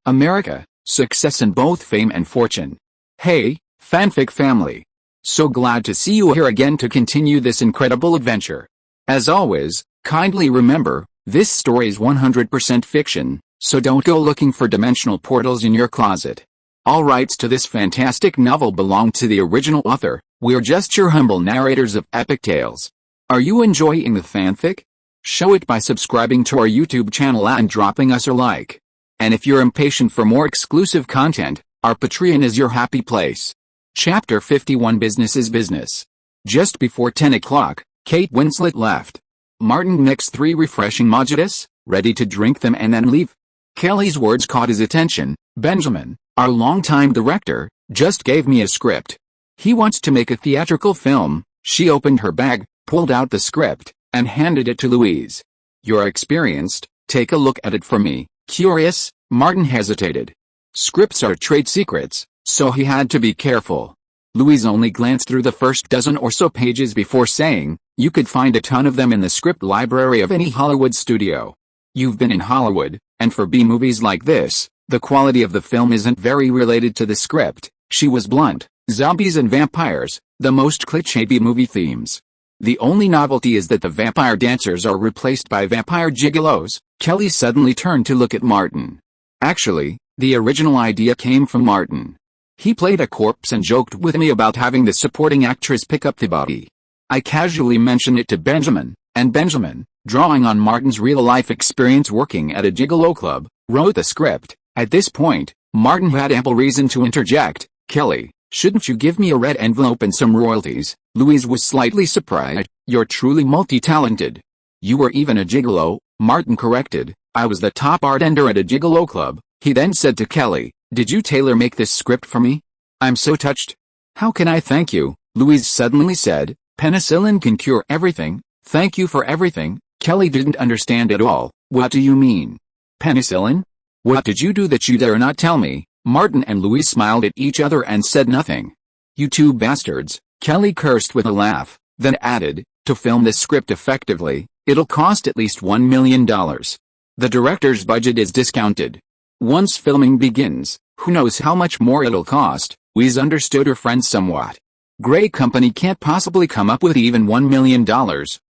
America, success in both fame and fortune. Hey, fanfic family. So glad to see you here again to continue this incredible adventure. As always, kindly remember, this story is 100% fiction, so don't go looking for dimensional portals in your closet. All rights to this fantastic novel belong to the original author. We're just your humble narrators of epic tales. Are you enjoying the fanfic? Show it by subscribing to our YouTube channel and dropping us a like. And if you're impatient for more exclusive content, our Patreon is your happy place. Chapter 51 Business is Business. Just before 10 o'clock, Kate Winslet left. Martin mixed 3 refreshing mojitos, ready to drink them and then leave. Kelly's words caught his attention. Benjamin, our longtime director, just gave me a script. He wants to make a theatrical film. She opened her bag, pulled out the script, and handed it to Louise. You're experienced, take a look at it for me. Curious, Martin hesitated. Scripts are trade secrets, so he had to be careful. Louise only glanced through the first dozen or so pages before saying, you could find a ton of them in the script library of any Hollywood studio. You've been in Hollywood, and for B-movies like this, the quality of the film isn't very related to the script. She was blunt. Zombies and vampires, the most cliché B-movie themes. The only novelty is that the vampire dancers are replaced by vampire gigolos. Kelly suddenly turned to look at Martin. Actually, the original idea came from Martin. He played a corpse and joked with me about having the supporting actress pick up the body. I casually mentioned it to Benjamin, and Benjamin, drawing on Martin's real-life experience working at a gigolo club, wrote the script. At this point, Martin had ample reason to interject. Kelly, shouldn't you give me a red envelope and some royalties? Louise was slightly surprised. You're truly multi-talented. You were even a gigolo, Martin corrected. I was the top bartender at a gigolo club. He then said to Kelly, did you tailor-make this script for me? I'm so touched. How can I thank you? Louise suddenly said. Penicillin can cure everything. Thank you for everything. Kelly didn't understand at all. What do you mean? Penicillin? What did you do that you dare not tell me? Martin and Louise smiled at each other and said nothing. You two bastards, Kelly cursed with a laugh, then added, to film this script effectively, it'll cost at least $1 million. The director's budget is discounted. Once filming begins, who knows how much more it'll cost. Louise understood her friend somewhat. Grey Company can't possibly come up with even $1 million,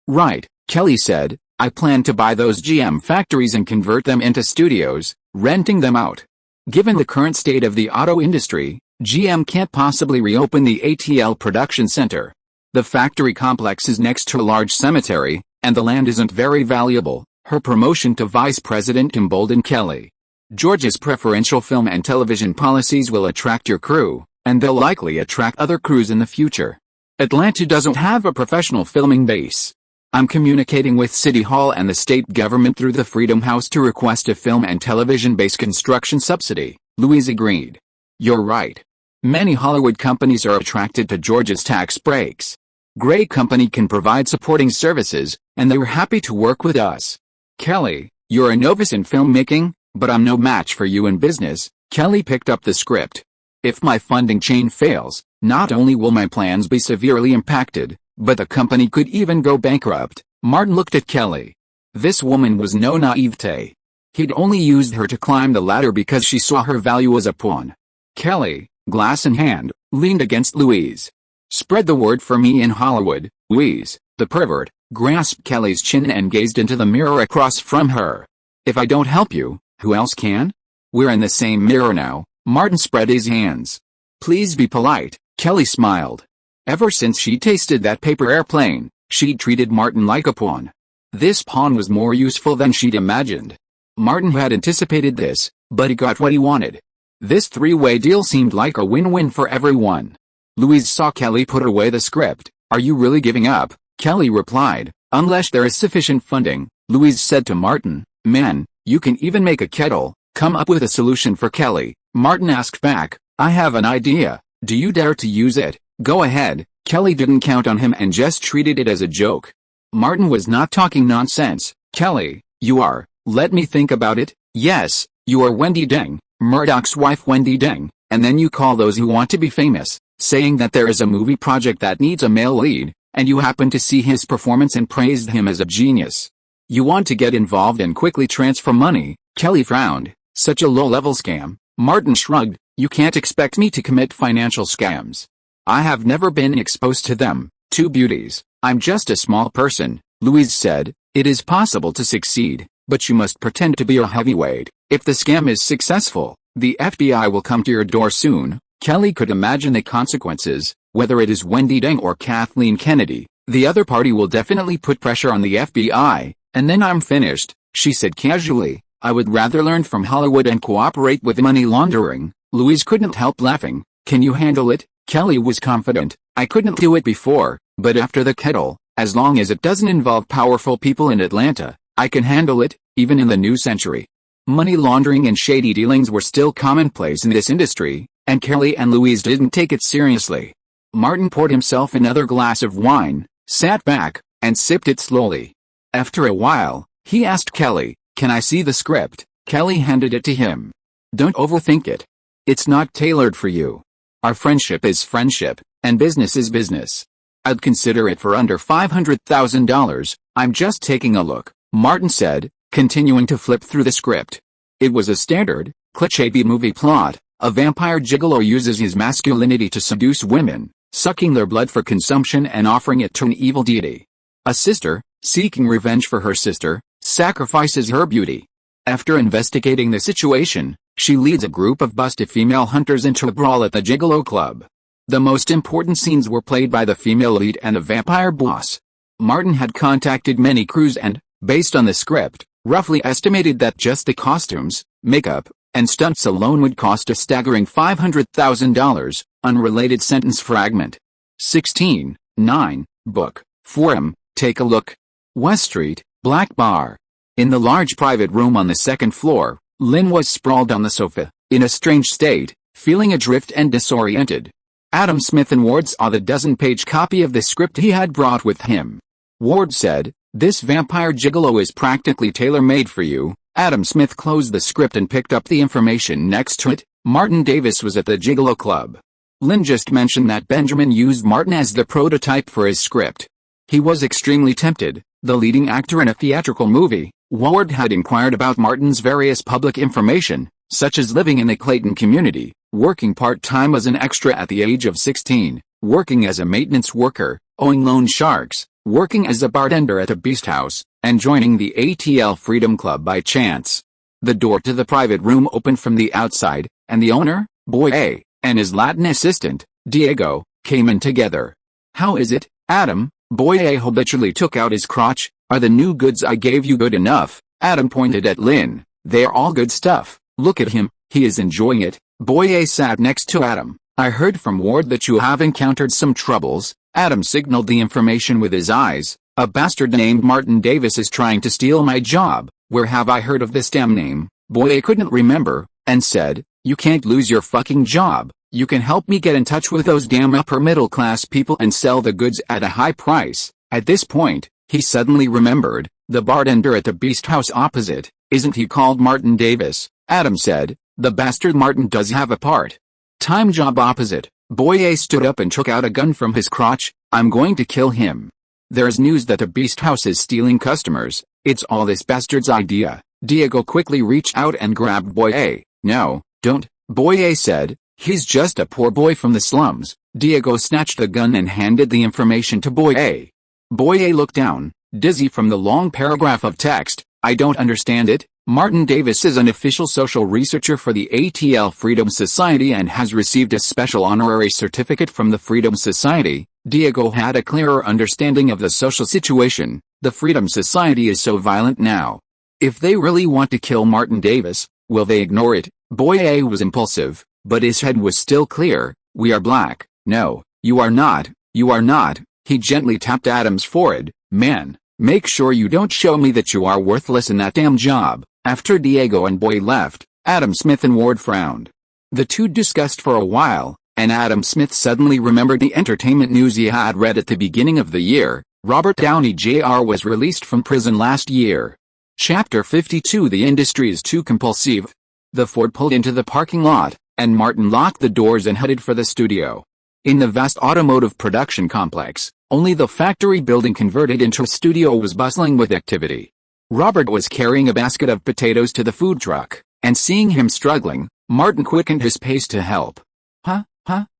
right? Kelly said, I plan to buy those GM factories and convert them into studios, renting them out. Given the current state of the auto industry, GM can't possibly reopen the ATL production center. The factory complex is next to a large cemetery, and the land isn't very valuable. Her promotion to vice president emboldened Kelly. George's preferential film and television policies will attract your crew, and they'll likely attract other crews in the future. Atlanta doesn't have a professional filming base. I'm communicating with City Hall and the state government through the Freedom House to request a film and television-based construction subsidy. Louise agreed. You're right. Many Hollywood companies are attracted to George's tax breaks. Grey Company can provide supporting services, and they were happy to work with us. Kelly, you're a novice in filmmaking, but I'm no match for you in business. Kelly picked up the script. If my funding chain fails, not only will my plans be severely impacted, but the company could even go bankrupt. Martin looked at Kelly. This woman was no naivete. He'd only used her to climb the ladder because she saw her value as a pawn. Kelly, glass in hand, leaned against Louise. Spread the word for me in Hollywood. Louise, the pervert, grasped Kelly's chin and gazed into the mirror across from her. If I don't help you, who else can? We're in the same mirror now. Martin spread his hands. Please be polite, Kelly smiled. Ever since she tasted that paper airplane, she'd treated Martin like a pawn. This pawn was more useful than she'd imagined. Martin had anticipated this, but he got what he wanted. This three-way deal seemed like a win-win for everyone. Louise saw Kelly put away the script. Are you really giving up? Kelly replied, unless there is sufficient funding. Louise said to Martin, man, you can even make a kettle. Come up with a solution for Kelly. Martin asked back, I have an idea. Do you dare to use it? Go ahead. Kelly didn't count on him and just treated it as a joke. Martin was not talking nonsense. Kelly, you are. Let me think about it. Yes, you are Wendy Deng, Murdoch's wife Wendy Deng, and then you call those who want to be famous, saying that there is a movie project that needs a male lead, and you happen to see his performance and praised him as a genius. You want to get involved and quickly transfer money. Kelly frowned. Such a low-level scam, Martin shrugged. You can't expect me to commit financial scams. I have never been exposed to them. Two beauties. I'm just a small person, Louise said. It is possible to succeed, but you must pretend to be a heavyweight. If the scam is successful, the FBI will come to your door soon. Kelly could imagine the consequences. Whether it is Wendy Deng or Kathleen Kennedy, the other party will definitely put pressure on the FBI, and then I'm finished, she said casually. I would rather learn from Hollywood and cooperate with money laundering. Louise couldn't help laughing. Can you handle it? Kelly was confident. I couldn't do it before, but after the kettle, as long as it doesn't involve powerful people in Atlanta, I can handle it, even in the new century. Money laundering and shady dealings were still commonplace in this industry, and Kelly and Louise didn't take it seriously. Martin poured himself another glass of wine, sat back, and sipped it slowly. After a while, he asked Kelly, "Can I see the script?" Kelly handed it to him. "Don't overthink it. It's not tailored for you. Our friendship is friendship, and business is business. I'd consider it for under $500,000, I'm just taking a look," Martin said, continuing to flip through the script. It was a standard, cliché B-movie plot. A vampire gigolo uses his masculinity to seduce women, sucking their blood for consumption and offering it to an evil deity. A sister, seeking revenge for her sister, sacrifices her beauty. After investigating the situation, she leads a group of busted female hunters into a brawl at the Gigolo Club. The most important scenes were played by the female lead and the vampire boss. Martin had contacted many crews and, based on the script, roughly estimated that just the costumes, makeup, and stunts alone would cost a staggering $500,000, unrelated sentence fragment. 16:9, book, forum, take a look. West Street, Black Bar. In the large private room on the second floor, Lynn was sprawled on the sofa, in a strange state, feeling adrift and disoriented. Adam Smith and Ward saw the dozen-page copy of the script he had brought with him. Ward said, "This vampire gigolo is practically tailor-made for you." Adam Smith closed the script and picked up the information next to it. Martin Davis was at the Gigolo Club. Lynn just mentioned that Benjamin used Martin as the prototype for his script. He was extremely tempted. The leading actor in a theatrical movie, Ward had inquired about Martin's various public information, such as living in the Clayton community, working part-time as an extra at the age of 16, working as a maintenance worker, owning loan sharks, working as a bartender at a beast house, and joining the ATL Freedom Club by chance. The door to the private room opened from the outside, and the owner, Boy A, and his Latin assistant, Diego, came in together. "How is it, Adam?" Boy A habitually took out his crotch. "Are the new goods I gave you good enough?" Adam pointed at Lynn. "They're all good stuff. Look at him, he is enjoying it." Boy A sat next to Adam. "I heard from Ward that you have encountered some troubles." Adam signaled the information with his eyes. "A bastard named Martin Davis is trying to steal my job. Where have I heard of this damn name?" Boy A couldn't remember, and said, "You can't lose your fucking job. You can help me get in touch with those damn upper middle class people and sell the goods at a high price." At this point, he suddenly remembered, the bartender at the beast house opposite, "Isn't he called Martin Davis?" Adam said, "The bastard Martin does have a part-time job opposite." Boy A stood up and took out a gun from his crotch. "I'm going to kill him. There's news that the beast house is stealing customers. It's all this bastard's idea." Diego quickly reached out and grabbed Boy A. "No, don't," Boy A said. "He's just a poor boy from the slums." Diego snatched the gun and handed the information to Boy A. Boy A looked down, dizzy from the long paragraph of text. "I don't understand it." Martin Davis is an official social researcher for the ATL Freedom Society and has received a special honorary certificate from the Freedom Society. Diego had a clearer understanding of the social situation. The Freedom Society is so violent now. If they really want to kill Martin Davis, will they ignore it? Boy A was impulsive, but his head was still clear. "We are black." "No, you are not. You are not." He gently tapped Adam's forehead. "Man, make sure you don't show me that you are worthless in that damn job." After Diego and Boy left, Adam Smith and Ward frowned. The two discussed for a while, and Adam Smith suddenly remembered the entertainment news he had read at the beginning of the year. Robert Downey Jr. was released from prison last year. Chapter 52. The industry is too compulsive. The Ford pulled into the parking lot, and Martin locked the doors and headed for the studio. In the vast automotive production complex, only the factory building converted into a studio was bustling with activity. Robert was carrying a basket of potatoes to the food truck, and seeing him struggling, Martin quickened his pace to help.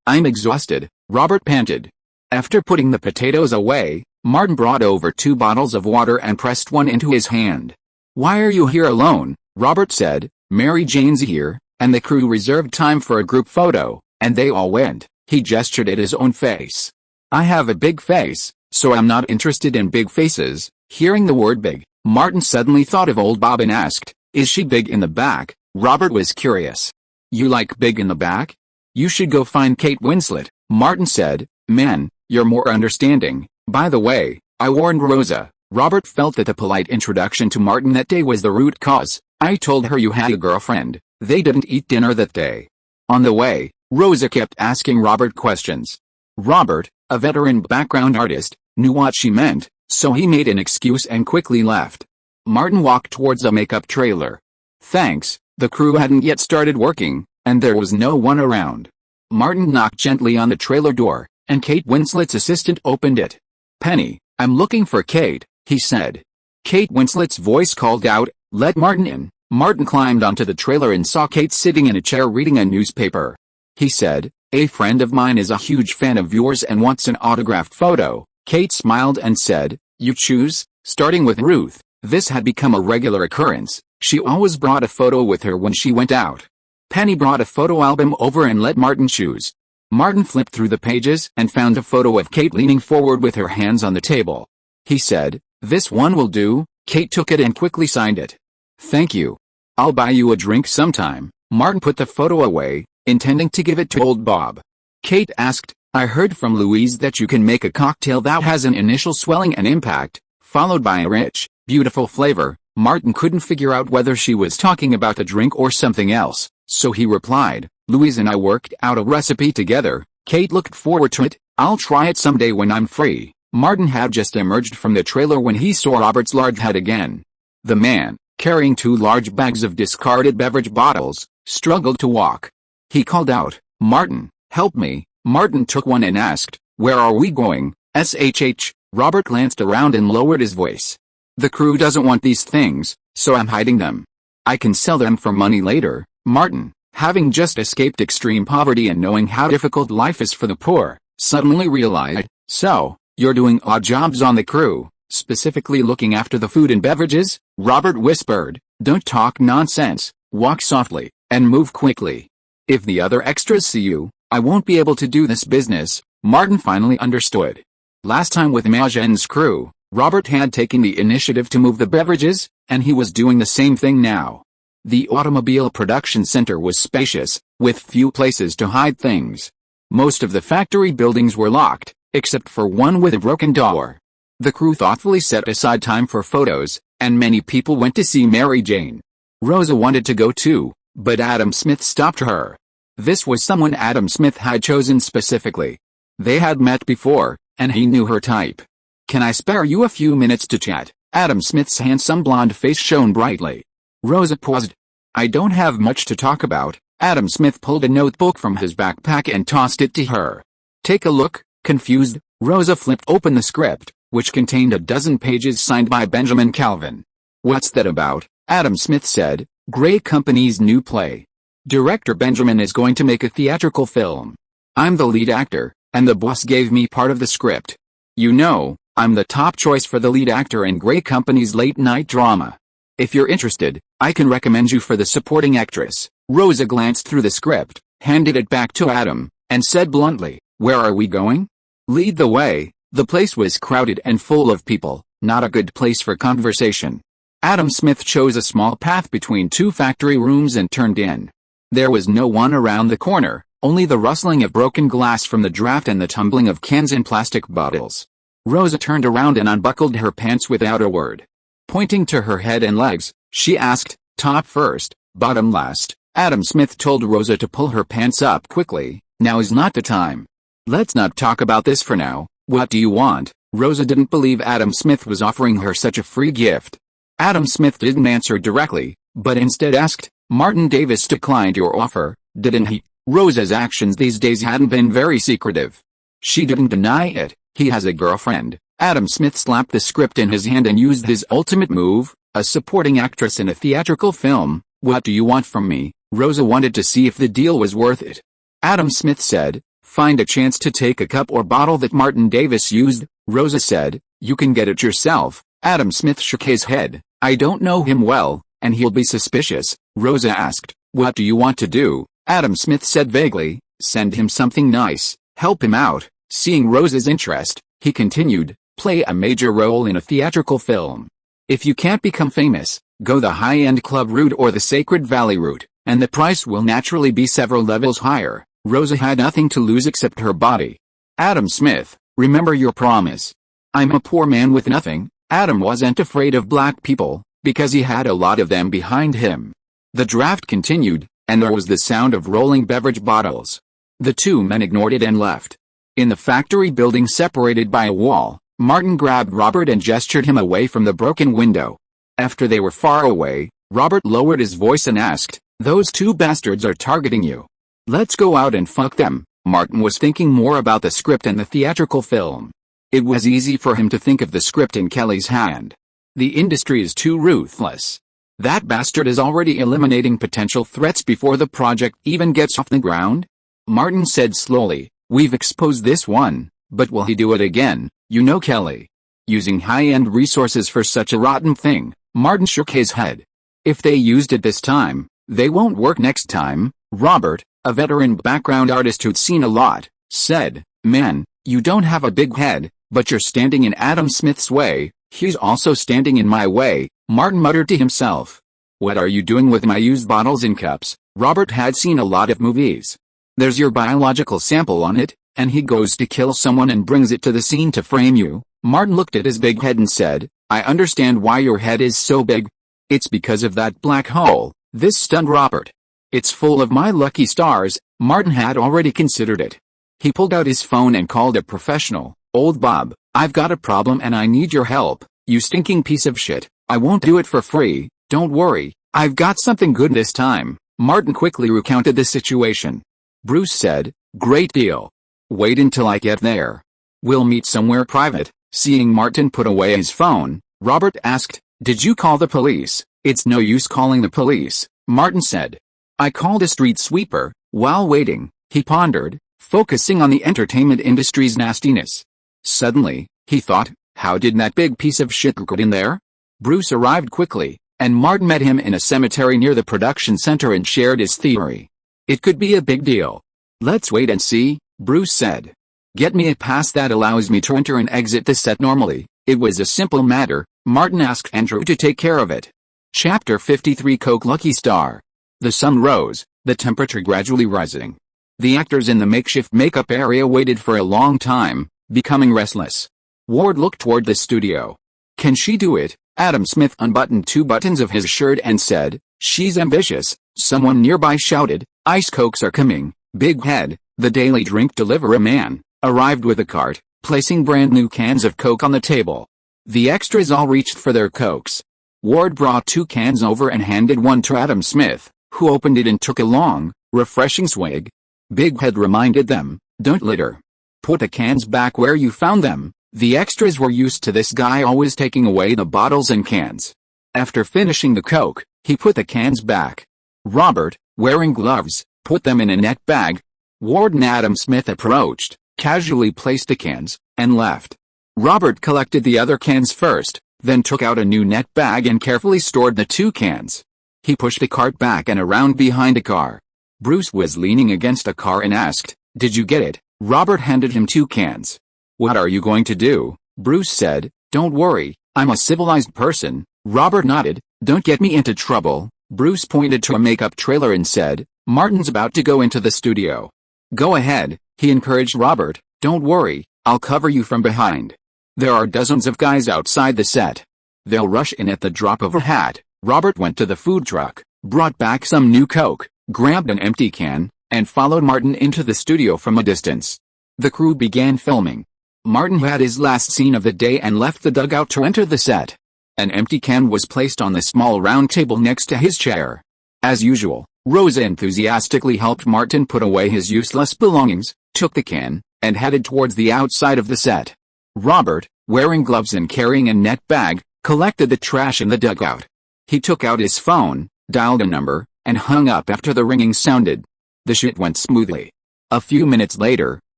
I'm exhausted, Robert panted. After putting the potatoes away, Martin brought over 2 bottles of water and pressed one into his hand. Why are you here alone? Robert said. Mary Jane's here, and the crew reserved time for a group photo, and they all went. He gestured at his own face. I have a big face, so I'm not interested in big faces. Hearing the word big, Martin suddenly thought of old Bob and asked, is she big in the back? Robert was curious. You like big in the back? You should go find Kate Winslet, Martin said. Man, you're more understanding. By the way, I warned Rosa. Robert felt that the polite introduction to Martin that day was the root cause. I told her you had a girlfriend. They didn't eat dinner that day. On the way, Rosa kept asking Robert questions. Robert, a veteran background artist, knew what she meant, so he made an excuse and quickly left. Martin walked towards a makeup trailer. Thanks, the crew hadn't yet started working, and there was no one around. Martin knocked gently on the trailer door, and Kate Winslet's assistant opened it. Penny, I'm looking for Kate, he said. Kate Winslet's voice called out, let Martin in. Martin climbed onto the trailer and saw Kate sitting in a chair reading a newspaper. He said, a friend of mine is a huge fan of yours and wants an autographed photo. Kate smiled and said, you choose? Starting with Ruth, this had become a regular occurrence. She always brought a photo with her when she went out. Penny brought a photo album over and let Martin choose. Martin flipped through the pages and found a photo of Kate leaning forward with her hands on the table. He said, this one will do. Kate took it and quickly signed it. Thank you. I'll buy you a drink sometime. Martin put the photo away, intending to give it to old Bob. Kate asked, I heard from Louise that you can make a cocktail that has an initial swelling and impact, followed by a rich, beautiful flavor. Martin couldn't figure out whether she was talking about the drink or something else, so he replied, Louise and I worked out a recipe together. Kate looked forward to it. I'll try it someday when I'm free. Martin had just emerged from the trailer when he saw Robert's large head again. The man, carrying 2 large bags of discarded beverage bottles, struggled to walk. He called out, Martin, help me. Martin took one and asked, where are we going? SHH. Robert glanced around and lowered his voice. The crew doesn't want these things, so I'm hiding them. I can sell them for money later. Martin, having just escaped extreme poverty and knowing how difficult life is for the poor, suddenly realized, so, you're doing odd jobs on the crew, specifically looking after the food and beverages? Robert whispered, don't talk nonsense, walk softly, and move quickly. If the other extras see you, I won't be able to do this business. Martin finally understood. Last time with Magen's crew, Robert had taken the initiative to move the beverages, and he was doing the same thing now. The automobile production center was spacious, with few places to hide things. Most of the factory buildings were locked, except for one with a broken door. The crew thoughtfully set aside time for photos, and many people went to see Mary Jane. Rosa wanted to go too, but Adam Smith stopped her. This was someone Adam Smith had chosen specifically. They had met before, and he knew her type. Can I spare you a few minutes to chat? Adam Smith's handsome blonde face shone brightly. Rosa paused. I don't have much to talk about. Adam Smith pulled a notebook from his backpack and tossed it to her. Take a look. Confused, Rosa flipped open the script, which contained a dozen pages signed by Benjamin Calvin. What's that about? Adam Smith said. Grey Company's new play. Director Benjamin is going to make a theatrical film. I'm the lead actor, and the boss gave me part of the script. You know, I'm the top choice for the lead actor in Grey Company's late-night drama. If you're interested, I can recommend you for the supporting actress. Rosa glanced through the script, handed it back to Adam, and said bluntly, where are we going? Lead the way. The place was crowded and full of people, not a good place for conversation. Adam Smith chose a small path between 2 factory rooms and turned in. There was no one around the corner, only the rustling of broken glass from the draft and the tumbling of cans and plastic bottles. Rosa turned around and unbuckled her pants without a word. Pointing to her head and legs, she asked, top first, bottom last. Adam Smith told Rosa to pull her pants up quickly. Now is not the time. Let's not talk about this for now. What do you want? Rosa didn't believe Adam Smith was offering her such a free gift. Adam Smith didn't answer directly, but instead asked, Martin Davis declined your offer, didn't he? Rosa's actions these days hadn't been very secretive. She didn't deny it. He has a girlfriend. Adam Smith slapped the script in his hand and used his ultimate move, a supporting actress in a theatrical film, "What do you want from me?" Rosa wanted to see if the deal was worth it. Adam Smith said, "Find a chance to take a cup or bottle that Martin Davis used." Rosa said, "You can get it yourself." Adam Smith shook his head. "I don't know him well, and he'll be suspicious." Rosa asked, "What do you want to do?" Adam Smith said vaguely, "Send him something nice, help him out." Seeing Rosa's interest, he continued, "Play a major role in a theatrical film. If you can't become famous, go the high-end club route or the Sacred Valley route, and the price will naturally be several levels higher." Rosa had nothing to lose except her body. Adam Smith, "Remember your promise." "I'm a poor man with nothing." Adam wasn't afraid of black people, because he had a lot of them behind him. The draft continued, and there was the sound of rolling beverage bottles. The two men ignored it and left. In the factory building separated by a wall, Martin grabbed Robert and gestured him away from the broken window. After they were far away, Robert lowered his voice and asked, "Those two bastards are targeting you. Let's go out and fuck them." Martin was thinking more about the script and the theatrical film. It was easy for him to think of the script in Kelly's hand. The industry is too ruthless. That bastard is already eliminating potential threats before the project even gets off the ground. Martin said slowly, "We've exposed this one, but will he do it again? You know Kelly. Using high-end resources for such a rotten thing." Martin shook his head. "If they used it this time, they won't work next time." Robert, a veteran background artist who'd seen a lot, said, "Man, you don't have a big head, but you're standing in Adam Smith's way. He's also standing in my way." Martin muttered to himself. "What are you doing with my used bottles and cups?" Robert had seen a lot of movies. "There's your biological sample on it, and he goes to kill someone and brings it to the scene to frame you." Martin looked at his big head and said, "I understand why your head is so big. It's because of that black hole." This stunned Robert. "It's full of my lucky stars." Martin had already considered it. He pulled out his phone and called a professional. "Old Bob, I've got a problem and I need your help. You stinking piece of shit. I won't do it for free. Don't worry, I've got something good this time." Martin quickly recounted the situation. Bruce said, "Great deal. Wait until I get there. We'll meet somewhere private." Seeing Martin put away his phone, Robert asked, "Did you call the police?" "It's no use calling the police," Martin said. "I called a street sweeper." While waiting, he pondered, focusing on the entertainment industry's nastiness. Suddenly, he thought, how did that big piece of shit get in there? Bruce arrived quickly, and Martin met him in a cemetery near the production center and shared his theory. "It could be a big deal. Let's wait and see," Bruce said. "Get me a pass that allows me to enter and exit the set normally." It was a simple matter. Martin asked Andrew to take care of it. Chapter 53 Coke Lucky Star. The sun rose, the temperature gradually rising. The actors in the makeshift makeup area waited for a long time, becoming restless. Ward looked toward the studio. "Can she do it?" Adam Smith unbuttoned 2 buttons of his shirt and said, "She's ambitious." Someone nearby shouted, "Ice Cokes are coming." Big Head, the daily drink delivery man, arrived with a cart, placing brand new cans of Coke on the table. The extras all reached for their Cokes. Ward brought 2 cans over and handed one to Adam Smith, who opened it and took a long, refreshing swig. Big Head reminded them, "Don't litter. Put the cans back where you found them." The extras were used to this guy always taking away the bottles and cans. After finishing the Coke, he put the cans back. Robert, wearing gloves, put them in a net bag. Ward and Adam Smith approached, casually placed the cans, and left. Robert collected the other cans first, then took out a new net bag and carefully stored the 2 cans. He pushed the cart back and around behind a car. Bruce was leaning against a car and asked, "Did you get it?" Robert handed him 2 cans. "What are you going to do?" Bruce said, "Don't worry, I'm a civilized person." Robert nodded. "Don't get me into trouble." Bruce pointed to a makeup trailer and said, "Martin's about to go into the studio." "Go ahead," he encouraged Robert. "Don't worry, I'll cover you from behind. There are dozens of guys outside the set. They'll rush in at the drop of a hat." Robert went to the food truck, brought back some new Coke, grabbed an empty can, and followed Martin into the studio from a distance. The crew began filming. Martin had his last scene of the day and left the dugout to enter the set. An empty can was placed on the small round table next to his chair. As usual, Rosa enthusiastically helped Martin put away his useless belongings, took the can, and headed towards the outside of the set. Robert, wearing gloves and carrying a net bag, collected the trash in the dugout. He took out his phone, dialed a number, and hung up after the ringing sounded. The shit went smoothly. A few minutes later,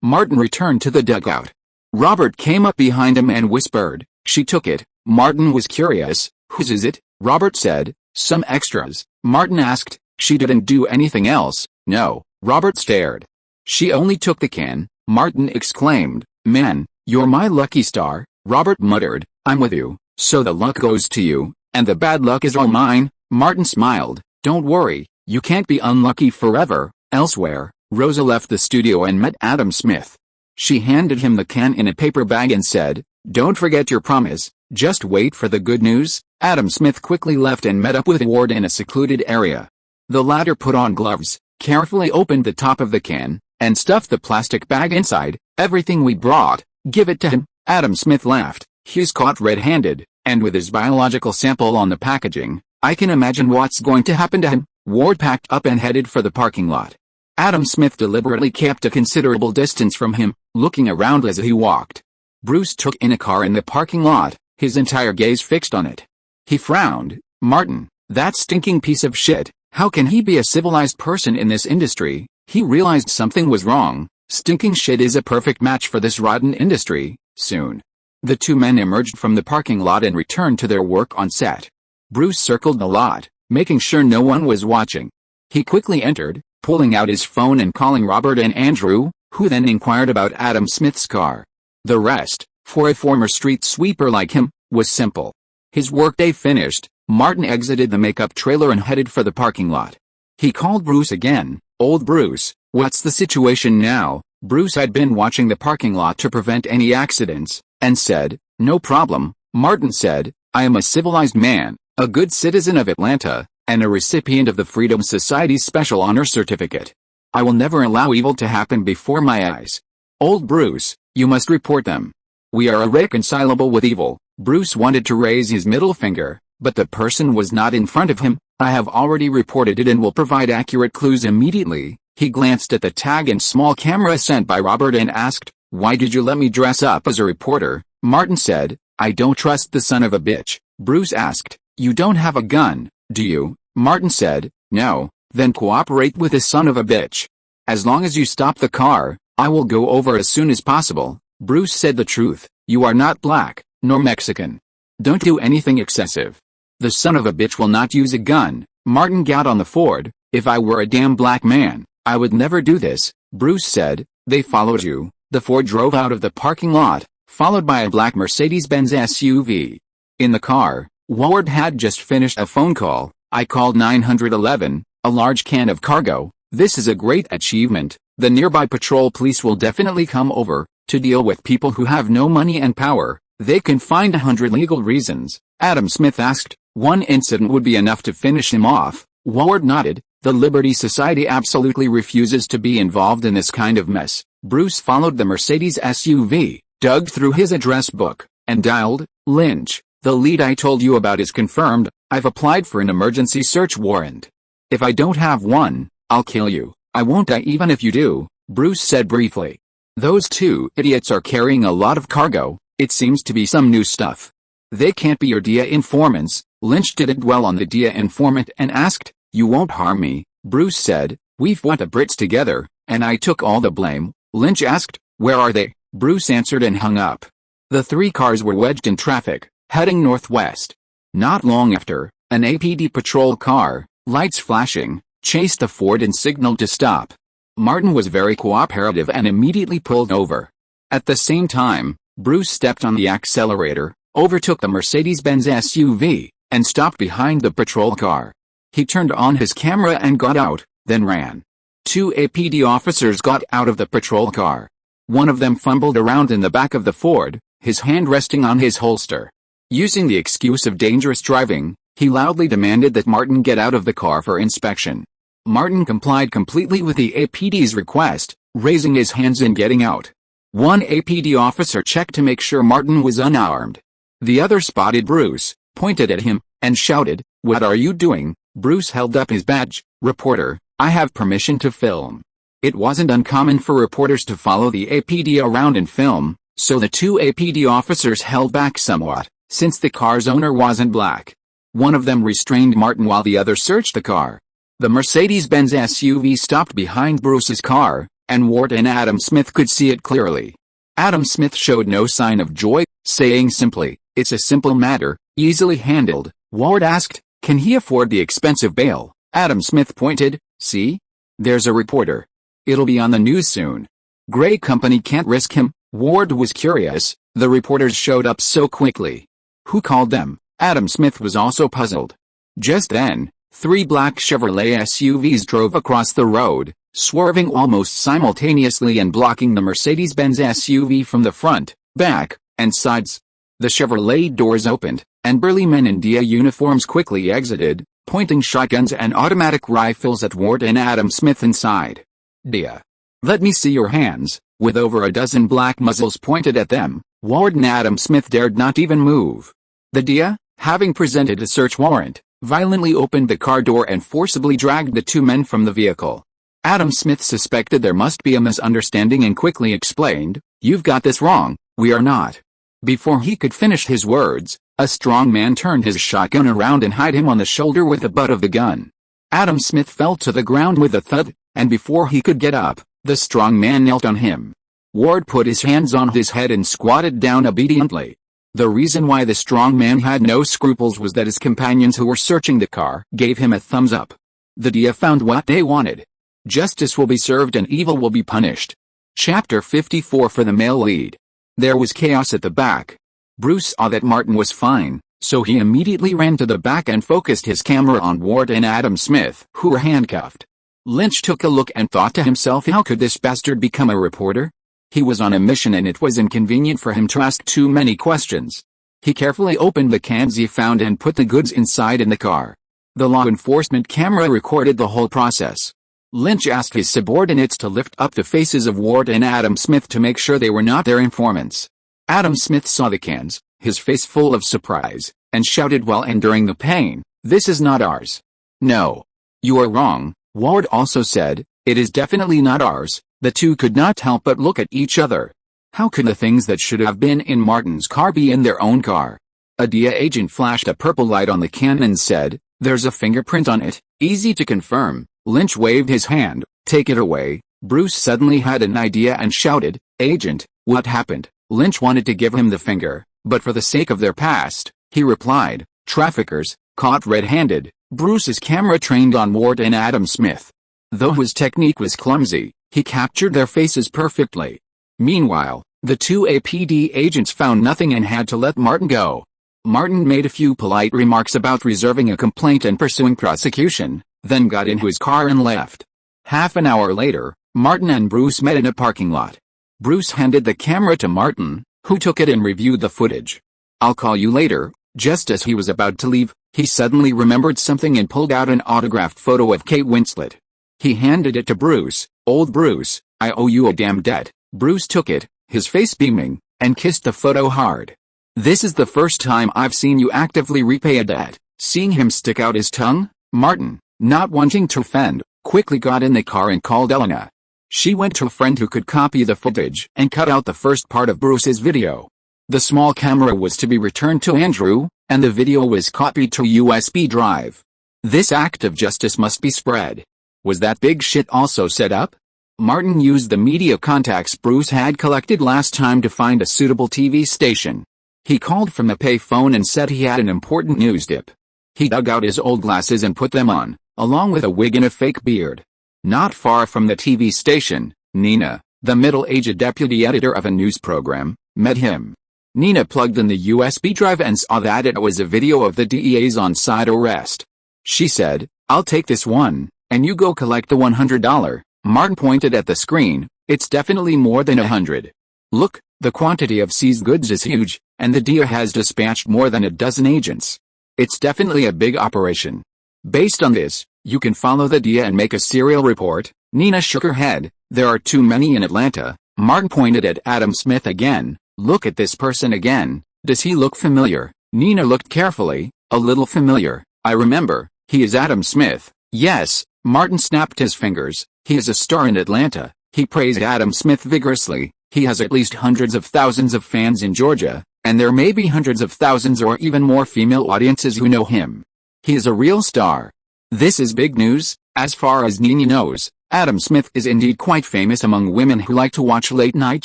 Martin returned to the dugout. Robert came up behind him and whispered, "She took it." Martin was curious. "Whose is it?" Robert said. "Some extras." Martin asked, "She didn't do anything else?" "No." Robert stared. "She only took the can," Martin exclaimed. "Man, you're my lucky star." Robert muttered, "I'm with you, so the luck goes to you, and the bad luck is all mine." Martin smiled. "Don't worry, you can't be unlucky forever." Elsewhere, Rosa left the studio and met Adam Smith. She handed him the can in a paper bag and said, "Don't forget your promise, just wait for the good news." Adam Smith quickly left and met up with Ward in a secluded area. The latter put on gloves, carefully opened the top of the can, and stuffed the plastic bag inside. "Everything we brought, give it to him." Adam Smith laughed. "He's caught red-handed, and with his biological sample on the packaging, I can imagine what's going to happen to him." Ward packed up and headed for the parking lot. Adam Smith deliberately kept a considerable distance from him, looking around as he walked. Bruce took in a car in the parking lot, his entire gaze fixed on it. He frowned. "Martin, that stinking piece of shit, how can he be a civilized person in this industry?" He realized something was wrong. Stinking shit is a perfect match for this rotten industry. Soon, the two men emerged from the parking lot and returned to their work on set. Bruce circled the lot, making sure no one was watching. He quickly entered, pulling out his phone and calling Robert and Andrew, who then inquired about Adam Smith's car. The rest, for a former street sweeper like him, was simple. His workday finished, Martin exited the makeup trailer and headed for the parking lot. He called Bruce again. "Old Bruce, what's the situation now?" Bruce had been watching the parking lot to prevent any accidents, and said, "No problem." Martin said, "I am a civilized man, a good citizen of Atlanta, and a recipient of the Freedom Society's Special Honor Certificate. I will never allow evil to happen before my eyes. Old Bruce, you must report them. We are irreconcilable with evil." Bruce wanted to raise his middle finger, but the person was not in front of him. "I have already reported it and will provide accurate clues immediately." He glanced at the tag and small camera sent by Robert and asked, "Why did you let me dress up as a reporter?" Martin said, "I don't trust the son of a bitch." Bruce asked, "You don't have a gun, do you?" Martin said, "No." "Then cooperate with the son of a bitch. As long as you stop the car, I will go over as soon as possible." Bruce said the truth. "You are not black, nor Mexican. Don't do anything excessive. The son of a bitch will not use a gun." Martin got on the Ford. "If I were a damn black man, I would never do this." Bruce said, "They followed you." The Ford drove out of the parking lot, followed by a black Mercedes-Benz SUV. In the car, Ward had just finished a phone call. "I called 911, a large can of cargo. This is a great achievement. The nearby patrol police will definitely come over to deal with people who have no money and power. They can find 100 legal reasons." Adam Smith asked, "One incident would be enough to finish him off?" Ward nodded. "The Liberty Society absolutely refuses to be involved in this kind of mess." Bruce followed the Mercedes SUV, dug through his address book, and dialed, "Lynch, the lead I told you about is confirmed. I've applied for an emergency search warrant. If I don't have one, I'll kill you." "I won't die even if you do," Bruce said briefly. "Those two idiots are carrying a lot of cargo. It seems to be some new stuff. They can't be your DIA informants." Lynch didn't dwell on the DIA informant and asked, "You won't harm me?" Bruce said, "We've fought the Brits together, and I took all the blame." Lynch asked, "Where are they?" Bruce answered and hung up. The three cars were wedged in traffic, heading northwest. Not long after, an APD patrol car, lights flashing, chased the Ford and signaled to stop. Martin was very cooperative and immediately pulled over. At the same time, Bruce stepped on the accelerator, overtook the Mercedes-Benz SUV, and stopped behind the patrol car. He turned on his camera and got out, then ran. Two APD officers got out of the patrol car. One of them fumbled around in the back of the Ford, his hand resting on his holster. Using the excuse of dangerous driving, he loudly demanded that Martin get out of the car for inspection. Martin complied completely with the APD's request, raising his hands and getting out. One APD officer checked to make sure Martin was unarmed. The other spotted Bruce, pointed at him, and shouted, "What are you doing?" Bruce held up his badge. "Reporter, I have permission to film." It wasn't uncommon for reporters to follow the APD around and film, so the two APD officers held back somewhat, since the car's owner wasn't black. One of them restrained Martin while the other searched the car. The Mercedes-Benz SUV stopped behind Bruce's car, and Ward and Adam Smith could see it clearly. Adam Smith showed no sign of joy, saying simply, "It's a simple matter, easily handled." Ward asked, "Can he afford the expensive bail?" Adam Smith pointed, "See? There's a reporter. It'll be on the news soon. Gray Company can't risk him." Ward was curious, the reporters showed up so quickly. Who called them? Adam Smith was also puzzled. Just then, 3 black Chevrolet SUVs drove across the road, swerving almost simultaneously and blocking the Mercedes-Benz SUV from the front, back, and sides. The Chevrolet doors opened, and burly men in DIA uniforms quickly exited, pointing shotguns and automatic rifles at Ward and Adam Smith inside. "DIA. Let me see your hands." With over a dozen black muzzles pointed at them, Ward and Adam Smith dared not even move. The DIA, having presented a search warrant, violently opened the car door and forcibly dragged the 2 men from the vehicle. Adam Smith suspected there must be a misunderstanding and quickly explained, "You've got this wrong, we are not." Before he could finish his words, a strong man turned his shotgun around and hit him on the shoulder with the butt of the gun. Adam Smith fell to the ground with a thud, and before he could get up, the strong man knelt on him. Ward put his hands on his head and squatted down obediently. The reason why the strong man had no scruples was that his companions who were searching the car gave him a thumbs up. The DIA found what they wanted. Justice will be served and evil will be punished. Chapter 54 for the male lead. There was chaos at the back. Bruce saw that Martin was fine, so he immediately ran to the back and focused his camera on Ward and Adam Smith, who were handcuffed. Lynch took a look and thought to himself, how could this bastard become a reporter? He was on a mission and it was inconvenient for him to ask too many questions. He carefully opened the cans he found and put the goods inside in the car. The law enforcement camera recorded the whole process. Lynch asked his subordinates to lift up the faces of Ward and Adam Smith to make sure they were not their informants. Adam Smith saw the cans, his face full of surprise, and shouted while enduring the pain, "This is not ours." "No. You are wrong," Ward also said, "It is definitely not ours." The two could not help but look at each other. How could the things that should have been in Martin's car be in their own car? A DIA agent flashed a purple light on the can and said, "There's a fingerprint on it, easy to confirm." Lynch waved his hand, "Take it away." Bruce suddenly had an idea and shouted, "Agent, what happened?" Lynch wanted to give him the finger, but for the sake of their past, he replied, "Traffickers, caught red-handed." Bruce's camera trained on Ward and Adam Smith. Though his technique was clumsy, he captured their faces perfectly. Meanwhile, the 2 APD agents found nothing and had to let Martin go. Martin made a few polite remarks about reserving a complaint and pursuing prosecution, then got into his car and left. Half an hour later, Martin and Bruce met in a parking lot. Bruce handed the camera to Martin, who took it and reviewed the footage. "I'll call you later." Just as he was about to leave, he suddenly remembered something and pulled out an autographed photo of Kate Winslet. He handed it to Bruce. "Old Bruce, I owe you a damn debt." Bruce took it, his face beaming, and kissed the photo hard. "This is the first time I've seen you actively repay a debt." Seeing him stick out his tongue, Martin, not wanting to offend, quickly got in the car and called Elena. She went to a friend who could copy the footage and cut out the first part of Bruce's video. The small camera was to be returned to Andrew, and the video was copied to a USB drive. This act of justice must be spread. Was that big shit also set up? Martin used the media contacts Bruce had collected last time to find a suitable TV station. He called from the payphone and said he had an important news dip. He dug out his old glasses and put them on, along with a wig and a fake beard. Not far from the TV station, Nina, the middle-aged deputy editor of a news program, met him. Nina plugged in the USB drive and saw that it was a video of the DEA's on-site arrest. She said, "I'll take this one, and you go collect the $100. Martin pointed at the screen. "It's definitely more than 100. Look, the quantity of seized goods is huge, and the DEA has dispatched more than a dozen agents. It's definitely a big operation. Based on this, you can follow the DEA and make a serial report." Nina shook her head. "There are too many in Atlanta." Martin pointed at Adam Smith again. "Look at this person again. Does he look familiar?" Nina looked carefully. "A little familiar. I remember. He is Adam Smith." "Yes." Martin snapped his fingers. "He is a star in Atlanta." He praised Adam Smith vigorously. "He has at least hundreds of thousands of fans in Georgia, and there may be hundreds of thousands or even more female audiences who know him. He is a real star. This is big news. As far as Nini knows, Adam Smith is indeed quite famous among women who like to watch late-night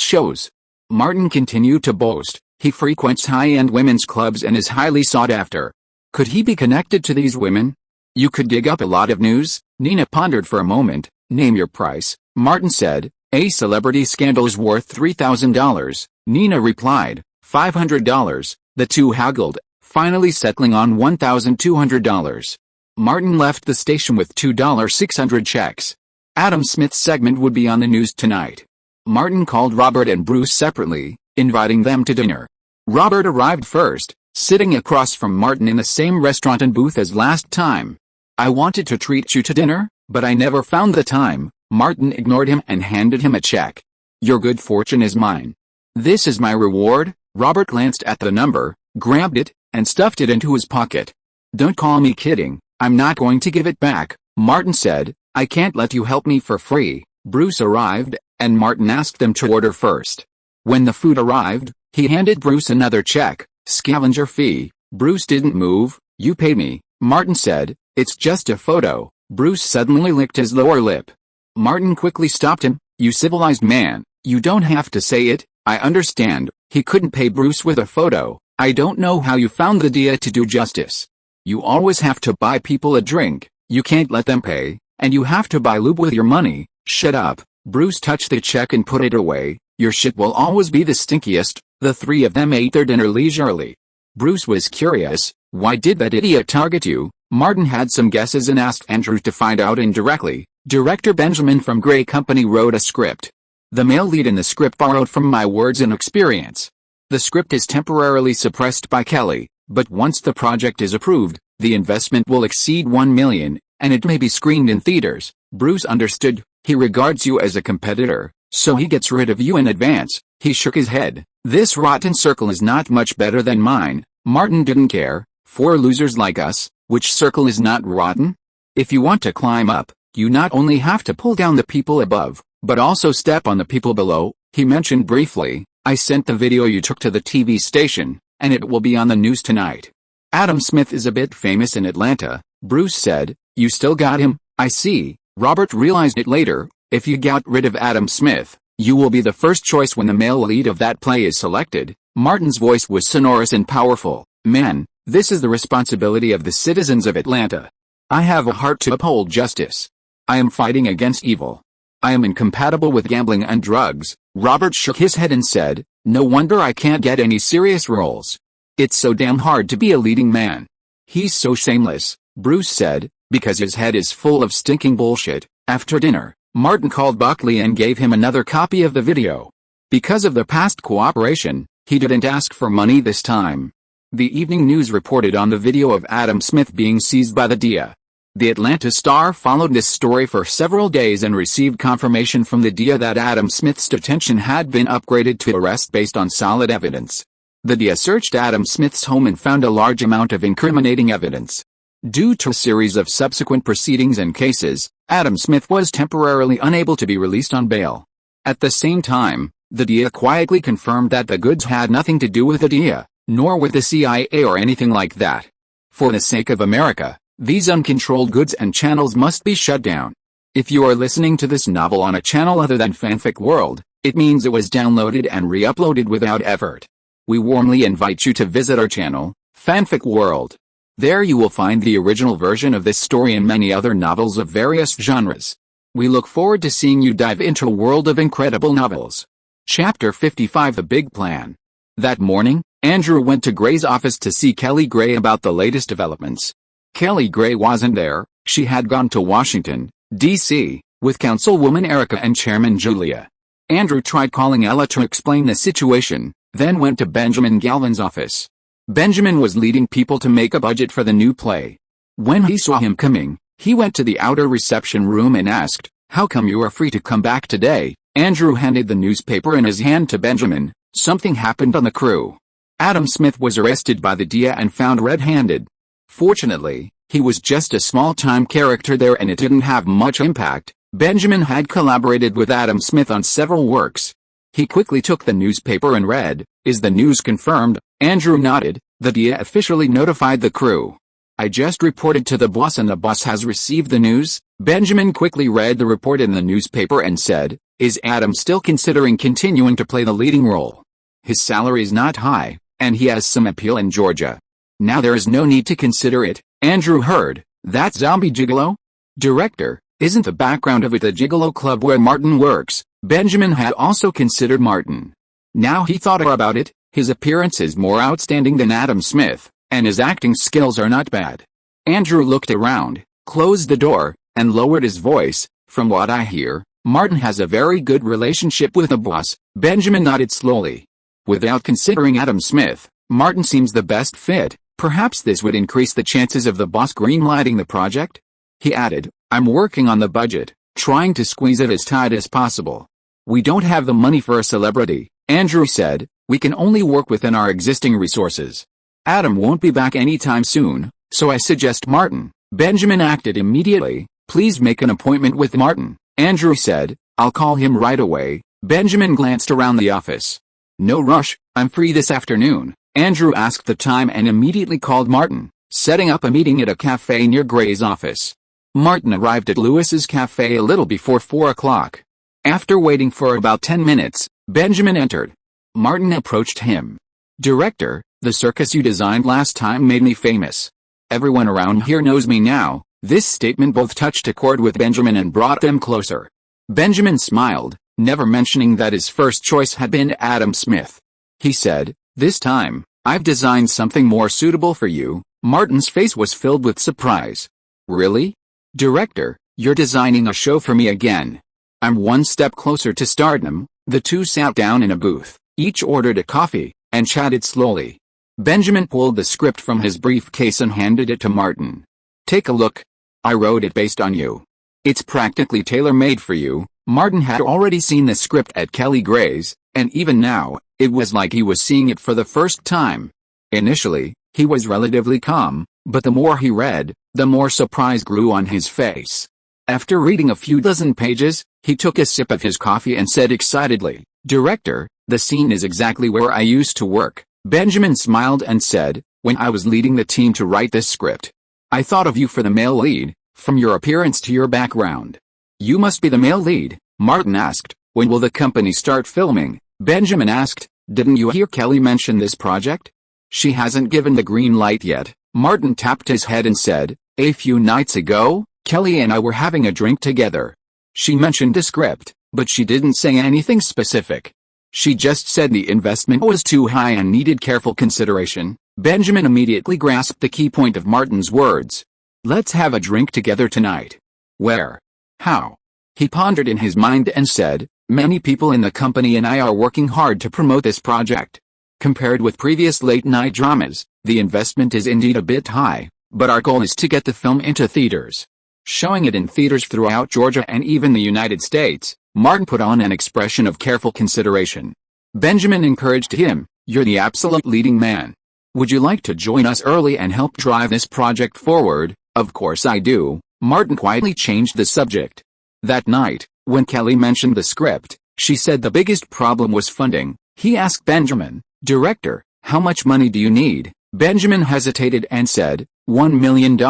shows. Martin continued to boast, he frequents high-end women's clubs and is highly sought after. Could he be connected to these women? You could dig up a lot of news. Nina pondered for a moment. Name your price, Martin said. A celebrity scandal is worth $3,000. Nina replied, $500. The two haggled, finally settling on $1,200. Martin left the station with $2,600 checks. Adam Smith's segment would be on the news tonight. Martin called Robert and Bruce separately, inviting them to dinner. Robert arrived first, sitting across from Martin in the same restaurant and booth as last time. I wanted to treat you to dinner, but I never found the time. Martin ignored him and handed him a check. Your good fortune is mine. This is my reward. Robert glanced at the number, grabbed it, and stuffed it into his pocket. Don't call me kidding, I'm not going to give it back, Martin said. I can't let you help me for free. Bruce arrived, and Martin asked them to order first. When the food arrived, he handed Bruce another check, scavenger fee. Bruce didn't move. You pay me, Martin said. It's just a photo. Bruce suddenly licked his lower lip. Martin quickly stopped him. You civilized man, you don't have to say it. I understand. He couldn't pay Bruce with a photo. I don't know how you found the idea to do justice. You always have to buy people a drink. You can't let them pay, and you have to buy lube with your money. Shut up. Bruce touched the check and put it away. Your shit will always be the stinkiest. The three of them ate their dinner leisurely. Bruce was curious. Why did that idiot target you? Martin had some guesses and asked Andrew to find out indirectly. Director Benjamin from Grey Company wrote a script. The male lead in the script borrowed from my words and experience. The script is temporarily suppressed by Kelly, but once the project is approved, the investment will exceed $1 million, and it may be screened in theaters. Bruce understood. He regards you as a competitor, so he gets rid of you in advance. He shook his head. This rotten circle is not much better than mine. Martin didn't care. For losers like us, which circle is not rotten? If you want to climb up, you not only have to pull down the people above, but also step on the people below. He mentioned briefly, I sent the video you took to the TV station, and it will be on the news tonight. Adam Smith is a bit famous in Atlanta, Bruce said. You still got him? I see. Robert realized it later. If you got rid of Adam Smith, you will be the first choice when the male lead of that play is selected. Martin's voice was sonorous and powerful. Man, this is the responsibility of the citizens of Atlanta. I have a heart to uphold justice. I am fighting against evil. I am incompatible with gambling and drugs. Robert shook his head and said, no wonder I can't get any serious roles. It's so damn hard to be a leading man. He's so shameless, Bruce said, because his head is full of stinking bullshit. After dinner, Martin called Buckley and gave him another copy of the video. Because of the past cooperation, he didn't ask for money this time. The Evening News reported on the video of Adam Smith being seized by the DEA. The Atlanta Star followed this story for several days and received confirmation from the DEA that Adam Smith's detention had been upgraded to arrest based on solid evidence. The DEA searched Adam Smith's home and found a large amount of incriminating evidence. Due to a series of subsequent proceedings and cases, Adam Smith was temporarily unable to be released on bail. At the same time, the DEA quietly confirmed that the goods had nothing to do with the DEA, nor with the CIA or anything like that. For the sake of America, these uncontrolled goods and channels must be shut down. If you are listening to this novel on a channel other than Fanfic World, it means it was downloaded and re-uploaded without effort. We warmly invite you to visit our channel, Fanfic World. There you will find the original version of this story and many other novels of various genres. We look forward to seeing you dive into a world of incredible novels. Chapter 55 The Big Plan. That morning, Andrew went to Gray's office to see Kelly Gray about the latest developments. Kelly Gray wasn't there. She had gone to Washington, D.C., with Councilwoman Erica and Chairman Julia. Andrew tried calling Ella to explain the situation, then went to Benjamin Galvin's office. Benjamin was leading people to make a budget for the new play. When he saw him coming, he went to the outer reception room and asked, "How come you are free to come back today?" Andrew handed the newspaper in his hand to Benjamin. Something happened on the crew. Adam Smith was arrested by the DEA and found red-handed. Fortunately, he was just a small-time character there and it didn't have much impact. Benjamin had collaborated with Adam Smith on several works. He quickly took the newspaper and read, "Is the news confirmed?" Andrew nodded. "The DA officially notified the crew. I just reported to the boss and the boss has received the news." Benjamin quickly read the report in the newspaper and said, "Is Adam still considering continuing to play the leading role? His salary is not high, and he has some appeal in Georgia. Now there is no need to consider it." Andrew heard, "That zombie gigolo? Director, isn't the background of it the gigolo club where Martin works?" Benjamin had also considered Martin. Now he thought about it, his appearance is more outstanding than Adam Smith, and his acting skills are not bad. Andrew looked around, closed the door, and lowered his voice. "From what I hear, Martin has a very good relationship with the boss." Benjamin nodded slowly. "Without considering Adam Smith, Martin seems the best fit. Perhaps this would increase the chances of the boss greenlighting the project?" He added, "I'm working on the budget, trying to squeeze it as tight as possible. We don't have the money for a celebrity," Andrew said. "We can only work within our existing resources. Adam won't be back anytime soon, so I suggest Martin." Benjamin acted immediately. "Please make an appointment with Martin," Andrew said. "I'll call him right away." Benjamin glanced around the office. "No rush, I'm free this afternoon." Andrew asked the time and immediately called Martin, setting up a meeting at a cafe near Gray's office. Martin arrived at Lewis's cafe a little before 4 o'clock. After waiting for about 10 minutes, Benjamin entered. Martin approached him. "Director, the circus you designed last time made me famous. Everyone around here knows me now." This statement both touched a chord with Benjamin and brought them closer. Benjamin smiled, never mentioning that his first choice had been Adam Smith. He said, "This time, I've designed something more suitable for you." Martin's face was filled with surprise. "Really? Director, you're designing a show for me again?" "I'm one step closer to stardom." The two sat down in a booth, each ordered a coffee, and chatted slowly. Benjamin pulled the script from his briefcase and handed it to Martin. "Take a look. I wrote it based on you. It's practically tailor-made for you." Martin had already seen the script at Kelly Gray's, and even now, it was like he was seeing it for the first time. Initially, he was relatively calm, but the more he read, the more surprise grew on his face. After reading a few dozen pages, he took a sip of his coffee and said excitedly, "Director, the scene is exactly where I used to work." Benjamin smiled and said, "When I was leading the team to write this script, I thought of you for the male lead, from your appearance to your background." "You must be the male lead," Martin asked. "When will the company start filming?" Benjamin asked, "Didn't you hear Kelly mention this project?" "She hasn't given the green light yet." Martin tapped his head and said, "A few nights ago, Kelly and I were having a drink together. She mentioned the script, but she didn't say anything specific. She just said the investment was too high and needed careful consideration." Benjamin immediately grasped the key point of Martin's words. "Let's have a drink together tonight." "Where? How?" He pondered in his mind and said, "Many people in the company and I are working hard to promote this project. Compared with previous late-night dramas, the investment is indeed a bit high, but our goal is to get the film into theaters. Showing it in theaters throughout Georgia and even the United States." Martin put on an expression of careful consideration. Benjamin encouraged him, "You're the absolute leading man. Would you like to join us early and help drive this project forward?" "Of course I do." Martin quietly changed the subject. That night, when Kelly mentioned the script, she said the biggest problem was funding. He asked Benjamin, "Director, how much money do you need?" Benjamin hesitated and said, $1 million,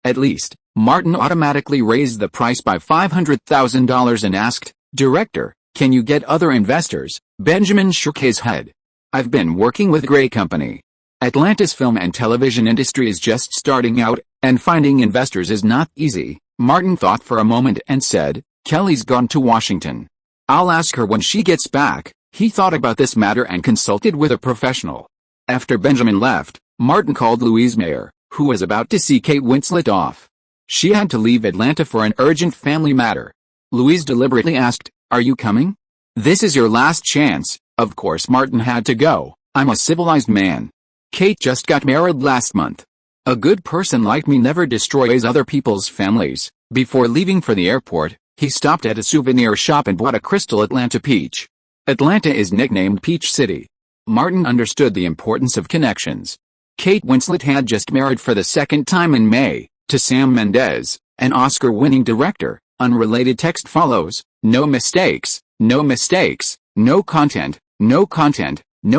at least. Martin automatically raised the price by $500,000 and asked, "Director, can you get other investors?" Benjamin shook his head. "I've been working with Gray Company. Atlanta's film and television industry is just starting out, and finding investors is not easy." Martin thought for a moment and said, "Kelly's gone to Washington. I'll ask her when she gets back." He thought about this matter and consulted with a professional. After Benjamin left, Martin called Louise Mayer, who was about to see Kate Winslet off. She had to leave Atlanta for an urgent family matter. Louise deliberately asked, "Are you coming? This is your last chance." Of course Martin had to go. "I'm a civilized man. Kate just got married last month. A good person like me never destroys other people's families." Before leaving for the airport, he stopped at a souvenir shop and bought a crystal Atlanta peach. Atlanta is nicknamed Peach City. Martin understood the importance of connections. Kate Winslet had just married for the second time in May, to Sam Mendes, an Oscar-winning director. Unrelated text follows, "No mistakes, no mistakes." No content, no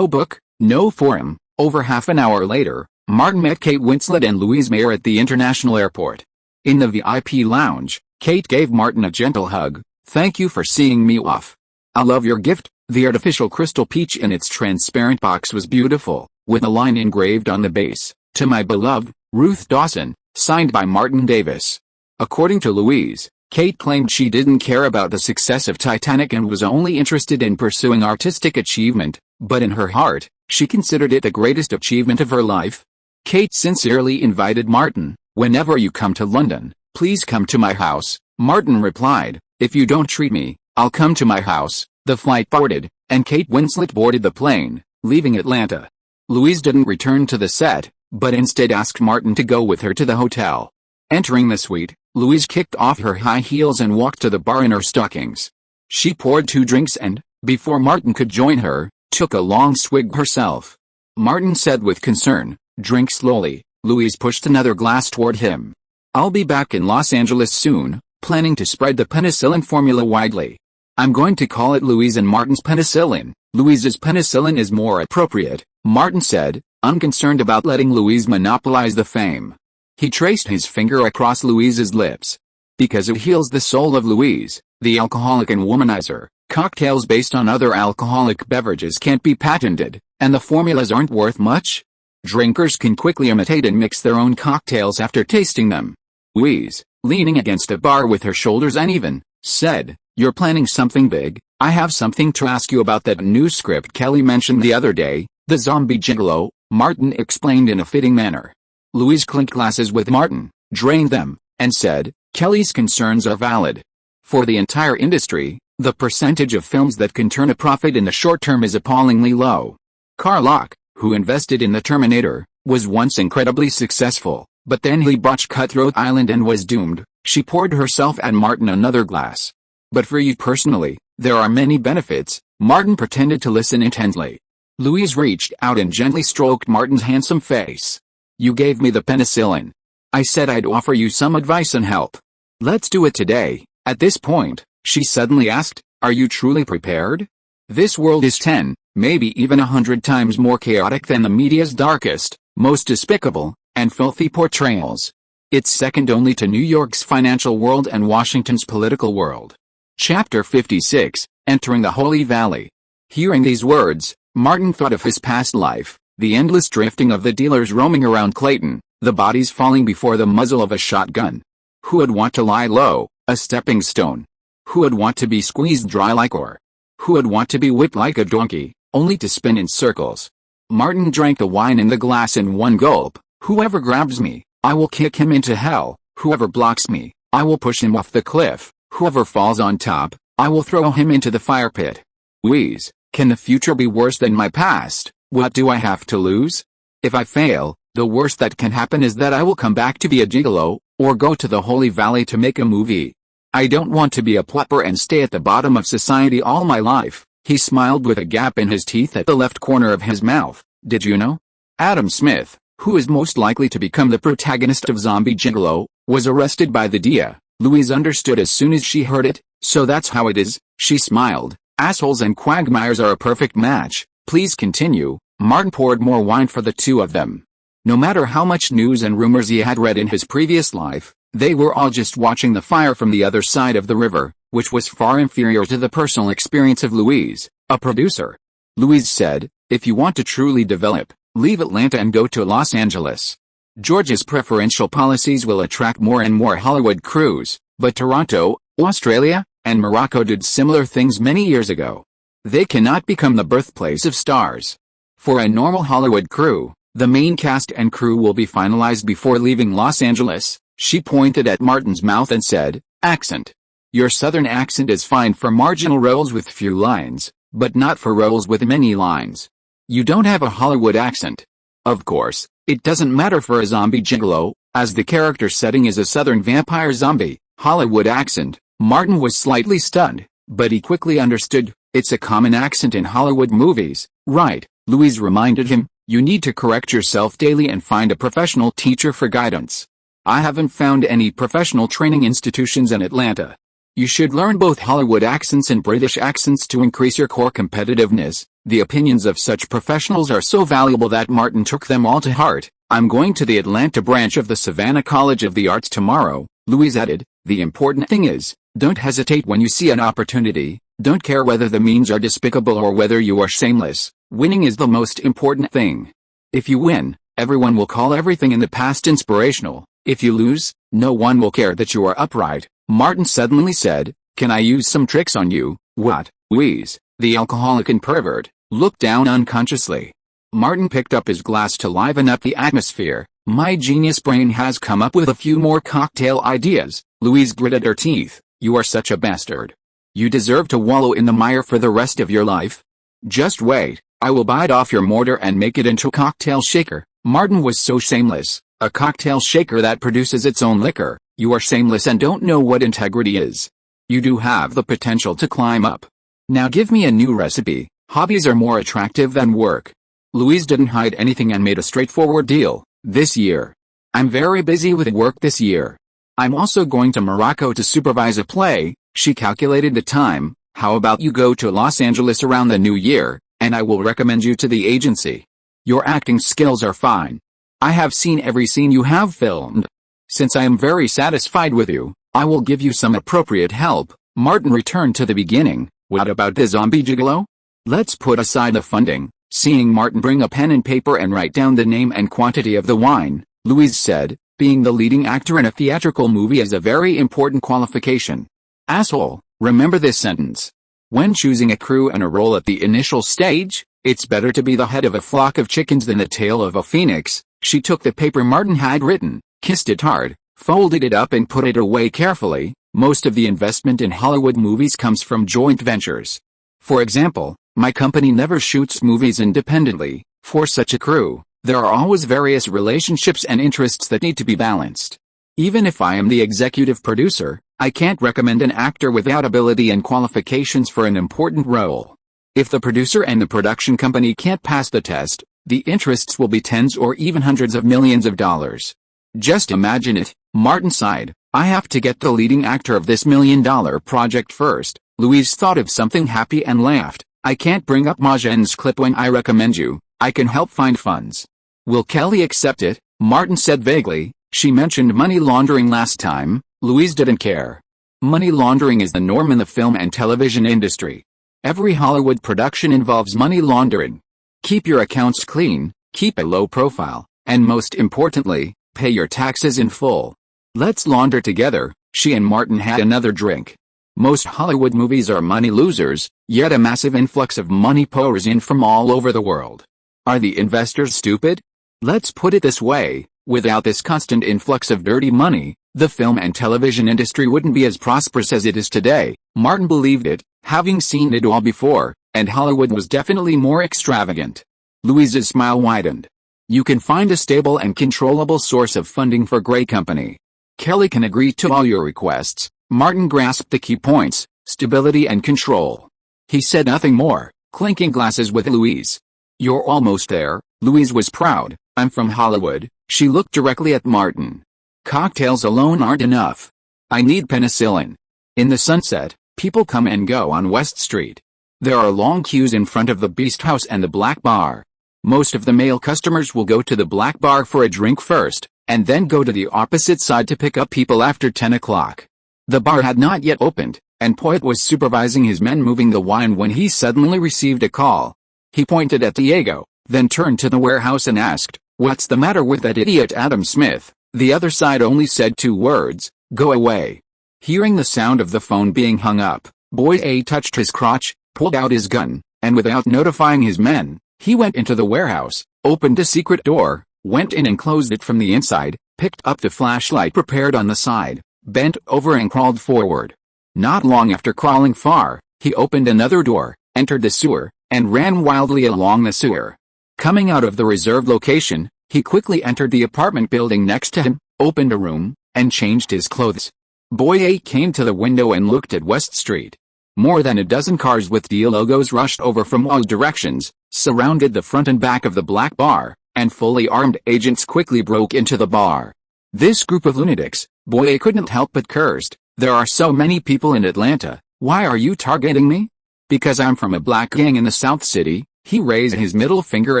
book, no forum. Over half an hour later, Martin met Kate Winslet and Louise Mayer at the international airport. In the VIP lounge, Kate gave Martin a gentle hug. "Thank you for seeing me off. I love your gift." The artificial crystal peach in its transparent box was beautiful, with a line engraved on the base, "To my beloved, Ruth Dawson," signed by Martin Davis. According to Louise, Kate claimed she didn't care about the success of Titanic and was only interested in pursuing artistic achievement, but in her heart, she considered it the greatest achievement of her life. Kate sincerely invited Martin, "Whenever you come to London, please come to my house." Martin replied, "If you don't treat me, I'll come to my house." The flight boarded, and Kate Winslet boarded the plane, leaving Atlanta. Louise didn't return to the set, but instead asked Martin to go with her to the hotel. Entering the suite, Louise kicked off her high heels and walked to the bar in her stockings. She poured 2 drinks and, before Martin could join her, took a long swig herself. Martin said with concern, "Drink slowly." Louise pushed another glass toward him. "I'll be back in Los Angeles soon, planning to spread the penicillin formula widely. I'm going to call it Louise and Martin's penicillin." "Louise's penicillin is more appropriate," Martin said, unconcerned about letting Louise monopolize the fame. He traced his finger across Louise's lips. "Because it heals the soul of Louise, the alcoholic and womanizer. Cocktails based on other alcoholic beverages can't be patented, and the formulas aren't worth much. Drinkers can quickly imitate and mix their own cocktails after tasting them." Louise, leaning against a bar with her shoulders uneven, said, "You're planning something big. I have something to ask you about that new script Kelly mentioned the other day, The Zombie Gigolo," Martin explained in a fitting manner. Louise clinked glasses with Martin, drained them, and said, "Kelly's concerns are valid. For the entire industry, the percentage of films that can turn a profit in the short term is appallingly low. Carlock, who invested in The Terminator, was once incredibly successful, but then he botched Cutthroat Island and was doomed." She poured herself and Martin another glass. "But for you personally, there are many benefits." Martin pretended to listen intently. Louise reached out and gently stroked Martin's handsome face. "You gave me the penicillin. I said I'd offer you some advice and help. Let's do it today." At this point, she suddenly asked, "Are you truly prepared? This world is 10, maybe even 100 times more chaotic than the media's darkest, most despicable, and filthy portrayals. It's second only to New York's financial world and Washington's political world." Chapter 56, Entering the Holy Valley. Hearing these words, Martin thought of his past life, the endless drifting of the dealers roaming around Clayton, the bodies falling before the muzzle of a shotgun. Who would want to lie low, a stepping stone? Who would want to be squeezed dry like ore? Who would want to be whipped like a donkey, only to spin in circles? Martin drank the wine in the glass in one gulp. "Whoever grabs me, I will kick him into hell. Whoever blocks me, I will push him off the cliff. Whoever falls on top, I will throw him into the fire pit." Louise, can the future be worse than my past? What do I have to lose? If I fail, the worst that can happen is that I will come back to be a gigolo, or go to the Holy Valley to make a movie. I don't want to be a pauper and stay at the bottom of society all my life. He smiled with a gap in his teeth at the left corner of his mouth. "Did you know? Adam Smith, who is most likely to become the protagonist of Zombie Gigolo, was arrested by the DEA." Louise understood as soon as she heard it. "So that's how it is," she smiled. "Assholes and quagmires are a perfect match. Please continue." Martin poured more wine for the two of them. No matter how much news and rumors he had read in his previous life, they were all just watching the fire from the other side of the river, which was far inferior to the personal experience of Louise, a producer. Louise said, "If you want to truly develop, leave Atlanta and go to Los Angeles. Georgia's preferential policies will attract more and more Hollywood crews, but Toronto, Australia, and Morocco did similar things many years ago. They cannot become the birthplace of stars. For a normal Hollywood crew, the main cast and crew will be finalized before leaving Los Angeles." She pointed at Martin's mouth and said, "Accent. Your southern accent is fine for marginal roles with few lines, but not for roles with many lines. You don't have a Hollywood accent. Of course, it doesn't matter for a zombie gigolo, as the character setting is a southern vampire zombie." Hollywood accent. Martin was slightly stunned, but he quickly understood. It's a common accent in Hollywood movies, right? Louise reminded him. "You need to correct yourself daily and find a professional teacher for guidance. I haven't found any professional training institutions in Atlanta." You should learn both Hollywood accents and British accents to increase your core competitiveness. The opinions of such professionals are so valuable that Martin took them all to heart. I'm going to the Atlanta branch of the Savannah College of the Arts tomorrow, Louise added. The important thing is, don't hesitate when you see an opportunity. Don't care whether the means are despicable or whether you are shameless. Winning is the most important thing. If you win, everyone will call everything in the past inspirational. If you lose, no one will care that you are upright. Martin suddenly said, "Can I use some tricks on you?" What? Louise, the alcoholic and pervert, looked down unconsciously. Martin picked up his glass to liven up the atmosphere. My genius brain has come up with a few more cocktail ideas. Louise gritted her teeth. You are such a bastard. You deserve to wallow in the mire for the rest of your life. Just wait, I will bite off your mortar and make it into a cocktail shaker. Martin was so shameless. A cocktail shaker that produces its own liquor. You are shameless and don't know what integrity is. You do have the potential to climb up. Now give me a new recipe. Hobbies are more attractive than work. Louise didn't hide anything and made a straightforward deal. This year. I'm very busy with work this year. I'm also going to Morocco to supervise a play. She calculated the time. How about you go to Los Angeles around the new year, and I will recommend you to the agency. Your acting skills are fine. I have seen every scene you have filmed. Since I am very satisfied with you, I will give you some appropriate help. Martin returned to the beginning. What about the zombie gigolo? Let's put aside the funding. Seeing Martin bring a pen and paper and write down the name and quantity of the wine, Louise said, being the leading actor in a theatrical movie is a very important qualification. Asshole, remember this sentence. When choosing a crew and a role at the initial stage, it's better to be the head of a flock of chickens than the tail of a phoenix. She took the paper Martin had written, kissed it hard, folded it up and put it away carefully. Most of the investment in Hollywood movies comes from joint ventures. For example, my company never shoots movies independently. For such a crew, there are always various relationships and interests that need to be balanced. Even if I am the executive producer, I can't recommend an actor without ability and qualifications for an important role. If the producer and the production company can't pass the test, the interests will be tens or even hundreds of millions of dollars. Just imagine it, Martin sighed. I have to get the leading actor of this $1 million project first. Louise thought of something happy and laughed. I can't bring up Majen's clip when I recommend you. I can help find funds. Will Kelly accept it? Martin said vaguely. She mentioned money laundering last time. Louise didn't care. Money laundering is the norm in the film and television industry. Every Hollywood production involves money laundering. Keep your accounts clean, keep a low profile, and most importantly, pay your taxes in full. Let's launder together. She and Martin had another drink. Most Hollywood movies are money losers, yet a massive influx of money pours in from all over the world. Are the investors stupid? Let's put it this way, without this constant influx of dirty money, the film and television industry wouldn't be as prosperous as it is today. Martin believed it, having seen it all before, and Hollywood was definitely more extravagant. Louise's smile widened. You can find a stable and controllable source of funding for great company. Kelly can agree to all your requests. Martin grasped the key points, stability and control. He said nothing more, clinking glasses with Louise. You're almost there. Louise was proud. I'm from Hollywood. She looked directly at Martin. Cocktails alone aren't enough. I need penicillin. In the sunset, people come and go on West Street. There are long queues in front of the Beast House and the Black Bar. Most of the male customers will go to the Black Bar for a drink first, and then go to the opposite side to pick up people after 10 o'clock. The bar had not yet opened, and Poet was supervising his men moving the wine when he suddenly received a call. He pointed at Diego, then turned to the warehouse and asked, "What's the matter with that idiot Adam Smith?" The other side only said 2 words, "Go away." Hearing the sound of the phone being hung up, Boy A touched his crotch, pulled out his gun, and without notifying his men, he went into the warehouse, opened a secret door, went in and closed it from the inside, picked up the flashlight prepared on the side, bent over and crawled forward. Not long after crawling far, he opened another door, entered the sewer, and ran wildly along the sewer. Coming out of the reserved location, he quickly entered the apartment building next to him, opened a room, and changed his clothes. Boy A came to the window and looked at West Street. More than a dozen cars with D logos rushed over from all directions, surrounded the front and back of the Black Bar, and fully armed agents quickly broke into the bar. This group of lunatics, Boy A couldn't help but cursed. There are so many people in Atlanta, why are you targeting me? Because I'm from a black gang in the South City. He raised his middle finger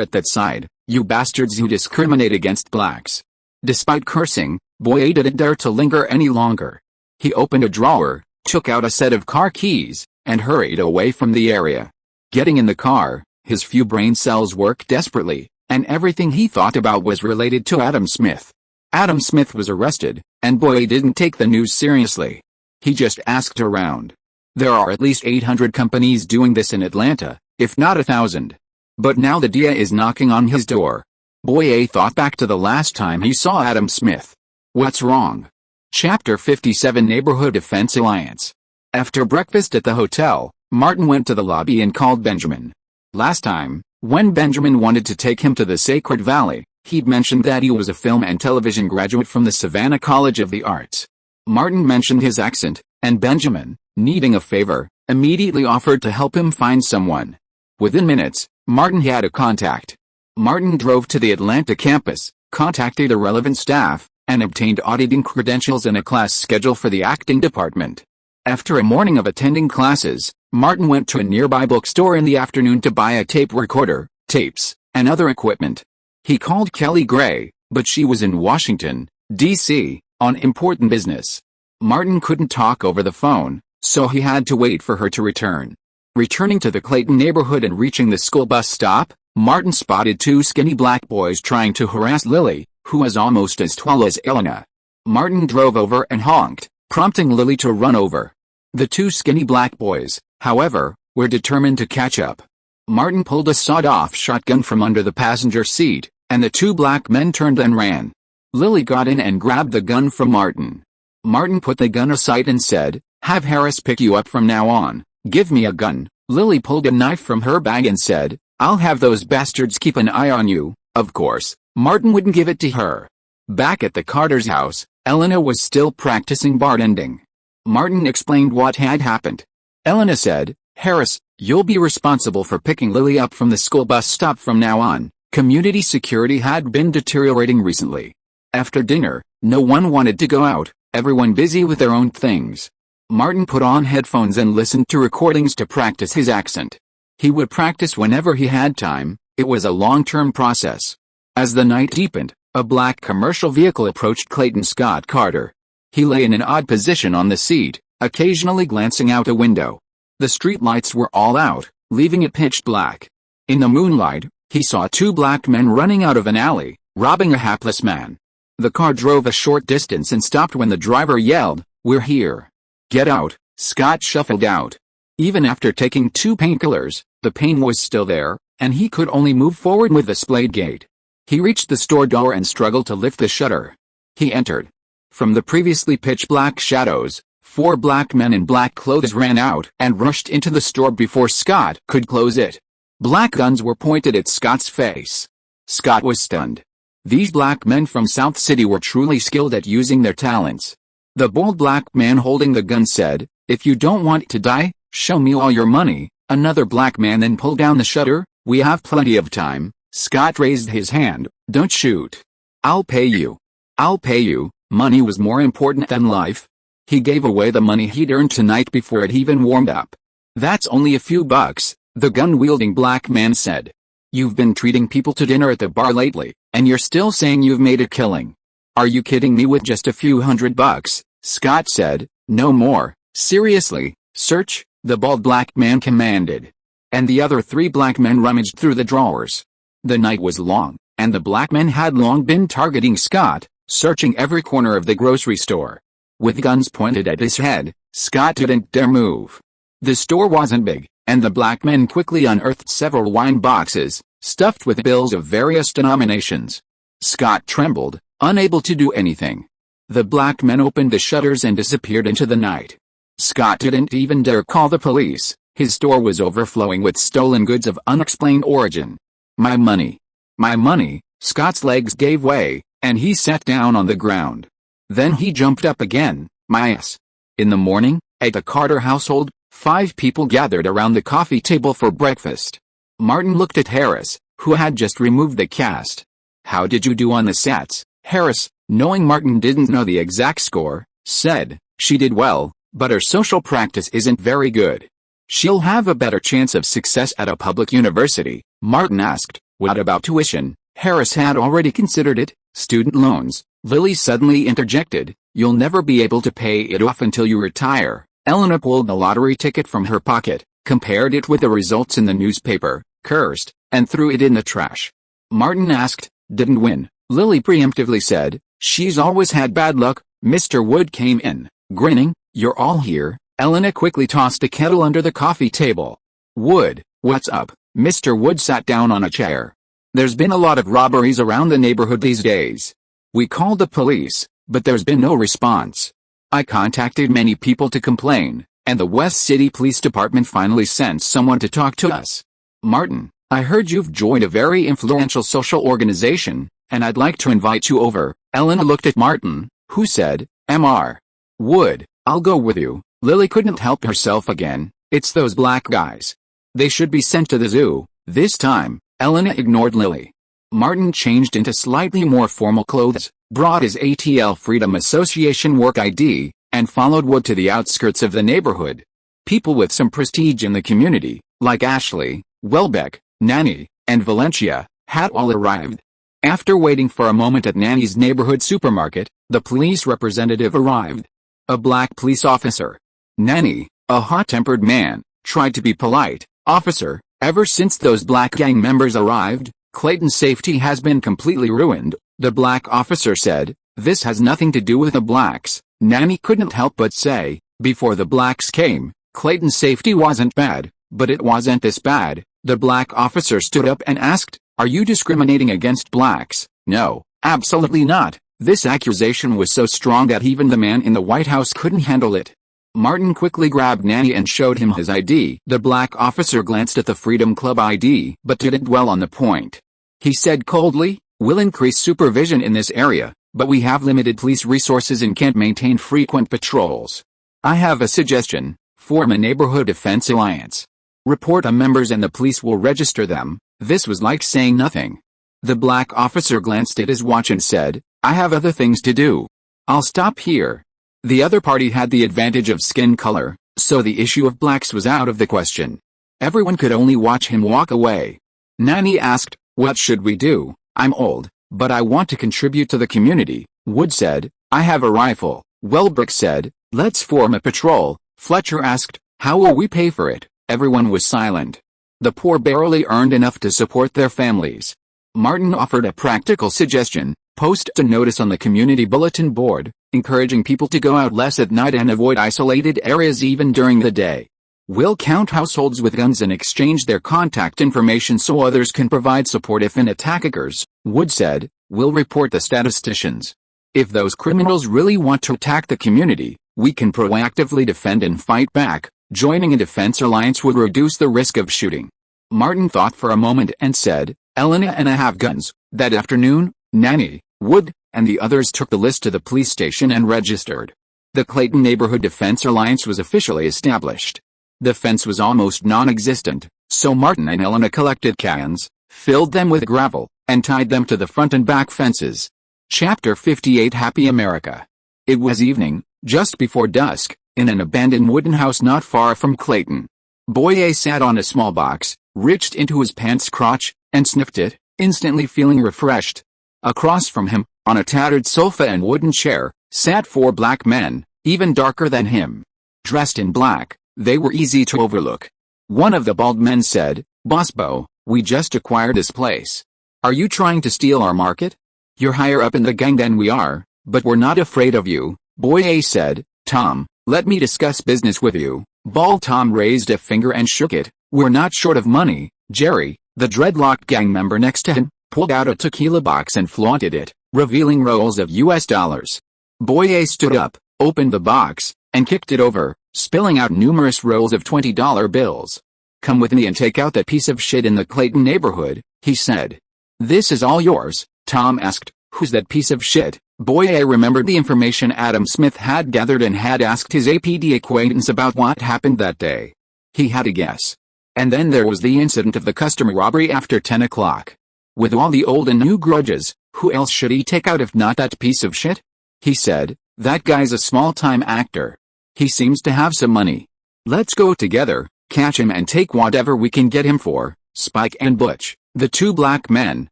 at that side. You bastards who discriminate against blacks. Despite cursing, Boye didn't dare to linger any longer. He opened a drawer, took out a set of car keys, and hurried away from the area. Getting in the car, his few brain cells worked desperately, and everything he thought about was related to Adam Smith. Adam Smith was arrested, and Boye didn't take the news seriously. He just asked around. There are at least 800 companies doing this in Atlanta, if not 1,000. But now the DA is knocking on his door. Boye thought back to the last time he saw Adam Smith. What's wrong? Chapter 57 Neighborhood Defense Alliance. After breakfast at the hotel, Martin went to the lobby and called Benjamin. Last time, when Benjamin wanted to take him to the Sacred Valley, he'd mentioned that he was a film and television graduate from the Savannah College of the Arts. Martin mentioned his accent, and Benjamin, needing a favor, immediately offered to help him find someone. Within minutes, Martin had a contact. Martin drove to the Atlanta campus, contacted the relevant staff, and obtained auditing credentials and a class schedule for the acting department. After a morning of attending classes, Martin went to a nearby bookstore in the afternoon to buy a tape recorder, tapes, and other equipment. He called Kelly Gray, but she was in Washington, D.C., on important business. Martin couldn't talk over the phone, so he had to wait for her to return. Returning to the Clayton neighborhood and reaching the school bus stop, Martin spotted two skinny black boys trying to harass Lily, who was almost as tall as Elena. Martin drove over and honked, prompting Lily to run over. The two skinny black boys, however, were determined to catch up. Martin pulled a sawed-off shotgun from under the passenger seat, and the two black men turned and ran. Lily got in and grabbed the gun from Martin. Martin put the gun aside and said, "Have Harris pick you up from now on. Give me a gun." Lily pulled a knife from her bag and said, "I'll have those bastards keep an eye on you." Of course, Martin wouldn't give it to her. Back at the Carter's house, Elena was still practicing bartending. Martin explained what had happened. Elena said, "Harris, you'll be responsible for picking Lily up from the school bus stop from now on." Community security had been deteriorating recently. After dinner, no one wanted to go out, everyone busy with their own things. Martin put on headphones and listened to recordings to practice his accent. He would practice whenever he had time. It was a long-term process. As the night deepened, a black commercial vehicle approached Clayton Scott Carter. He lay in an odd position on the seat, occasionally glancing out a window. The street lights were all out, leaving it pitch black. In the moonlight, he saw two black men running out of an alley, robbing a hapless man. The car drove a short distance and stopped when the driver yelled, "We're here. Get out." Scott shuffled out. Even after taking 2 painkillers, the pain was still there, and he could only move forward with the splayed gait. He reached the store door and struggled to lift the shutter. He entered. From the previously pitch-black shadows, 4 black men in black clothes ran out and rushed into the store before Scott could close it. Black guns were pointed at Scott's face. Scott was stunned. These black men from South City were truly skilled at using their talents. The bold black man holding the gun said, "If you don't want to die, show me all your money." Another black man then pulled down the shutter. "We have plenty of time." Scott raised his hand. "Don't shoot. I'll pay you. I'll pay you." Money was more important than life. He gave away the money he'd earned tonight before it even warmed up. "That's only a few bucks," the gun-wielding black man said. "You've been treating people to dinner at the bar lately, and you're still saying you've made a killing. Are you kidding me with just a few $100? Scott said. "No more. Seriously, search," the bald black man commanded. And the other 3 black men rummaged through the drawers. The night was long, and the black men had long been targeting Scott, searching every corner of the grocery store. With guns pointed at his head, Scott didn't dare move. The store wasn't big, and the black men quickly unearthed several wine boxes, stuffed with bills of various denominations. Scott trembled, unable to do anything. The black men opened the shutters and disappeared into the night. Scott didn't even dare call the police. His store was overflowing with stolen goods of unexplained origin. My money. My money." Scott's legs gave way, and he sat down on the ground. Then he jumped up again. "My ass." In the morning, at the Carter household, 5 people gathered around the coffee table for breakfast. Martin looked at Harris, who had just removed the cast. "How did you do on the sets?" Harris, knowing Martin didn't know the exact score, said, She did well, but her social practice isn't very good. She'll have a better chance of success at a public university. Martin asked, what about tuition? Harris had already considered it. Student loans. Lily suddenly interjected, you'll never be able to pay it off until you retire. Elena pulled the lottery ticket from her pocket, compared it with the results in the newspaper, cursed, and threw it in the trash. Martin asked, didn't win. Lily preemptively said, she's always had bad luck. Mr. Wood came in, grinning, you're all here. Elena quickly tossed a kettle under the coffee table. Wood, what's up? Mr. Wood sat down on a chair. There's been a lot of robberies around the neighborhood these days. We called the police, but there's been no response. I contacted many people to complain, and the West City Police Department finally sent someone to talk to us. Martin, I heard you've joined a very influential social organization, and I'd like to invite you over. Elena looked at Martin, who said, Mr. Wood, I'll go with you. Lily couldn't help herself again. It's those black guys. They should be sent to the zoo. This time, Elena ignored Lily. Martin changed into slightly more formal clothes, brought his ATL Freedom Association work ID, and followed Wood to the outskirts of the neighborhood. People with some prestige in the community, like Ashley, Welbeck, Nanny, and Valencia, had all arrived. After waiting for a moment at Nanny's neighborhood supermarket, the police representative arrived. A black police officer. Nanny, a hot-tempered man, tried to be polite. Officer, ever since those black gang members arrived, Clayton's safety has been completely ruined, the black officer said. This has nothing to do with the blacks. Nanny couldn't help but say, before the blacks came, Clayton's safety wasn't bad, but it wasn't this bad. The black officer stood up and asked, are you discriminating against blacks? No, absolutely not. This accusation was so strong that even the man in the White House couldn't handle it. Martin quickly grabbed Nanny and showed him his ID. The black officer glanced at the Freedom Club ID but didn't dwell on the point. He said coldly, we'll increase supervision in this area, but we have limited police resources and can't maintain frequent patrols. I have a suggestion, form a neighborhood defense alliance. Report the members and the police will register them. This was like saying nothing. The black officer glanced at his watch and said, I have other things to do. I'll stop here. The other party had the advantage of skin color, so the issue of blacks was out of the question. Everyone could only watch him walk away. Nanny asked, what should we do? I'm old, but I want to contribute to the community. Wood said, I have a rifle. Welbeck said, let's form a patrol. Fletcher asked, how will we pay for it? Everyone was silent. The poor barely earned enough to support their families. Martin offered a practical suggestion, post a notice on the community bulletin board, encouraging people to go out less at night and avoid isolated areas even during the day. We'll count households with guns and exchange their contact information so others can provide support if an attack occurs. Wood said, we'll report the statisticians. If those criminals really want to attack the community, we can proactively defend and fight back. Joining a defense alliance would reduce the risk of shooting. Martin thought for a moment and said, Elena and I have guns. That afternoon, Nanny, Wood, and the others took the list to the police station and registered. The Clayton Neighborhood Defense Alliance was officially established. The fence was almost non-existent, so Martin and Elena collected cans, filled them with gravel, and tied them to the front and back fences. Chapter 58 Happy America. It was evening, just before dusk, in an abandoned wooden house not far from Clayton. Boye sat on a small box, reached into his pants crotch, and sniffed it, instantly feeling refreshed. Across from him, on a tattered sofa and wooden chair, sat four black men, even darker than him. Dressed in black, they were easy to overlook. One of the bald men said, Boss Bo, we just acquired this place. Are you trying to steal our market? You're higher up in the gang than we are, but we're not afraid of you. Boye said, Tom, let me discuss business with you. Bald Tom raised a finger and shook it. We're not short of money. Jerry, the dreadlocked gang member next to him, pulled out a tequila box and flaunted it, revealing rolls of US dollars. Boye stood up, opened the box, and kicked it over, spilling out numerous rolls of $20 bills. Come with me and take out that piece of shit in the Clayton neighborhood, he said. This is all yours, Tom asked. Who's that piece of shit? Boye remembered the information Adam Smith had gathered and had asked his APD acquaintance about what happened that day. He had a guess. And then there was the incident of the customer robbery after 10 o'clock. With all the old and new grudges, who else should he take out if not that piece of shit? He said, That guy's a small-time actor. He seems to have some money. Let's go together, catch him and take whatever we can get him for." Spike and Butch, the two black men,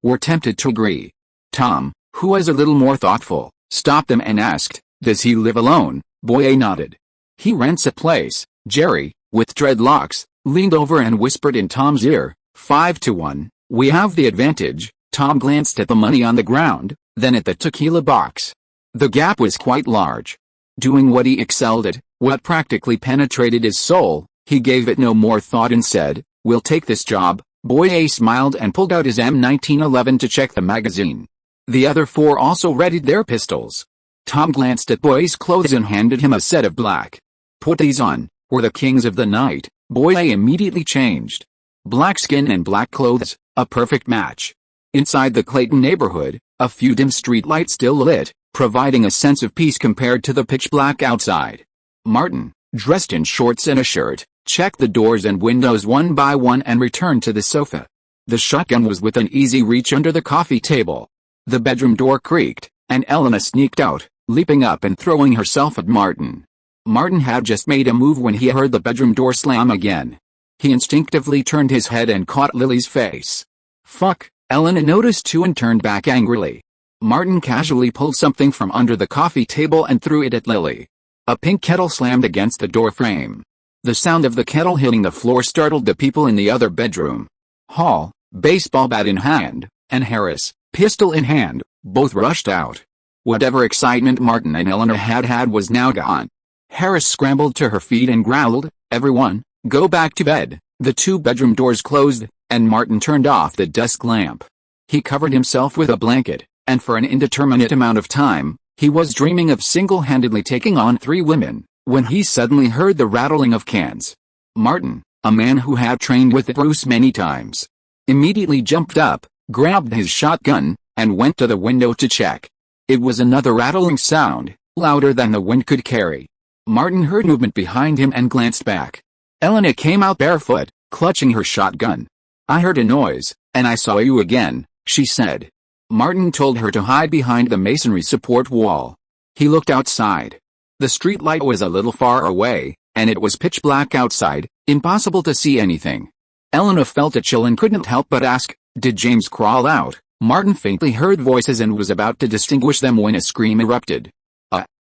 were tempted to agree. Tom, who was a little more thoughtful, stopped them and asked, "Does he live alone?" Boy nodded. "He rents a place." Jerry, with dreadlocks, leaned over and whispered in Tom's ear, 5-1, "We have the advantage." Tom glanced at the money on the ground, then at the tequila box. The gap was quite large. Doing what he excelled at, what practically penetrated his soul, he gave it no more thought and said, "We'll take this job." Boy smiled and pulled out his M1911 to check the magazine. The other four also readied their pistols. Tom glanced at Boy's clothes and handed him a set of black. "Put these on, we're the kings of the night." Boy immediately changed. Black skin and black clothes, a perfect match. Inside the Clayton neighborhood, a few dim streetlights still lit, providing a sense of peace compared to the pitch black outside. Martin, dressed in shorts and a shirt, checked the doors and windows one by one and returned to the sofa. The shotgun was within easy reach under the coffee table. The bedroom door creaked, and Elena sneaked out, leaping up and throwing herself at Martin. Martin had just made a move when he heard the bedroom door slam again. He instinctively turned his head and caught Lily's face. "Fuck," Elena noticed too and turned back angrily. Martin casually pulled something from under the coffee table and threw it at Lily. A pink kettle slammed against the door frame. The sound of the kettle hitting the floor startled the people in the other bedroom. Hall, baseball bat in hand, and Harris, pistol in hand, both rushed out. Whatever excitement Martin and Elena had was now gone. Harris scrambled to her feet and growled, "Everyone, go back to bed." The two bedroom doors closed, and Martin turned off the desk lamp. He covered himself with a blanket, and for an indeterminate amount of time, he was dreaming of single-handedly taking on 3 women, when he suddenly heard the rattling of cans. Martin, a man who had trained with Bruce many times, immediately jumped up, grabbed his shotgun, and went to the window to check. It was another rattling sound, louder than the wind could carry. Martin heard movement behind him and glanced back. Elena came out barefoot, clutching her shotgun. "I heard a noise, and I saw you again," she said. Martin told her to hide behind the masonry support wall. He looked outside. The streetlight was a little far away, and it was pitch black outside, impossible to see anything. Elena felt a chill and couldn't help but ask, "Did James crawl out?" Martin faintly heard voices and was about to distinguish them when a scream erupted.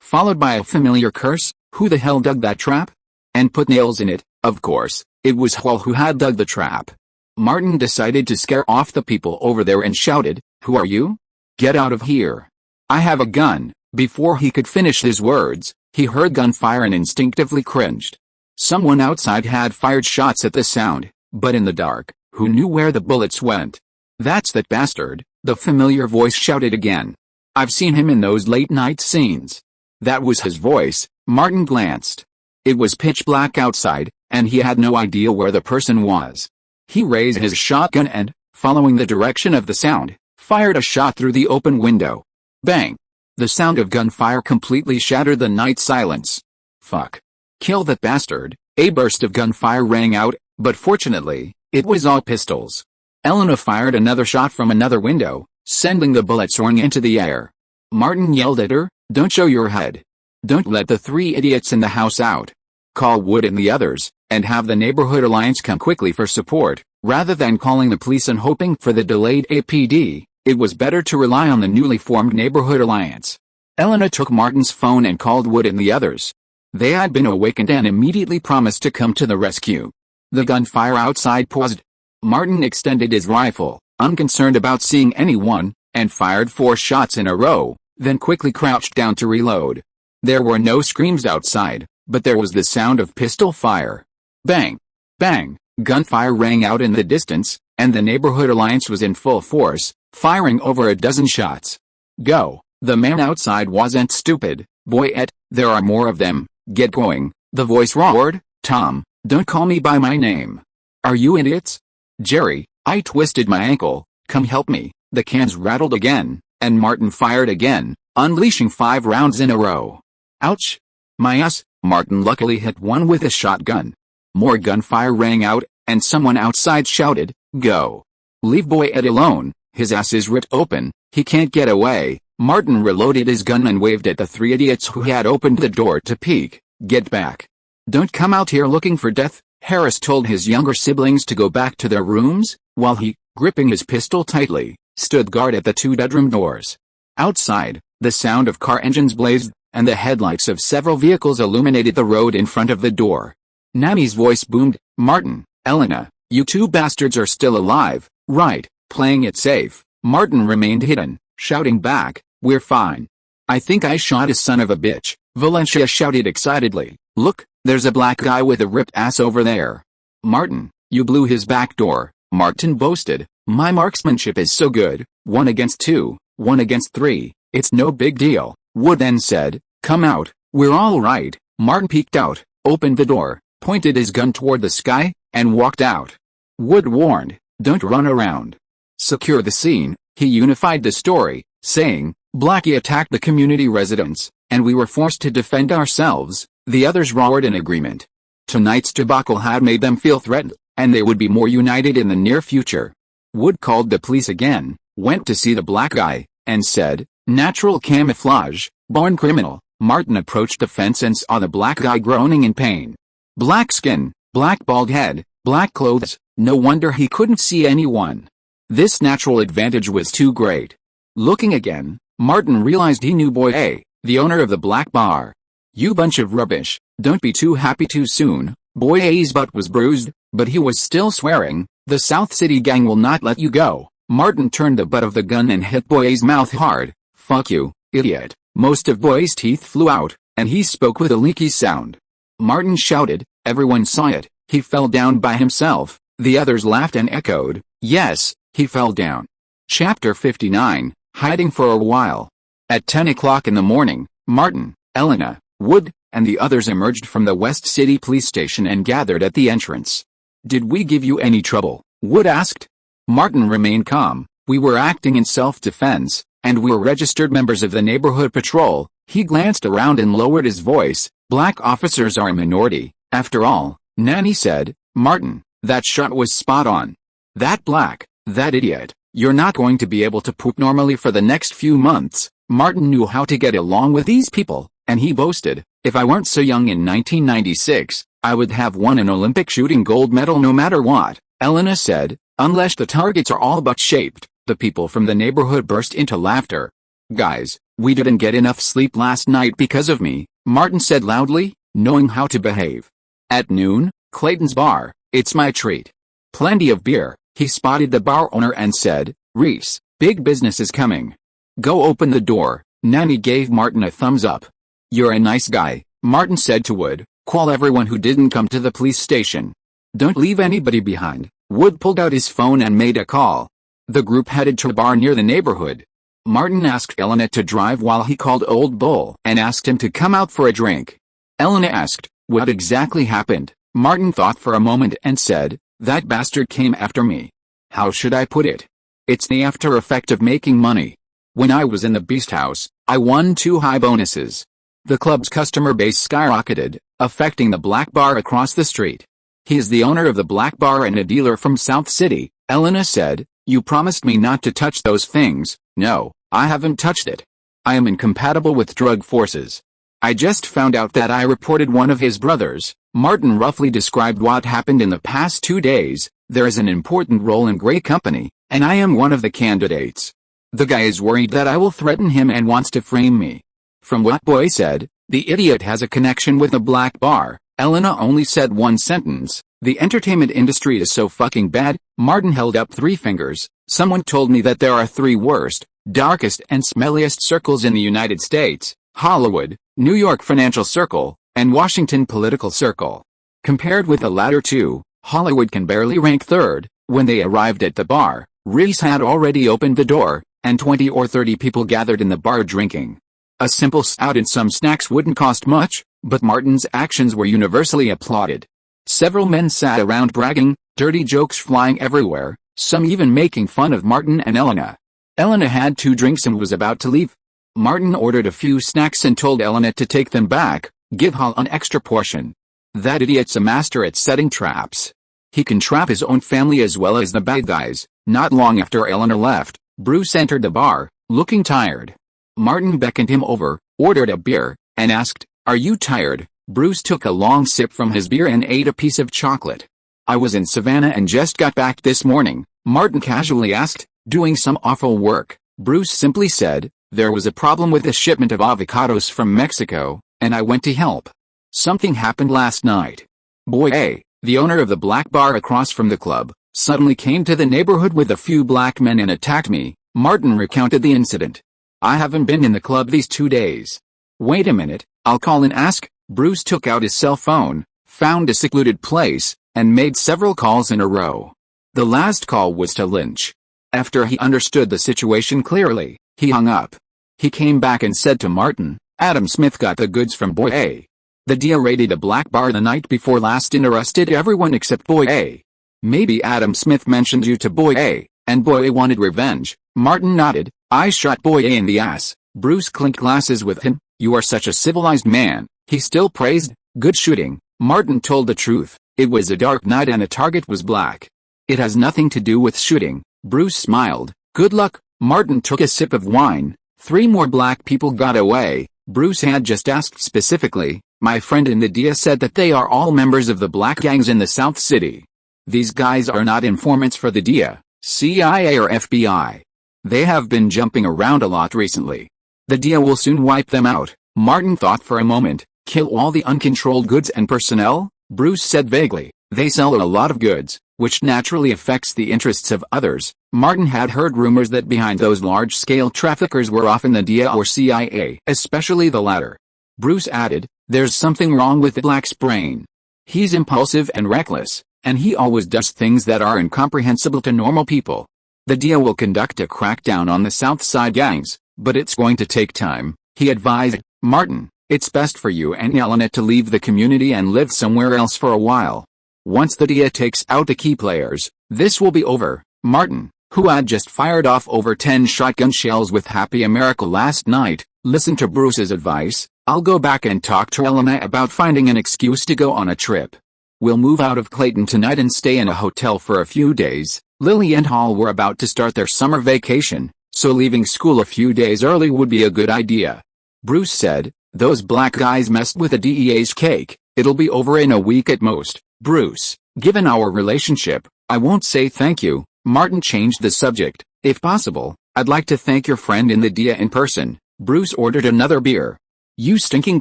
Followed by a familiar curse, "Who the hell dug that trap? And put nails in it?" Of course, it was Hall who had dug the trap. Martin decided to scare off the people over there and shouted, "Who are you? Get out of here. I have a gun." Before he could finish his words, he heard gunfire and instinctively cringed. Someone outside had fired shots at the sound, but in the dark, who knew where the bullets went? "That's that bastard," the familiar voice shouted again. "I've seen him in those late-night scenes." That was his voice. Martin glanced. It was pitch black outside, and he had no idea where the person was. He raised his shotgun and, following the direction of the sound, fired a shot through the open window. Bang! The sound of gunfire completely shattered the night silence. "Fuck. Kill that bastard." A burst of gunfire rang out, but fortunately, it was all pistols. Elena fired another shot from another window, sending the bullet soaring into the air. Martin yelled at her, "Don't show your head. Don't let the 3 idiots in the house out. Call Wood and the others, and have the neighborhood alliance come quickly for support." Rather than calling the police and hoping for the delayed APD, it was better to rely on the newly formed neighborhood alliance. Elena took Martin's phone and called Wood and the others. They had been awakened and immediately promised to come to the rescue. The gunfire outside paused. Martin extended his rifle, unconcerned about seeing anyone, and fired 4 shots in a row, then quickly crouched down to reload. There were no screams outside, but there was the sound of pistol fire. Bang! Bang! Gunfire rang out in the distance, and the neighborhood alliance was in full force, firing over a dozen shots. "Go!" The man outside wasn't stupid. "Boyette, there are more of them. Get going!" The voice roared. "Tom, don't call me by my name. Are you idiots?" "Jerry, I twisted my ankle. Come help me." The cans rattled again, and Martin fired again, unleashing 5 rounds in a row. "Ouch! My ass!" Martin luckily hit one with a shotgun. More gunfire rang out, and someone outside shouted, "Go! Leave Boyette alone, his ass is ripped open, he can't get away." Martin reloaded his gun and waved at the three idiots who had opened the door to peek. "Get back. Don't come out here looking for death." Harris told his younger siblings to go back to their rooms, while he, gripping his pistol tightly, stood guard at the two-bedroom doors. Outside, the sound of car engines blazed, and the headlights of several vehicles illuminated the road in front of the door. Nanny's voice boomed, "Martin, Elena, you two bastards are still alive, right? Playing it safe." Martin remained hidden, shouting back, "We're fine." "I think I shot a son of a bitch," Valencia shouted excitedly. "Look, there's a black guy with a ripped ass over there." "Martin, you blew his back door," Martin boasted. "My marksmanship is so good, 1 against 2, 1 against 3, it's no big deal." Wood then said, "Come out, we're all right." Martin peeked out, opened the door, pointed his gun toward the sky, and walked out. Wood warned, "Don't run around. Secure the scene." He unified the story, saying, "Blackie attacked the community residents, and we were forced to defend ourselves." The others roared in agreement. Tonight's debacle had made them feel threatened, and they would be more united in the near future. Wood called the police again, went to see the black guy, and said, "Natural camouflage, born criminal." Martin approached the fence and saw the black guy groaning in pain. Black skin, black bald head, black clothes, no wonder he couldn't see anyone. This natural advantage was too great. Looking again, Martin realized he knew Boy A, the owner of the black bar. "You bunch of rubbish, don't be too happy too soon." Boy A's butt was bruised, but he was still swearing, "The South City gang will not let you go." Martin turned the butt of the gun and hit Boy A's mouth hard. "Fuck you, idiot." Most of Boy's teeth flew out, and he spoke with a leaky sound. Martin shouted, everyone saw it, "He fell down by himself." The others laughed and echoed, "Yes, he fell down." Chapter 59, Hiding for a While. At 10 o'clock in the morning, Martin, Elena, Wood, and the others emerged from the West City police station and gathered at the entrance. "Did we give you any trouble?" Wood asked. Martin remained calm. "We were acting in self-defense, and we were registered members of the neighborhood patrol." He glanced around and lowered his voice. "Black officers are a minority, after all." Nanny said, "Martin, that shot was spot on. That black, that idiot, you're not going to be able to poop normally for the next few months." Martin knew how to get along with these people, and he boasted, "If I weren't so young in 1996, I would have won an Olympic shooting gold medal no matter what." Elena said, "Unless the targets are all butt-shaped." The people from the neighborhood burst into laughter. "Guys, we didn't get enough sleep last night because of me," Martin said loudly, knowing how to behave. At noon, Clayton's bar, "It's my treat. Plenty of beer." He spotted the bar owner and said, "Reese, big business is coming. Go open the door." Nanny gave Martin a thumbs up. "You're a nice guy," Martin said to Wood. "Call everyone who didn't come to the police station. Don't leave anybody behind." Wood pulled out his phone and made a call. The group headed to a bar near the neighborhood. Martin asked Elena to drive while he called Old Bull and asked him to come out for a drink. Elena asked, "What exactly happened?" Martin thought for a moment and said, "That bastard came after me. How should I put it? It's the after effect of making money. When I was in the Beast House, I won 2 high bonuses. The club's customer base skyrocketed, affecting the black bar across the street. He is the owner of the black bar and a dealer from South City." Elena said, "You promised me not to touch those things." "No, I haven't touched it. I am incompatible with drug forces. I just found out that I reported one of his brothers." Martin roughly described what happened in the past 2 days. "There is an important role in Grey Company, and I am one of the candidates. The guy is worried that I will threaten him and wants to frame me." From what Boy said, the idiot has a connection with the black bar. Elena only said one sentence, "The entertainment industry is so fucking bad." Martin held up 3 fingers. "Someone told me that there are 3 worst, darkest and smelliest circles in the United States: Hollywood, New York Financial Circle, and Washington Political Circle. Compared with the latter 2, Hollywood can barely rank 3rd." When they arrived at the bar, Reese had already opened the door, and 20 or 30 people gathered in the bar drinking. A simple stout and some snacks wouldn't cost much, but Martin's actions were universally applauded. Several men sat around bragging, dirty jokes flying everywhere, some even making fun of Martin and Elena. Elena had 2 drinks and was about to leave. Martin ordered a few snacks and told Elena to take them back, give Hal an extra portion. That idiot's a master at setting traps. He can trap his own family as well as the bad guys. Not long after Elena left, Bruce entered the bar, looking tired. Martin beckoned him over, ordered a beer, and asked, "Are you tired?" Bruce took a long sip from his beer and ate a piece of chocolate. "I was in Savannah and just got back this morning," Martin casually asked. "Doing some awful work." Bruce simply said, "There was a problem with a shipment of avocados from Mexico, and I went to help. Something happened last night. Boy A, the owner of the black bar across from the club, suddenly came to the neighborhood with a few black men and attacked me." Martin recounted the incident. "I haven't been in the club these 2 days. Wait a minute, I'll call and ask." Bruce took out his cell phone, found a secluded place, and made several calls in a row. The last call was to Lynch. After he understood the situation clearly, he hung up. He came back and said to Martin, "Adam Smith got the goods from Boy A. The DA raided a black bar the night before last and arrested everyone except Boy A. Maybe Adam Smith mentioned you to Boy A, and Boy A wanted revenge." Martin nodded. "I shot Boy A in the ass." Bruce clinked glasses with him. "You are such a civilized man," he still praised. "Good shooting." Martin told the truth. It was a dark night and the target was black. "It has nothing to do with shooting." Bruce smiled. "Good luck." Martin took a sip of wine. 3 more black people got away. Bruce had just asked specifically. "My friend in the DIA said that they are all members of the black gangs in the South City. These guys are not informants for the DIA, CIA or FBI. They have been jumping around a lot recently. The DIA will soon wipe them out." Martin thought for a moment. "Kill all the uncontrolled goods and personnel?" Bruce said vaguely. "They sell a lot of goods, which naturally affects the interests of others." Martin had heard rumors that behind those large-scale traffickers were often the DIA or CIA, especially the latter. Bruce added, "There's something wrong with the black's brain. He's impulsive and reckless, and he always does things that are incomprehensible to normal people. The DIA will conduct a crackdown on the South Side gangs, but it's going to take time," he advised. "Martin, it's best for you and Elena to leave the community and live somewhere else for a while. Once the DIA takes out the key players, this will be over." Martin, who had just fired off over 10 shotgun shells with Happy America last night, listened to Bruce's advice. "I'll go back and talk to Elena about finding an excuse to go on a trip. We'll move out of Clayton tonight and stay in a hotel for a few days." Lily and Hall were about to start their summer vacation, so leaving school a few days early would be a good idea. Bruce said, "Those black guys messed with the DEA's cake. It'll be over in a week at most." "Bruce, given our relationship, I won't say thank you." Martin changed the subject. "If possible, I'd like to thank your friend in the DIA in person." Bruce ordered another beer. "You stinking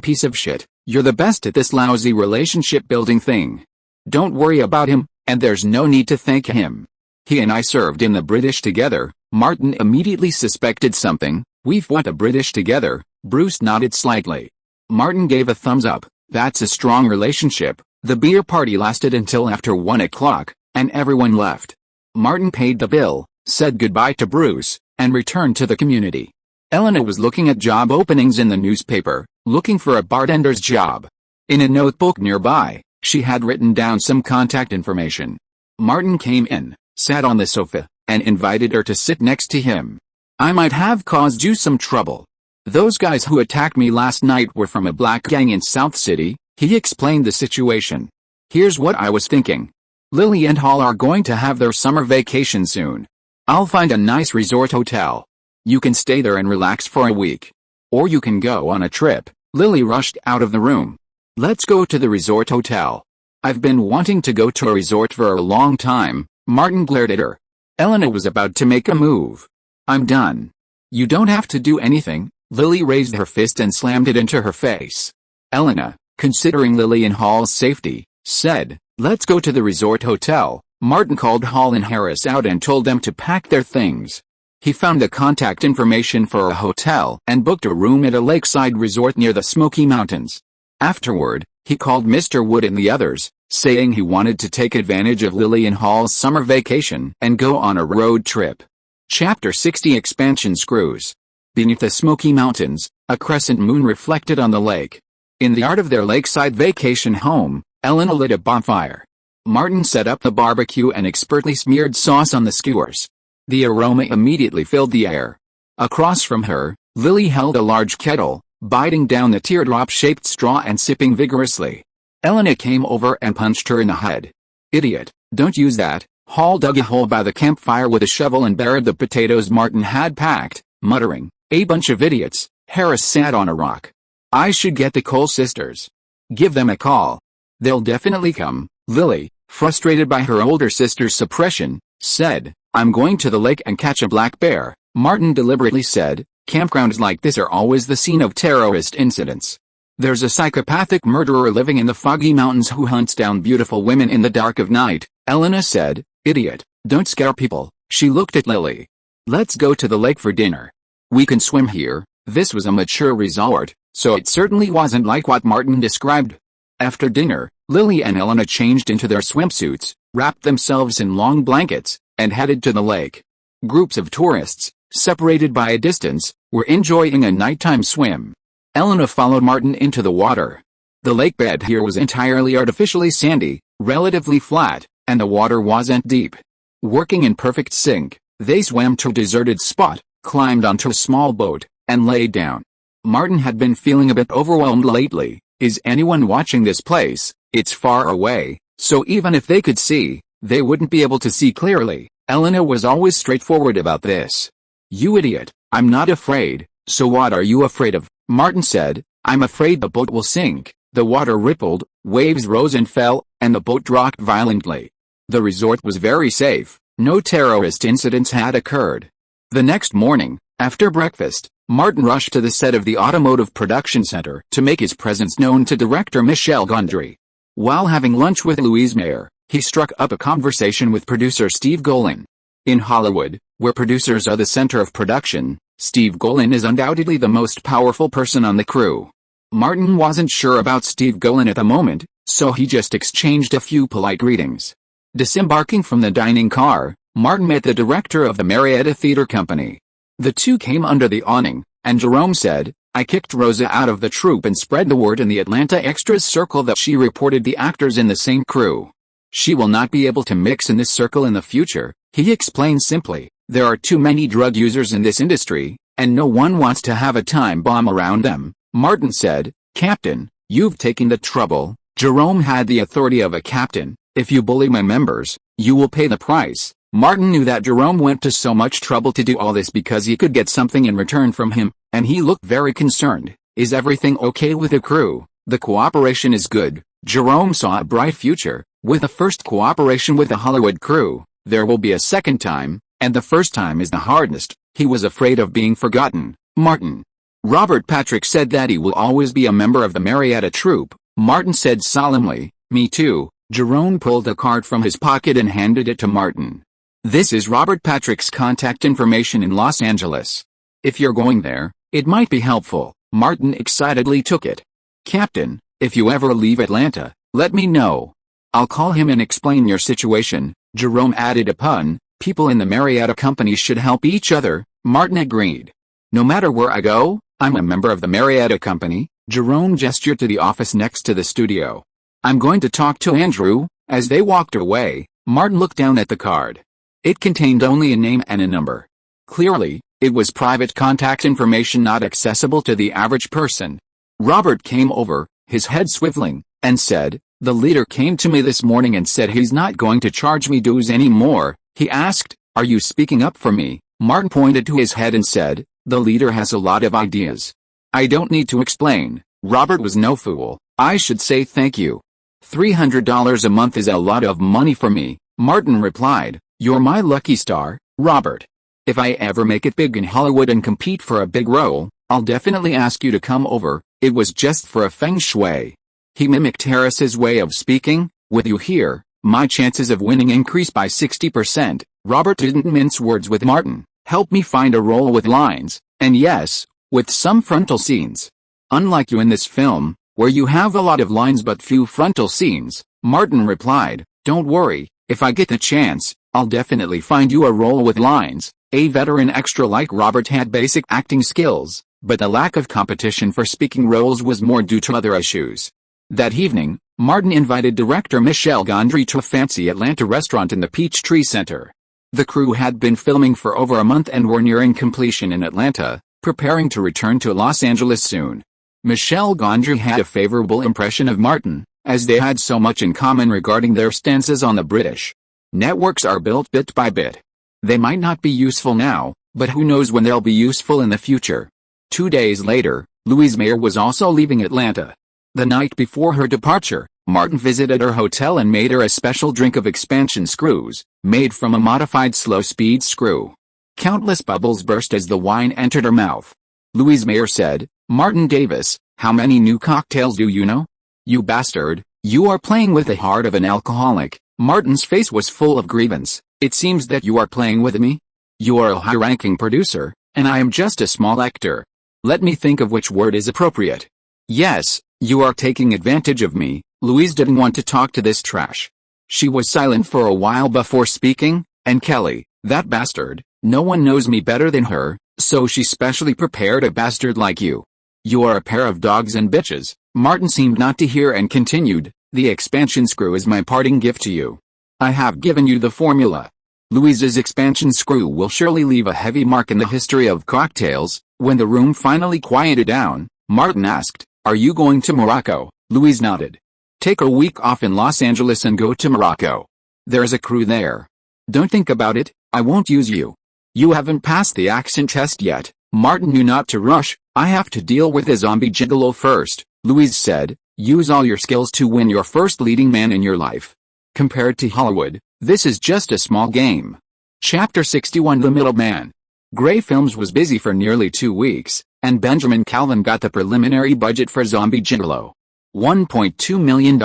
piece of shit, you're the best at this lousy relationship building thing. Don't worry about him, and there's no need to thank him. He and I served in the British together." Martin immediately suspected something. "We've fought the British together." Bruce nodded slightly. Martin gave a thumbs up. "That's a strong relationship." The beer party lasted until after 1 o'clock, and everyone left. Martin paid the bill, said goodbye to Bruce, and returned to the community. Elena was looking at job openings in the newspaper, looking for a bartender's job. In a notebook nearby, she had written down some contact information. Martin came in, sat on the sofa, and invited her to sit next to him. "I might have caused you some trouble. Those guys who attacked me last night were from a black gang in South City," he explained the situation. "Here's what I was thinking. Lily and Hall are going to have their summer vacation soon. I'll find a nice resort hotel. You can stay there and relax for a week. Or you can go on a trip." Lily rushed out of the room. "Let's go to the resort hotel. I've been wanting to go to a resort for a long time." Martin glared at her. Elena was about to make a move. "I'm done. You don't have to do anything." Lily raised her fist and slammed it into her face. Elena, considering Lily and Hall's safety, said, "Let's go to the resort hotel." Martin called Hall and Harris out and told them to pack their things. He found the contact information for a hotel and booked a room at a lakeside resort near the Smoky Mountains. Afterward, he called Mr. Wood and the others, saying he wanted to take advantage of Lily and Hall's summer vacation and go on a road trip. Chapter 60 Expansion Screws. Beneath the Smoky Mountains, a crescent moon reflected on the lake. In the yard of their lakeside vacation home, Elena lit a bonfire. Martin set up the barbecue and expertly smeared sauce on the skewers. The aroma immediately filled the air. Across from her, Lily held a large kettle, biting down the teardrop-shaped straw and sipping vigorously. Elena came over and punched her in the head. "Idiot, don't use that." Hall dug a hole by the campfire with a shovel and buried the potatoes Martin had packed, muttering, A bunch of idiots, Harris sat on a rock. I should get the Cole sisters. Give them a call. They'll definitely come. Lily, frustrated by her older sister's suppression, said, I'm going to the lake and catch a black bear. Martin deliberately said, campgrounds like this are always the scene of terrorist incidents. There's a psychopathic murderer living in the foggy mountains who hunts down beautiful women in the dark of night. Elena said, idiot, don't scare people. She looked at Lily. Let's go to the lake for dinner. We can swim here. This was a mature resort, so it certainly wasn't like what Martin described. After dinner, Lily and Elena changed into their swimsuits, wrapped themselves in long blankets, and headed to the lake. Groups of tourists, separated by a distance, were enjoying a nighttime swim. Elena followed Martin into the water. The lake bed here was entirely artificially sandy, relatively flat, and the water wasn't deep. Working in perfect sync, they swam to a deserted spot, climbed onto a small boat, and lay down. Martin had been feeling a bit overwhelmed lately. Is anyone watching this place? It's far away, so even if they could see, they wouldn't be able to see clearly. Elena was always straightforward about this. You idiot, I'm not afraid, so what are you afraid of? Martin said, I'm afraid the boat will sink. The water rippled, waves rose and fell, and the boat rocked violently. The resort was very safe. No terrorist incidents had occurred. The next morning, after breakfast, Martin rushed to the set of the Automotive Production Center to make his presence known to director Michel Gondry. While having lunch with Louise Mayer, he struck up a conversation with producer Steve Golan. In Hollywood, where producers are the center of production, Steve Golan is undoubtedly the most powerful person on the crew. Martin wasn't sure about Steve Golan at the moment, so he just exchanged a few polite greetings. Disembarking from the dining car, Martin met the director of the Marietta Theater Company. The two came under the awning, and Jerome said, I kicked Rosa out of the troupe and spread the word in the Atlanta Extras circle that she reported the actors in the same crew. She will not be able to mix in this circle in the future, he explained simply. There are too many drug users in this industry, and no one wants to have a time bomb around them. Martin said, Captain, you've taken the trouble. Jerome had the authority of a captain. If you bully my members, you will pay the price. Martin knew that Jerome went to so much trouble to do all this because he could get something in return from him, and he looked very concerned. Is everything okay with the crew? The cooperation is good. Jerome saw a bright future. With the first cooperation with the Hollywood crew, there will be a second time, and the first time is the hardest. He was afraid of being forgotten. Martin. Robert Patrick said that he will always be a member of the Marietta troupe. Martin said solemnly, me too. Jerome pulled a card from his pocket and handed it to Martin. This is Robert Patrick's contact information in Los Angeles. If you're going there, it might be helpful. Martin excitedly took it. Captain, if you ever leave Atlanta, let me know. I'll call him and explain your situation. Jerome added a pun. People in the Marietta company should help each other. Martin agreed. No matter where I go, I'm a member of the Marietta company. Jerome gestured to the office next to the studio. I'm going to talk to Andrew. As they walked away, Martin looked down at the card. It contained only a name and a number. Clearly, it was private contact information not accessible to the average person. Robert came over, his head swiveling, and said, the leader came to me this morning and said he's not going to charge me dues anymore. He asked, are you speaking up for me? Martin pointed to his head and said, the leader has a lot of ideas. I don't need to explain. Robert was no fool. I should say thank you. $300 a month is a lot of money for me. Martin replied, you're my lucky star, Robert. If I ever make it big in Hollywood and compete for a big role, I'll definitely ask you to come over. It was just for a feng shui. He mimicked Harris's way of speaking. With you here, my chances of winning increase by 60%. Robert didn't mince words with Martin. Help me find a role with lines, and yes, with some frontal scenes. Unlike you in this film, where you have a lot of lines but few frontal scenes, Martin replied, don't worry, if I get the chance, I'll definitely find you a role with lines. A veteran extra like Robert had basic acting skills, but the lack of competition for speaking roles was more due to other issues. That evening, Martin invited director Michel Gondry to a fancy Atlanta restaurant in the Peachtree Center. The crew had been filming for over a month and were nearing completion in Atlanta, preparing to return to Los Angeles soon. Michel Gondry had a favorable impression of Martin, as they had so much in common regarding their stances on the British. Networks are built bit by bit. They might not be useful now, but who knows when they'll be useful in the future. 2 days later, Louise Mayer was also leaving Atlanta. The night before her departure, Martin visited her hotel and made her a special drink of expansion screws, made from a modified slow-speed screw. Countless bubbles burst as the wine entered her mouth. Louise Mayer said, "Martin Davis, how many new cocktails do you know? You bastard, you are playing with the heart of an alcoholic." Martin's face was full of grievance. "It seems that you are playing with me. You are a high-ranking producer, and I am just a small actor. Let me think of which word is appropriate. Yes, you are taking advantage of me." Louise didn't want to talk to this trash. She was silent for a while before speaking, "And Kelly, that bastard, no one knows me better than her, so she specially prepared a bastard like you. You are a pair of dogs and bitches." Martin seemed not to hear and continued, "The expansion screw is my parting gift to you. I have given you the formula. Louise's expansion screw will surely leave a heavy mark in the history of cocktails." When the room finally quieted down, Martin asked, "Are you going to Morocco?" Louise nodded. "Take a week off in Los Angeles and go to Morocco. There's a crew there. Don't think about it, I won't use you. You haven't passed the accent test yet." Martin knew not to rush. "I have to deal with a zombie gigolo first," Louise said. "Use all your skills to win your first leading man in your life. Compared to Hollywood, this is just a small game." Chapter 61 The Middleman. Grey Films was busy for nearly 2 weeks, and Benjamin Calvin got the preliminary budget for Zombie Gigolo. $1.2 million.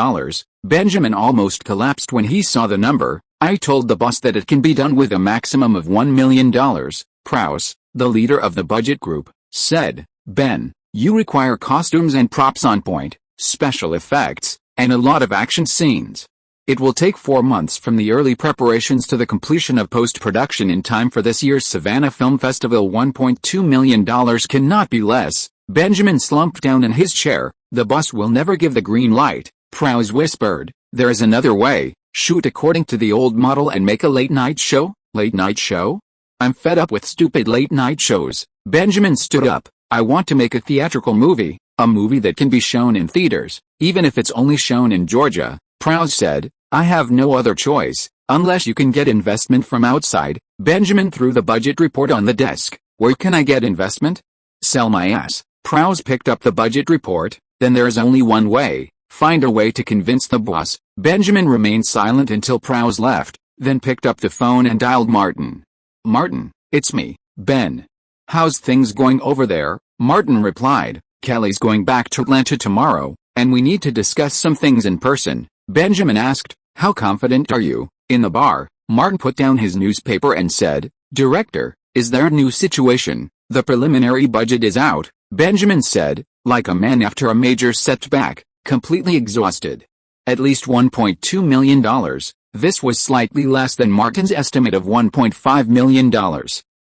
Benjamin almost collapsed when he saw the number. "I told the boss that it can be done with a maximum of $1 million, Prowse, the leader of the budget group, said. "Ben, you require costumes and props on point, special effects, and a lot of action scenes. It will take 4 months from the early preparations to the completion of post-production in time for this year's Savannah Film Festival. $1.2 million cannot be less." Benjamin slumped down in his chair. "The boss will never give the green light," Prowse whispered. "There is another way. Shoot according to the old model and make a late-night show." "Late night show? I'm fed up with stupid late-night shows." Benjamin stood up. "I want to make a theatrical movie, a movie that can be shown in theaters, even if it's only shown in Georgia," Prowse said. "I have no other choice, unless you can get investment from outside." Benjamin threw the budget report on the desk. "Where can I get investment?" "Sell my ass." Prowse picked up the budget report. "Then there is only one way. Find a way to convince the boss." Benjamin remained silent until Prowse left, then picked up the phone and dialed Martin. "Martin, it's me, Ben. How's things going over there?" Martin replied, "Kelly's going back to Atlanta tomorrow, and we need to discuss some things in person." Benjamin asked, "How confident are you?" In the bar, Martin put down his newspaper and said, "Director, is there a new situation?" "The preliminary budget is out," Benjamin said, like a man after a major setback, completely exhausted. "At least $1.2 million. This was slightly less than Martin's estimate of $1.5 million.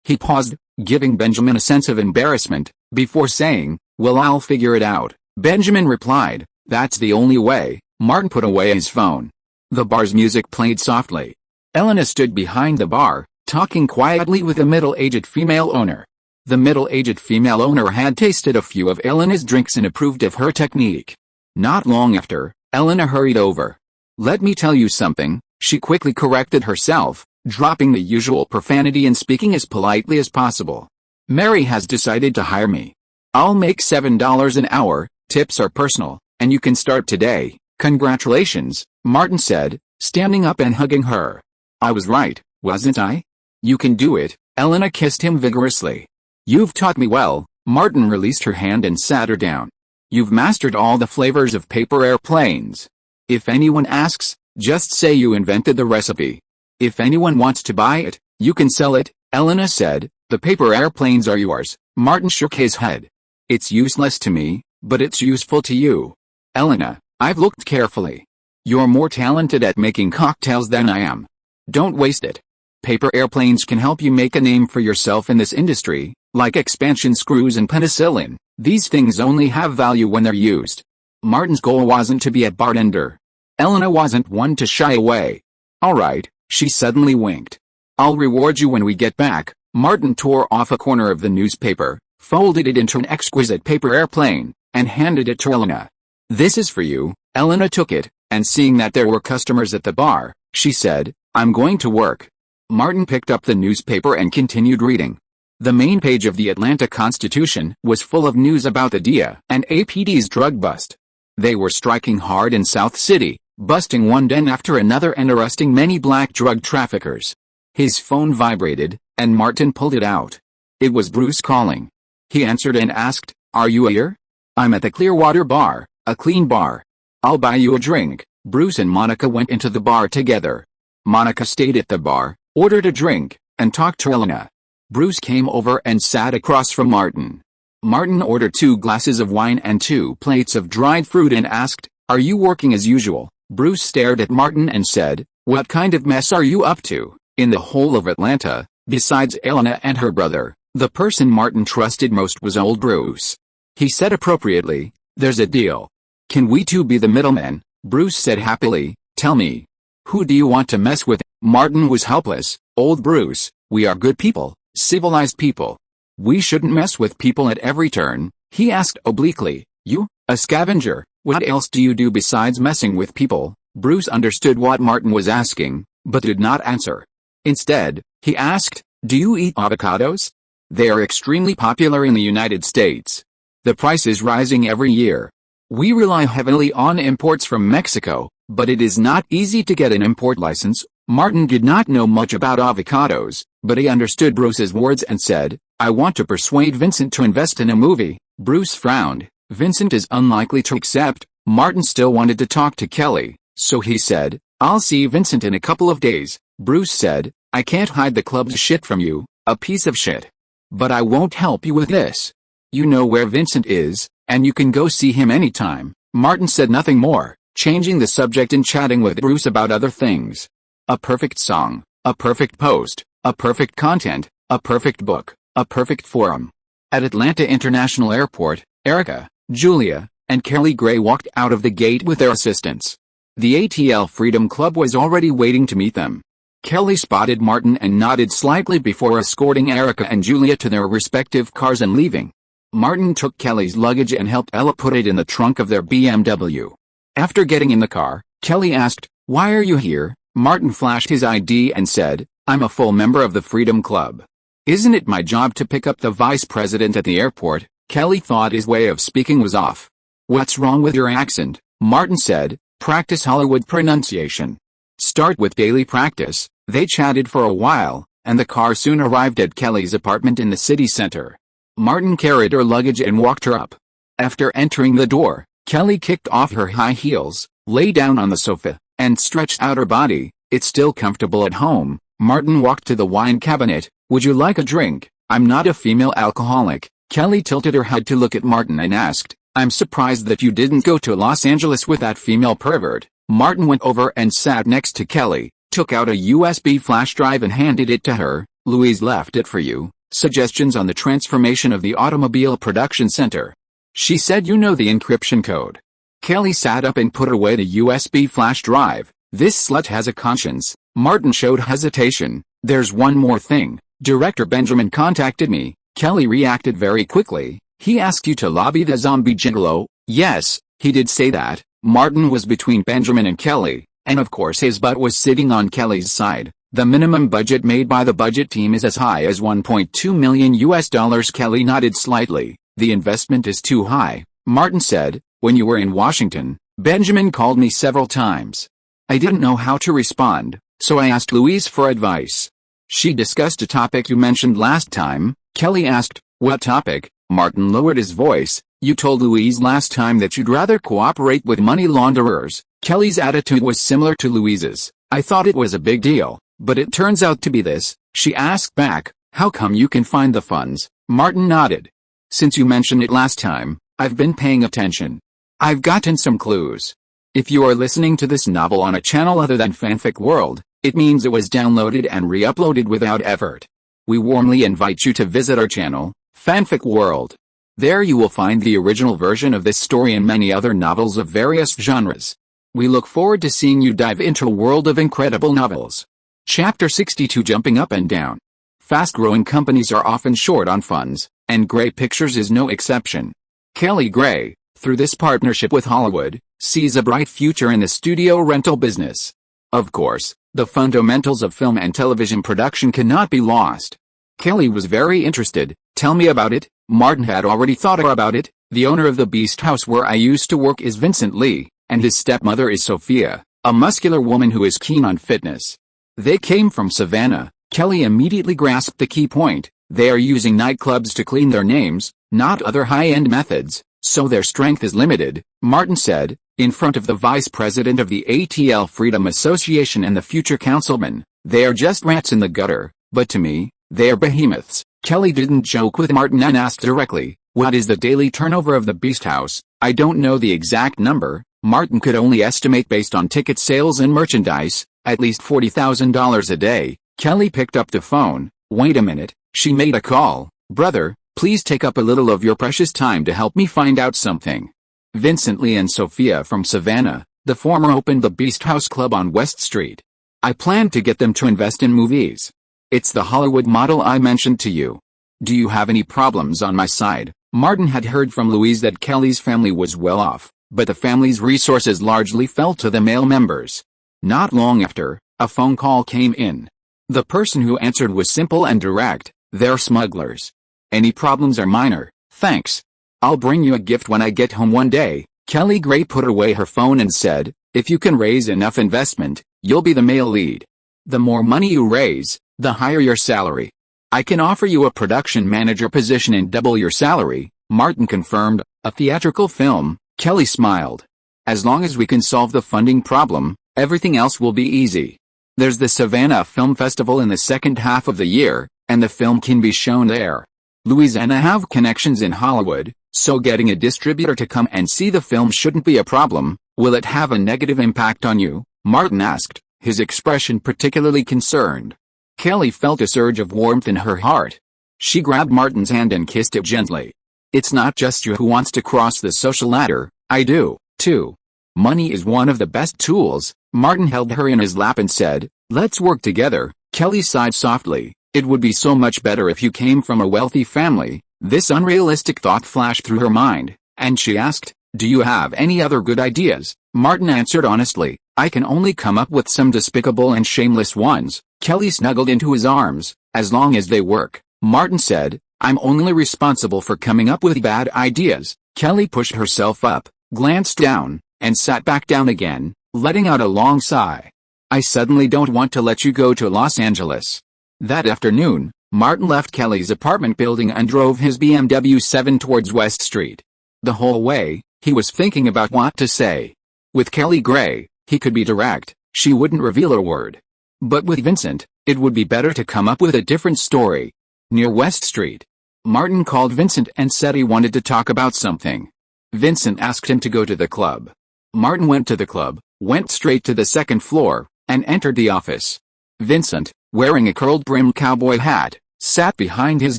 He paused, giving Benjamin a sense of embarrassment, before saying, "Well, I'll figure it out." Benjamin replied, "That's the only way." Martin put away his phone. The bar's music played softly. Elena stood behind the bar, talking quietly with a middle-aged female owner. The middle-aged female owner had tasted a few of Elena's drinks and approved of her technique. Not long after, Elena hurried over. "Let me tell you something," she quickly corrected herself, dropping the usual profanity and speaking as politely as possible. "Mary has decided to hire me. I'll make $7 an hour, tips are personal, and you can start today." "Congratulations," Martin said, standing up and hugging her. "I was right, wasn't I? You can do it." Elena kissed him vigorously. "You've taught me well." Martin released her hand and sat her down. "You've mastered all the flavors of paper airplanes. If anyone asks, just say you invented the recipe. If anyone wants to buy it, you can sell it," Elena said. "The paper airplanes are yours." Martin shook his head. "It's useless to me, but it's useful to you." "Elena, I've looked carefully. You're more talented at making cocktails than I am. Don't waste it. Paper airplanes can help you make a name for yourself in this industry, like expansion screws and penicillin. These things only have value when they're used." Martin's goal wasn't to be a bartender. Elena wasn't one to shy away. "All right," she suddenly winked. "I'll reward you when we get back." Martin tore off a corner of the newspaper, folded it into an exquisite paper airplane, and handed it to Elena. "This is for you." Elena took it, and seeing that there were customers at the bar, she said, "I'm going to work." Martin picked up the newspaper and continued reading. The main page of the Atlanta Constitution was full of news about the DEA and APD's drug bust. They were striking hard in South City, busting one den after another and arresting many black drug traffickers. His phone vibrated, and Martin pulled it out. It was Bruce calling. He answered and asked, "Are you here?" "I'm at the Clearwater Bar, a clean bar. I'll buy you a drink." Bruce and Monica went into the bar together. Monica stayed at the bar, ordered a drink, and talked to Elena. Bruce came over and sat across from Martin. Martin ordered 2 glasses of wine and 2 plates of dried fruit and asked, "Are you working as usual?" Bruce stared at Martin and said, "What kind of mess are you up to?" In the whole of Atlanta, besides Elena and her brother, the person Martin trusted most was old Bruce. He said appropriately, "There's a deal. Can we two be the middlemen?" Bruce said happily, "Tell me. Who do you want to mess with?" Martin was helpless. "Old Bruce, we are good people, civilized people. We shouldn't mess with people at every turn." He asked obliquely, "You, a scavenger, what else do you do besides messing with people?" Bruce understood what Martin was asking, but did not answer. Instead, he asked, "Do you eat avocados? They are extremely popular in the United States. The price is rising every year. We rely heavily on imports from Mexico, but it is not easy to get an import license." Martin did not know much about avocados, but he understood Bruce's words and said, "I want to persuade Vincent to invest in a movie." Bruce frowned. Vincent is unlikely to accept. Martin still wanted to talk to Kelly, so he said, "I'll see Vincent in a couple of days." Bruce said, "I can't hide the club's shit from you, a piece of shit. But I won't help you with this. You know where Vincent is, and you can go see him anytime." Martin said nothing more, changing the subject and chatting with Bruce about other things. A perfect song, a perfect post, a perfect content, a perfect book, a perfect forum. At Atlanta International Airport, Erica, Julia, and Kelly Gray walked out of the gate with their assistants. The ATL Freedom Club was already waiting to meet them. Kelly spotted Martin and nodded slightly before escorting Erica and Julia to their respective cars and leaving. Martin took Kelly's luggage and helped Ella put it in the trunk of their BMW. After getting in the car, Kelly asked, "Why are you here?" Martin flashed his ID and said, "I'm a full member of the Freedom Club. Isn't it my job to pick up the vice president at the airport?" Kelly thought his way of speaking was off. "What's wrong with your accent?" Martin said, "Practice Hollywood pronunciation. Start with daily practice." They chatted for a while, and the car soon arrived at Kelly's apartment in the city center. Martin carried her luggage and walked her up. After entering the door, Kelly kicked off her high heels, lay down on the sofa, and stretched out her body. "It's still comfortable at home." Martin walked to the wine cabinet. "Would you like a drink?" "I'm not a female alcoholic." Kelly tilted her head to look at Martin and asked, "I'm surprised that you didn't go to Los Angeles with that female pervert." Martin went over and sat next to Kelly, took out a USB flash drive and handed it to her. "Louise left it for you. Suggestions on the transformation of the automobile production center. She said you know the encryption code." Kelly sat up and put away the USB flash drive. "This slut has a conscience." Martin showed hesitation. "There's one more thing. Director Benjamin contacted me." Kelly reacted very quickly. "He asked you to lobby the zombie gigolo?" "Yes, he did say that." Martin was between Benjamin and Kelly, and of course his butt was sitting on Kelly's side. "The minimum budget made by the budget team is as high as $1.2 million US. Kelly nodded slightly. "The investment is too high." Martin said, "When you were in Washington, Benjamin called me several times. I didn't know how to respond, so I asked Louise for advice. She discussed a topic you mentioned last time." Kelly asked, "What topic?" Martin lowered his voice. "You told Louise last time that you'd rather cooperate with money launderers." Kelly's attitude was similar to Louise's. "I thought it was a big deal, but it turns out to be this." She asked back, "How come you can find the funds?" Martin nodded. "Since you mentioned it last time, I've been paying attention. I've gotten some clues. If you are listening to this novel on a channel other than Fanfic World, it means it was downloaded and re-uploaded without effort. We warmly invite you to visit our channel, Fanfic World. There you will find the original version of this story and many other novels of various genres. We look forward to seeing you dive into a world of incredible novels. Chapter 62: Jumping Up and Down. Fast-growing companies are often short on funds, and Gray Pictures is no exception. Kelly Gray, through this partnership with Hollywood, sees a bright future in the studio rental business. Of course, the fundamentals of film and television production cannot be lost. Kelly was very interested. Tell me about it. Martin had already thought about it. The owner of the Beast House where I used to work is Vincent Lee, and his stepmother is Sophia, a muscular woman who is keen on fitness. They came from Savannah. Kelly immediately grasped the key point. They are using nightclubs to clean their names, not other high-end methods, so their strength is limited, Martin said, in front of the vice president of the ATL Freedom Association and the future councilman. They are just rats in the gutter, but to me, they are behemoths. Kelly didn't joke with Martin and asked directly, what is the daily turnover of the Beast House? I don't know the exact number. Martin could only estimate based on ticket sales and merchandise, at least $40,000 a day. Kelly picked up the phone. Wait a minute, she made a call. Brother, please take up a little of your precious time to help me find out something. Vincent Lee and Sophia from Savannah, the former opened the Beast House Club on West Street. I plan to get them to invest in movies. It's the Hollywood model I mentioned to you. Do you have any problems on my side? Martin had heard from Louise that Kelly's family was well off, but the family's resources largely fell to the male members. Not long after, a phone call came in. The person who answered was simple and direct. They're smugglers. Any problems are minor, thanks. I'll bring you a gift when I get home one day. Kelly Gray put away her phone and said, if you can raise enough investment, you'll be the male lead. The more money you raise, the higher your salary. I can offer you a production manager position and double your salary, Martin confirmed. A theatrical film, Kelly smiled. As long as we can solve the funding problem, everything else will be easy. There's the Savannah Film Festival in the second half of the year, and the film can be shown there. Louise and I have connections in Hollywood, so getting a distributor to come and see the film shouldn't be a problem. Will it have a negative impact on you? Martin asked, his expression particularly concerned. Kelly felt a surge of warmth in her heart. She grabbed Martin's hand and kissed it gently. It's not just you who wants to cross the social ladder, I do, too. Money is one of the best tools. Martin held her in his lap and said, let's work together. Kelly sighed softly. It would be so much better if you came from a wealthy family. This unrealistic thought flashed through her mind, and she asked, do you have any other good ideas? Martin answered honestly, I can only come up with some despicable and shameless ones. Kelly snuggled into his arms. As long as they work, Martin said, I'm only responsible for coming up with bad ideas. Kelly pushed herself up, glanced down, and sat back down again, letting out a long sigh. I suddenly don't want to let you go to Los Angeles. That afternoon, Martin left Kelly's apartment building and drove his BMW 7 towards West Street. The whole way, he was thinking about what to say. With Kelly Gray, he could be direct, she wouldn't reveal a word. But with Vincent, it would be better to come up with a different story. Near West Street, Martin called Vincent and said he wanted to talk about something. Vincent asked him to go to the club. Martin went to the club, went straight to the second floor, and entered the office. Vincent, wearing a curled-brimmed cowboy hat, sat behind his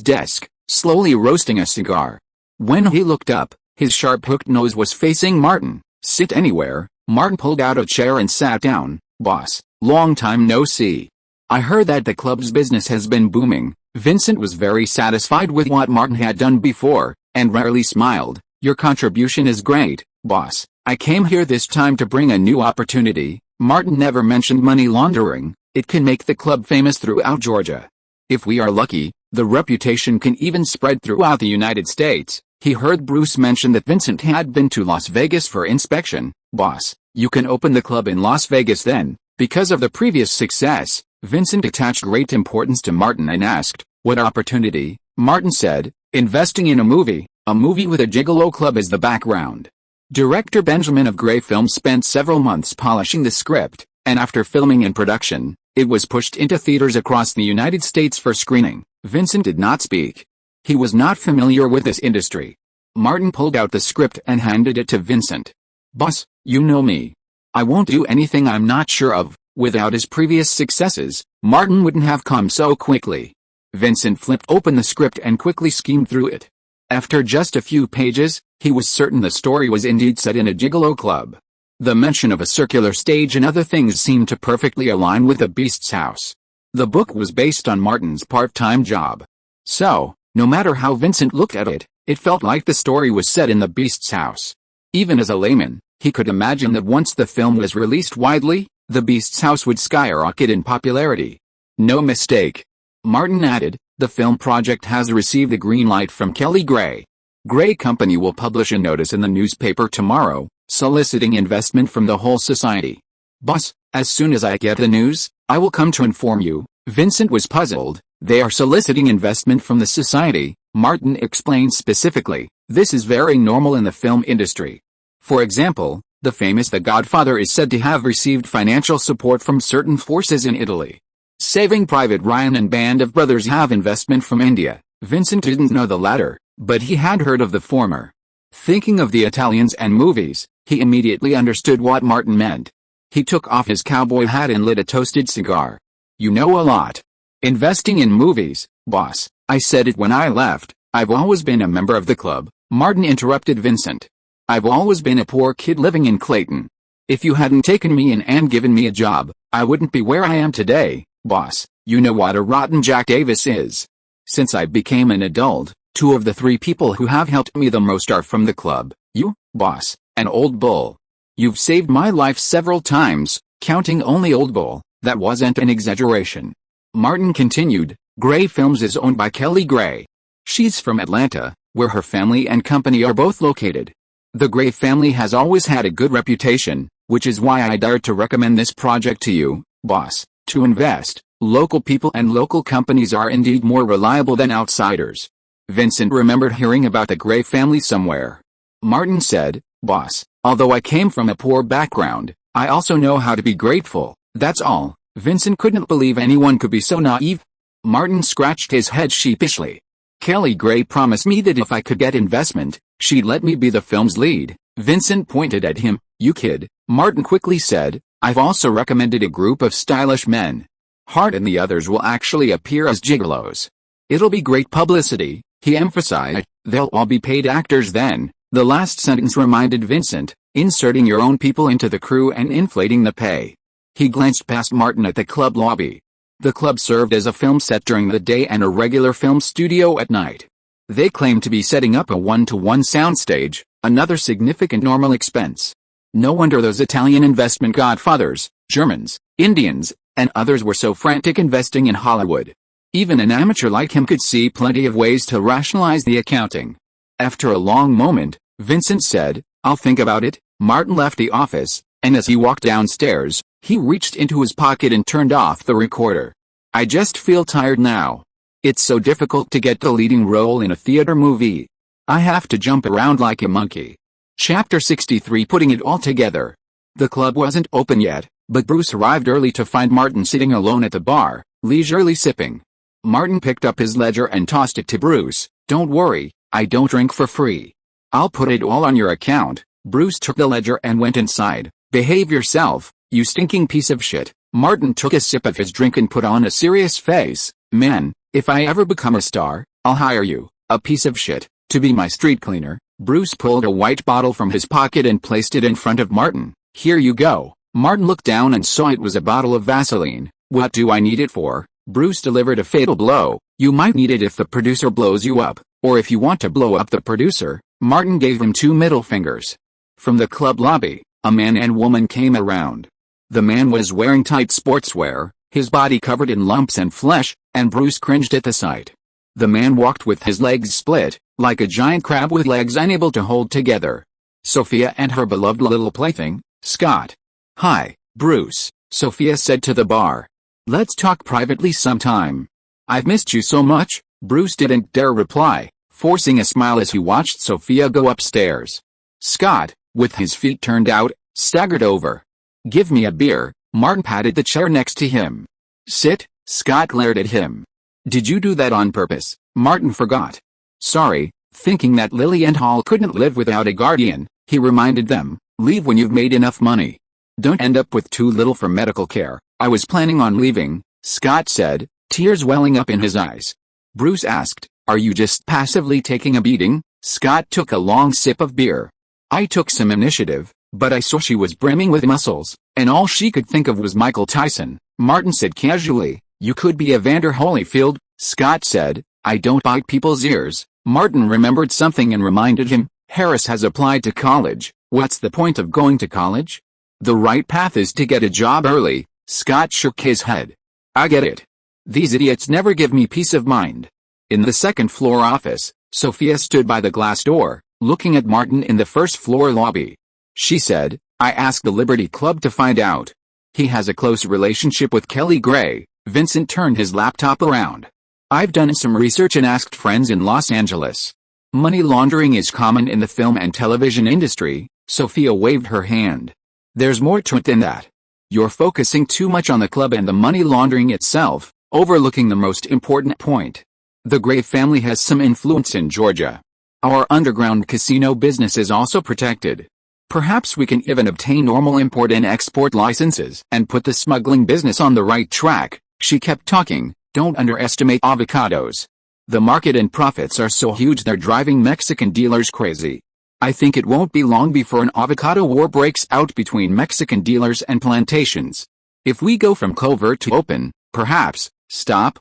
desk, slowly roasting a cigar. When he looked up, his sharp-hooked nose was facing Martin. Sit anywhere. Martin pulled out a chair and sat down. Boss, long time no see. I heard that the club's business has been booming. Vincent was very satisfied with what Martin had done before, and rarely smiled. Your contribution is great, boss. I came here this time to bring a new opportunity. Martin never mentioned money laundering. It can make the club famous throughout Georgia. If we are lucky, the reputation can even spread throughout the United States. He heard Bruce mention that Vincent had been to Las Vegas for inspection. Boss, you can open the club in Las Vegas then. Because of the previous success, Vincent attached great importance to Martin and asked, what opportunity? Martin said, investing in a movie with a gigolo club as the background. Director Benjamin of Gray Films spent several months polishing the script, and after filming and production, it was pushed into theaters across the United States for screening. Vincent did not speak. He was not familiar with this industry. Martin pulled out the script and handed it to Vincent. Boss, you know me. I won't do anything I'm not sure of. Without his previous successes, Martin wouldn't have come so quickly. Vincent flipped open the script and quickly skimmed through it. After just a few pages, he was certain the story was indeed set in a gigolo club. The mention of a circular stage and other things seemed to perfectly align with the Beast's house. The book was based on Martin's part-time job. So, no matter how Vincent looked at it, it felt like the story was set in the Beast's house. Even as a layman, he could imagine that once the film was released widely, the Beast's house would skyrocket in popularity. No mistake. Martin added, The film project has received a green light from Kelly Gray. Gray Company will publish a notice in the newspaper tomorrow, soliciting investment from the whole society. Boss, as soon as I get the news, I will come to inform you. Vincent was puzzled. They are soliciting investment from the society, Martin explained specifically. This is very normal in the film industry. For example, the famous The Godfather is said to have received financial support from certain forces in Italy. Saving Private Ryan and Band of Brothers have investment from India. Vincent didn't know the latter, but he had heard of the former. Thinking of the Italians and movies, he immediately understood what Martin meant. He took off his cowboy hat and lit a toasted cigar. You know a lot. Investing in movies, boss. I said it when I left. I've always been a member of the club, Martin interrupted Vincent. I've always been a poor kid living in Clayton. If you hadn't taken me in and given me a job, I wouldn't be where I am today, boss. You know what a rotten Jack Davis is. Since I became an adult, 2 of the 3 people who have helped me the most are from the club. You, boss, and Old Bull. You've saved my life several times, counting only Old Bull. That wasn't an exaggeration. Martin continued, Gray Films is owned by Kelly Gray. She's from Atlanta, where her family and company are both located. The Gray family has always had a good reputation, which is why I dared to recommend this project to you, boss, to invest. Local people and local companies are indeed more reliable than outsiders. Vincent remembered hearing about the Gray family somewhere. Martin said, boss, although I came from a poor background, I also know how to be grateful, that's all. Vincent couldn't believe anyone could be so naive. Martin scratched his head sheepishly. Kelly Gray promised me that if I could get investment, she'd let me be the film's lead. Vincent pointed at him. You kid, Martin quickly said. I've also recommended a group of stylish men. Hart and the others will actually appear as gigolos. It'll be great publicity, he emphasized. They'll all be paid actors then. The last sentence reminded Vincent, inserting your own people into the crew and inflating the pay. He glanced past Martin at the club lobby. The club served as a film set during the day and a regular film studio at night. They claimed to be setting up a 1-to-1 soundstage, another significant normal expense. No wonder those Italian investment godfathers, Germans, Indians, and others were so frantic investing in Hollywood. Even an amateur like him could see plenty of ways to rationalize the accounting. After a long moment, Vincent said, I'll think about it. Martin left the office, and as he walked downstairs, he reached into his pocket and turned off the recorder. I just feel tired now. It's so difficult to get the leading role in a theater movie. I have to jump around like a monkey. Chapter 63 Putting it all together. The club wasn't open yet, but Bruce arrived early to find Martin sitting alone at the bar, leisurely sipping. Martin picked up his ledger and tossed it to Bruce. Don't worry, I don't drink for free. I'll put it all on your account. Bruce took the ledger and went inside. Behave yourself, you stinking piece of shit. Martin took a sip of his drink and put on a serious face. Man, if I ever become a star, I'll hire you, a piece of shit, to be my street cleaner. Bruce pulled a white bottle from his pocket and placed it in front of Martin. Here you go. Martin looked down and saw it was a bottle of Vaseline. What do I need it for? Bruce delivered a fatal blow. You might need it if the producer blows you up, or if you want to blow up the producer. Martin gave him 2 middle fingers. From the club lobby, a man and woman came around. The man was wearing tight sportswear, his body covered in lumps and flesh, and Bruce cringed at the sight. The man walked with his legs split, like a giant crab with legs unable to hold together. Sophia and her beloved little plaything, Scott. Hi, Bruce, Sophia said to the bar. Let's talk privately sometime. I've missed you so much. Bruce didn't dare reply, forcing a smile as he watched Sophia go upstairs. Scott, with his feet turned out, staggered over. Give me a beer. Martin patted the chair next to him. Sit, Scott glared at him. Did you do that on purpose? Martin forgot. Sorry, thinking that Lily and Hall couldn't live without a guardian, he reminded them. Leave when you've made enough money. Don't end up with too little for medical care. I was planning on leaving, Scott said, tears welling up in his eyes. Bruce asked, are you just passively taking a beating? Scott took a long sip of beer. I took some initiative, but I saw she was brimming with muscles, and all she could think of was Michael Tyson. Martin said casually, you could be Evander Holyfield. Scott said, I don't bite people's ears. Martin remembered something and reminded him, Harris has applied to college. What's the point of going to college? The right path is to get a job early. Scott shook his head. I get it. These idiots never give me peace of mind. In the second-floor office, Sophia stood by the glass door, looking at Martin in the first-floor lobby. She said, I asked the Liberty Club to find out. He has a close relationship with Kelly Gray. Vincent turned his laptop around. I've done some research and asked friends in Los Angeles. Money laundering is common in the film and television industry. Sophia waved her hand. There's more to it than that. You're focusing too much on the club and the money laundering itself, overlooking the most important point. The Gray family has some influence in Georgia. Our underground casino business is also protected. Perhaps we can even obtain normal import and export licenses and put the smuggling business on the right track. She kept talking. Don't underestimate avocados. The market and profits are so huge they're driving Mexican dealers crazy. I think it won't be long before an avocado war breaks out between Mexican dealers and plantations. If we go from covert to open, perhaps. Stop.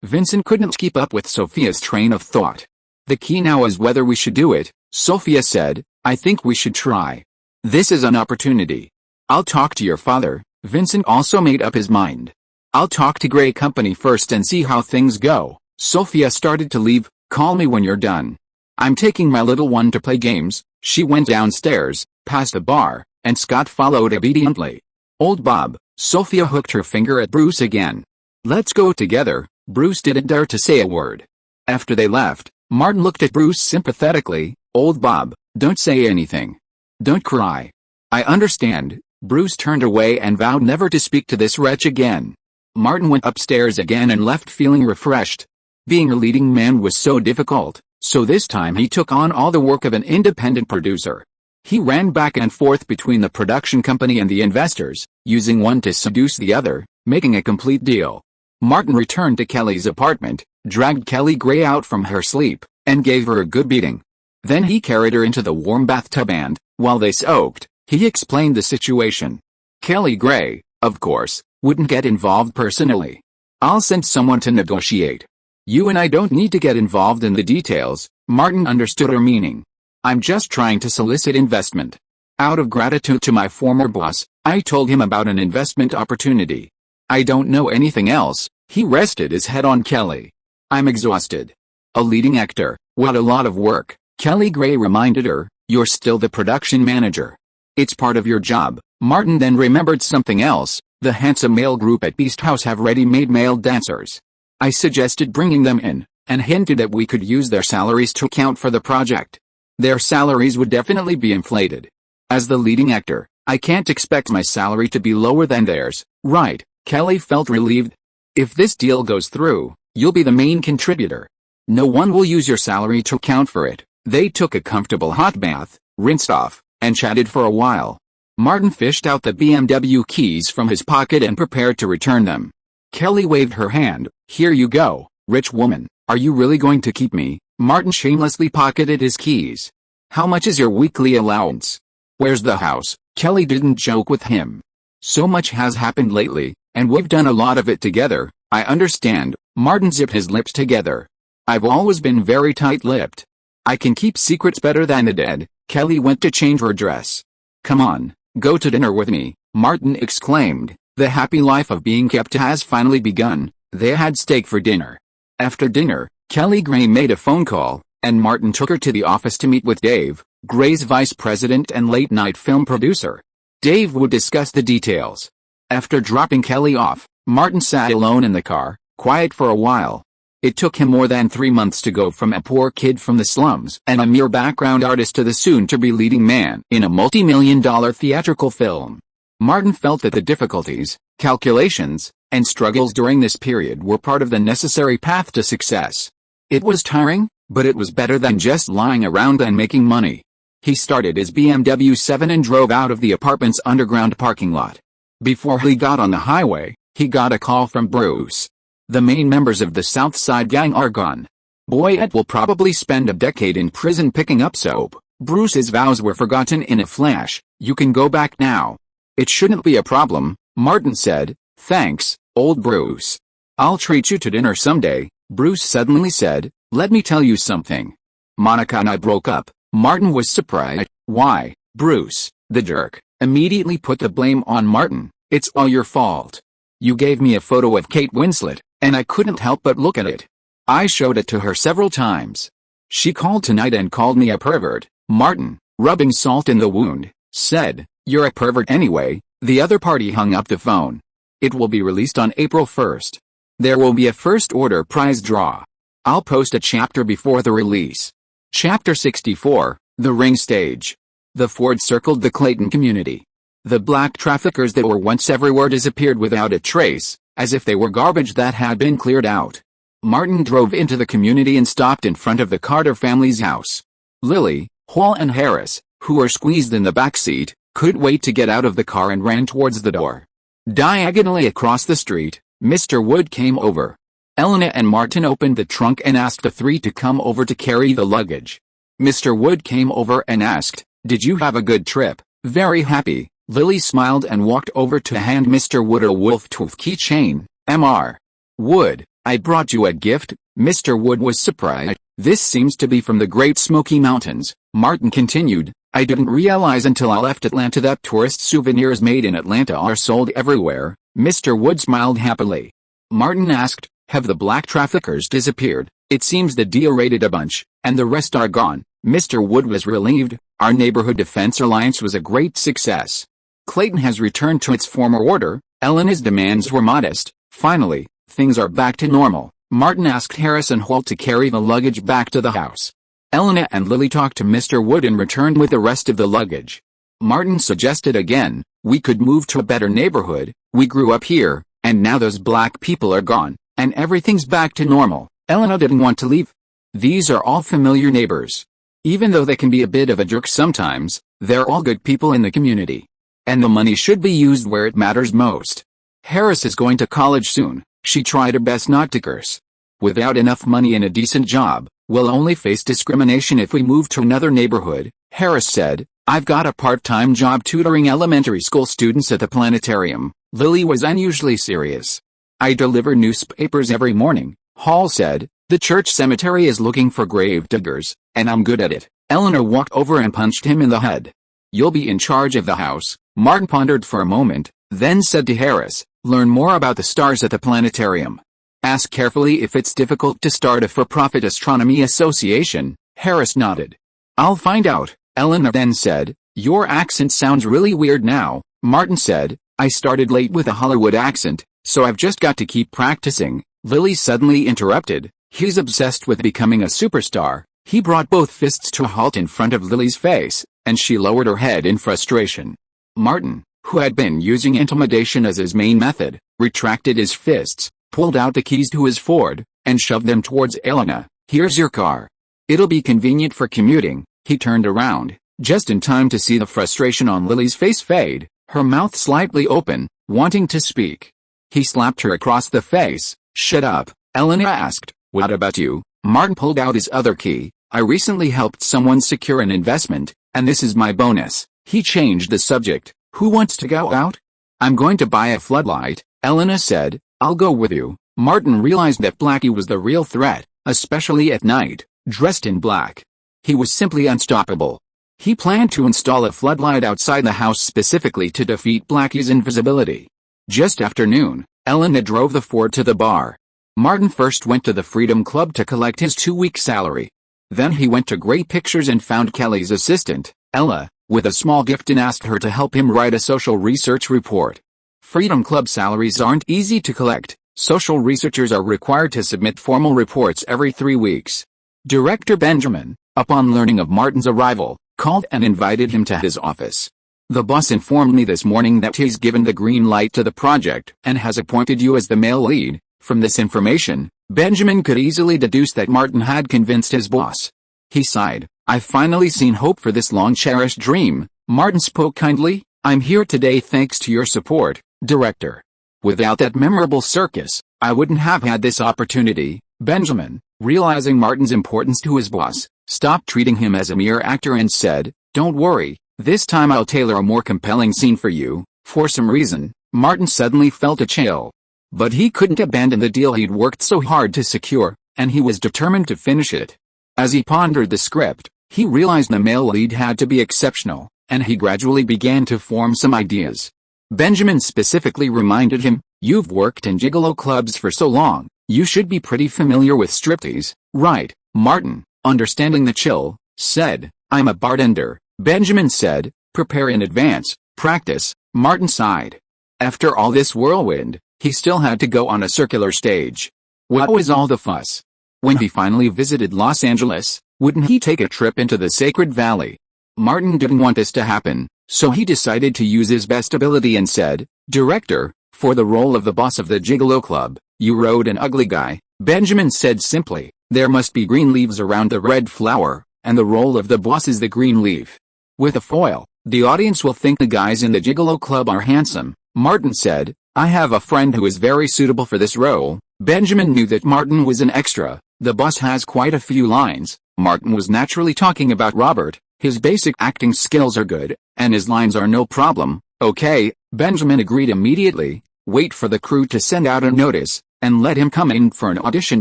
Vincent couldn't keep up with Sophia's train of thought. The key now is whether we should do it, Sophia said. I think we should try. This is an opportunity. I'll talk to your father. Vincent also made up his mind. I'll talk to Gray Company first and see how things go. Sophia started to leave. Call me when you're done. I'm taking my little one to play games. She went downstairs, past the bar, and Scott followed obediently. Old Bob. Sophia hooked her finger at Bruce again. Let's go together. Bruce didn't dare to say a word. After they left, Martin looked at Bruce sympathetically. Old Bob, don't say anything. Don't cry. I understand. Bruce turned away and vowed never to speak to this wretch again. Martin went upstairs again and left feeling refreshed. Being a leading man was so difficult, so this time he took on all the work of an independent producer. He ran back and forth between the production company and the investors, using one to seduce the other, making a complete deal. Martin returned to Kelly's apartment, dragged Kelly Gray out from her sleep, and gave her a good beating. Then he carried her into the warm bathtub and, while they soaked, he explained the situation. Kelly Gray, of course, wouldn't get involved personally. I'll send someone to negotiate. You and I don't need to get involved in the details. Martin understood her meaning. I'm just trying to solicit investment. Out of gratitude to my former boss, I told him about an investment opportunity. I don't know anything else. He rested his head on Kelly. I'm exhausted. A leading actor, what a lot of work. Kelly Gray reminded her, you're still the production manager. It's part of your job. Martin then remembered something else. The handsome male group at Beast House have ready-made male dancers. I suggested bringing them in, and hinted that we could use their salaries to account for the project. Their salaries would definitely be inflated. As the leading actor, I can't expect my salary to be lower than theirs, right? Kelly felt relieved. If this deal goes through, you'll be the main contributor. No one will use your salary to account for it. They took a comfortable hot bath, rinsed off, and chatted for a while. Martin fished out the BMW keys from his pocket and prepared to return them. Kelly waved her hand. Here you go, rich woman. Are you really going to keep me? Martin shamelessly pocketed his keys. How much is your weekly allowance? Where's the house? Kelly didn't joke with him. So much has happened lately, and we've done a lot of it together. I understand. Martin zipped his lips together. I've always been very tight-lipped. I can keep secrets better than the dead. Kelly went to change her dress. Come on, go to dinner with me, Martin exclaimed. The happy life of being kept has finally begun. They had steak for dinner. After dinner, Kelly Gray made a phone call, and Martin took her to the office to meet with Dave, Gray's vice president and late-night film producer. Dave would discuss the details. After dropping Kelly off, Martin sat alone in the car, quiet for a while. It took him more than 3 months to go from a poor kid from the slums and a mere background artist to the soon-to-be leading man in a multi-million-dollar theatrical film. Martin felt that the difficulties, calculations, and struggles during this period were part of the necessary path to success. It was tiring, but it was better than just lying around and making money. He started his BMW 7 and drove out of the apartment's underground parking lot. Before he got on the highway, he got a call from Bruce. The main members of the South Side gang are gone. Boyette will probably spend a decade in prison picking up soap. Bruce's vows were forgotten in a flash. You can go back now. It shouldn't be a problem, Martin said. Thanks, old Bruce. I'll treat you to dinner someday, Bruce suddenly said. Let me tell you something. Monica and I broke up. Martin was surprised. Why? Bruce, the jerk, immediately put the blame on Martin. It's all your fault. You gave me a photo of Kate Winslet, and I couldn't help but look at it. I showed it to her several times. She called tonight and called me a pervert. Martin, rubbing salt in the wound, said, "You're a pervert anyway." The other party hung up the phone. It will be released on April 1st. There will be a first order prize draw. I'll post a chapter before the release. Chapter 64, The Ring Stage. The Ford circled the Clayton community. The black traffickers that were once everywhere disappeared without a trace, as if they were garbage that had been cleared out. Martin drove into the community and stopped in front of the Carter family's house. Lily, Hall and Harris, who were squeezed in the back seat, couldn't wait to get out of the car and ran towards the door. Diagonally across the street, Mr. Wood came over. Elena and Martin opened the trunk and asked the three to come over to carry the luggage. Mr. Wood came over and asked, "Did you have a good trip?" "Very happy." Lily smiled and walked over to hand Mr. Wood a wolf tooth keychain. Mr. Wood, I brought you a gift. Mr. Wood was surprised. "This seems to be from the Great Smoky Mountains," Martin continued. "I didn't realize until I left Atlanta that tourist souvenirs made in Atlanta are sold everywhere." Mr. Wood smiled happily. Martin asked, "Have the black traffickers disappeared?" "It seems the deal raided a bunch, and the rest are gone." Mr. Wood was relieved. "Our Neighborhood Defense Alliance was a great success. Clayton has returned to its former order." Elena's demands were modest. "Finally, things are back to normal." Martin asked Harris and Holt to carry the luggage back to the house. Elena and Lily talked to Mr. Wood and returned with the rest of the luggage. Martin suggested again, "We could move to a better neighborhood. We grew up here, and now those black people are gone, and everything's back to normal." Elena didn't want to leave. "These are all familiar neighbors. Even though they can be a bit of a jerk sometimes, they're all good people in the community. And the money should be used where it matters most." Harris is going to college soon. She tried her best not to curse. "Without enough money and a decent job, we'll only face discrimination if we move to another neighborhood," Harris said. "I've got a part-time job tutoring elementary school students at the planetarium." Lily was unusually serious. "I deliver newspapers every morning," Hall said. "The church cemetery is looking for grave diggers, and I'm good at it." Eleanor walked over and punched him in the head. "You'll be in charge of the house." Martin pondered for a moment, then said to Harris, "Learn more about the stars at the planetarium. Ask carefully if it's difficult to start a for-profit astronomy association." Harris nodded. "I'll find out." Eleanor then said, "Your accent sounds really weird now." Martin said, "I started late with a Hollywood accent, so I've just got to keep practicing." Lily suddenly interrupted, "He's obsessed with becoming a superstar." He brought both fists to a halt in front of Lily's face, and she lowered her head in frustration. Martin, who had been using intimidation as his main method, retracted his fists, pulled out the keys to his Ford, and shoved them towards Elena. "Here's your car. It'll be convenient for commuting." He turned around, just in time to see the frustration on Lily's face fade, her mouth slightly open, wanting to speak. He slapped her across the face. "Shut up," Elena asked. "What about you?" Martin pulled out his other key. "I recently helped someone secure an investment, and this is my bonus." He changed the subject. "Who wants to go out?" "I'm going to buy a floodlight," Elena said. "I'll go with you." Martin realized that Blackie was the real threat, especially at night, dressed in black. He was simply unstoppable. He planned to install a floodlight outside the house specifically to defeat Blackie's invisibility. Just after noon, Elena drove the Ford to the bar. Martin first went to the Freedom Club to collect his 2-week salary. Then he went to Great Pictures and found Kelly's assistant, Ella, with a small gift and asked her to help him write a social research report. Freedom Club salaries aren't easy to collect. Social researchers are required to submit formal reports every 3 weeks. Director Benjamin, upon learning of Martin's arrival, called and invited him to his office. "The boss informed me this morning that he's given the green light to the project and has appointed you as the male lead." From this information, Benjamin could easily deduce that Martin had convinced his boss. He sighed. "I've finally seen hope for this long-cherished dream." Martin spoke kindly. "I'm here today thanks to your support, Director. Without that memorable circus, I wouldn't have had this opportunity." Benjamin, realizing Martin's importance to his boss, stopped treating him as a mere actor and said, "Don't worry, this time I'll tailor a more compelling scene for you." For some reason, Martin suddenly felt a chill. But he couldn't abandon the deal he'd worked so hard to secure, and he was determined to finish it. As he pondered the script, he realized the male lead had to be exceptional, and he gradually began to form some ideas. Benjamin specifically reminded him, You've worked in gigolo clubs for so long, you should be pretty familiar with striptease, right? Martin, understanding the chill, said, I'm a bartender. Benjamin said, prepare in advance, practice. Martin sighed. After all this whirlwind, he still had to go on a circular stage. What was all the fuss? When he finally visited Los Angeles, wouldn't he take a trip into the Sacred Valley? Martin didn't want this to happen, so he decided to use his best ability and said, Director, for the role of the boss of the Gigolo Club, you wrote an ugly guy. Benjamin said simply, there must be green leaves around the red flower, and the role of the boss is the green leaf. With a foil, the audience will think the guys in the Gigolo Club are handsome. Martin said, I have a friend who is very suitable for this role. Benjamin knew that Martin was an extra. The boss has quite a few lines. Martin was naturally talking about Robert. His basic acting skills are good, and his lines are no problem. Okay, Benjamin agreed immediately. Wait for the crew to send out a notice, and let him come in for an audition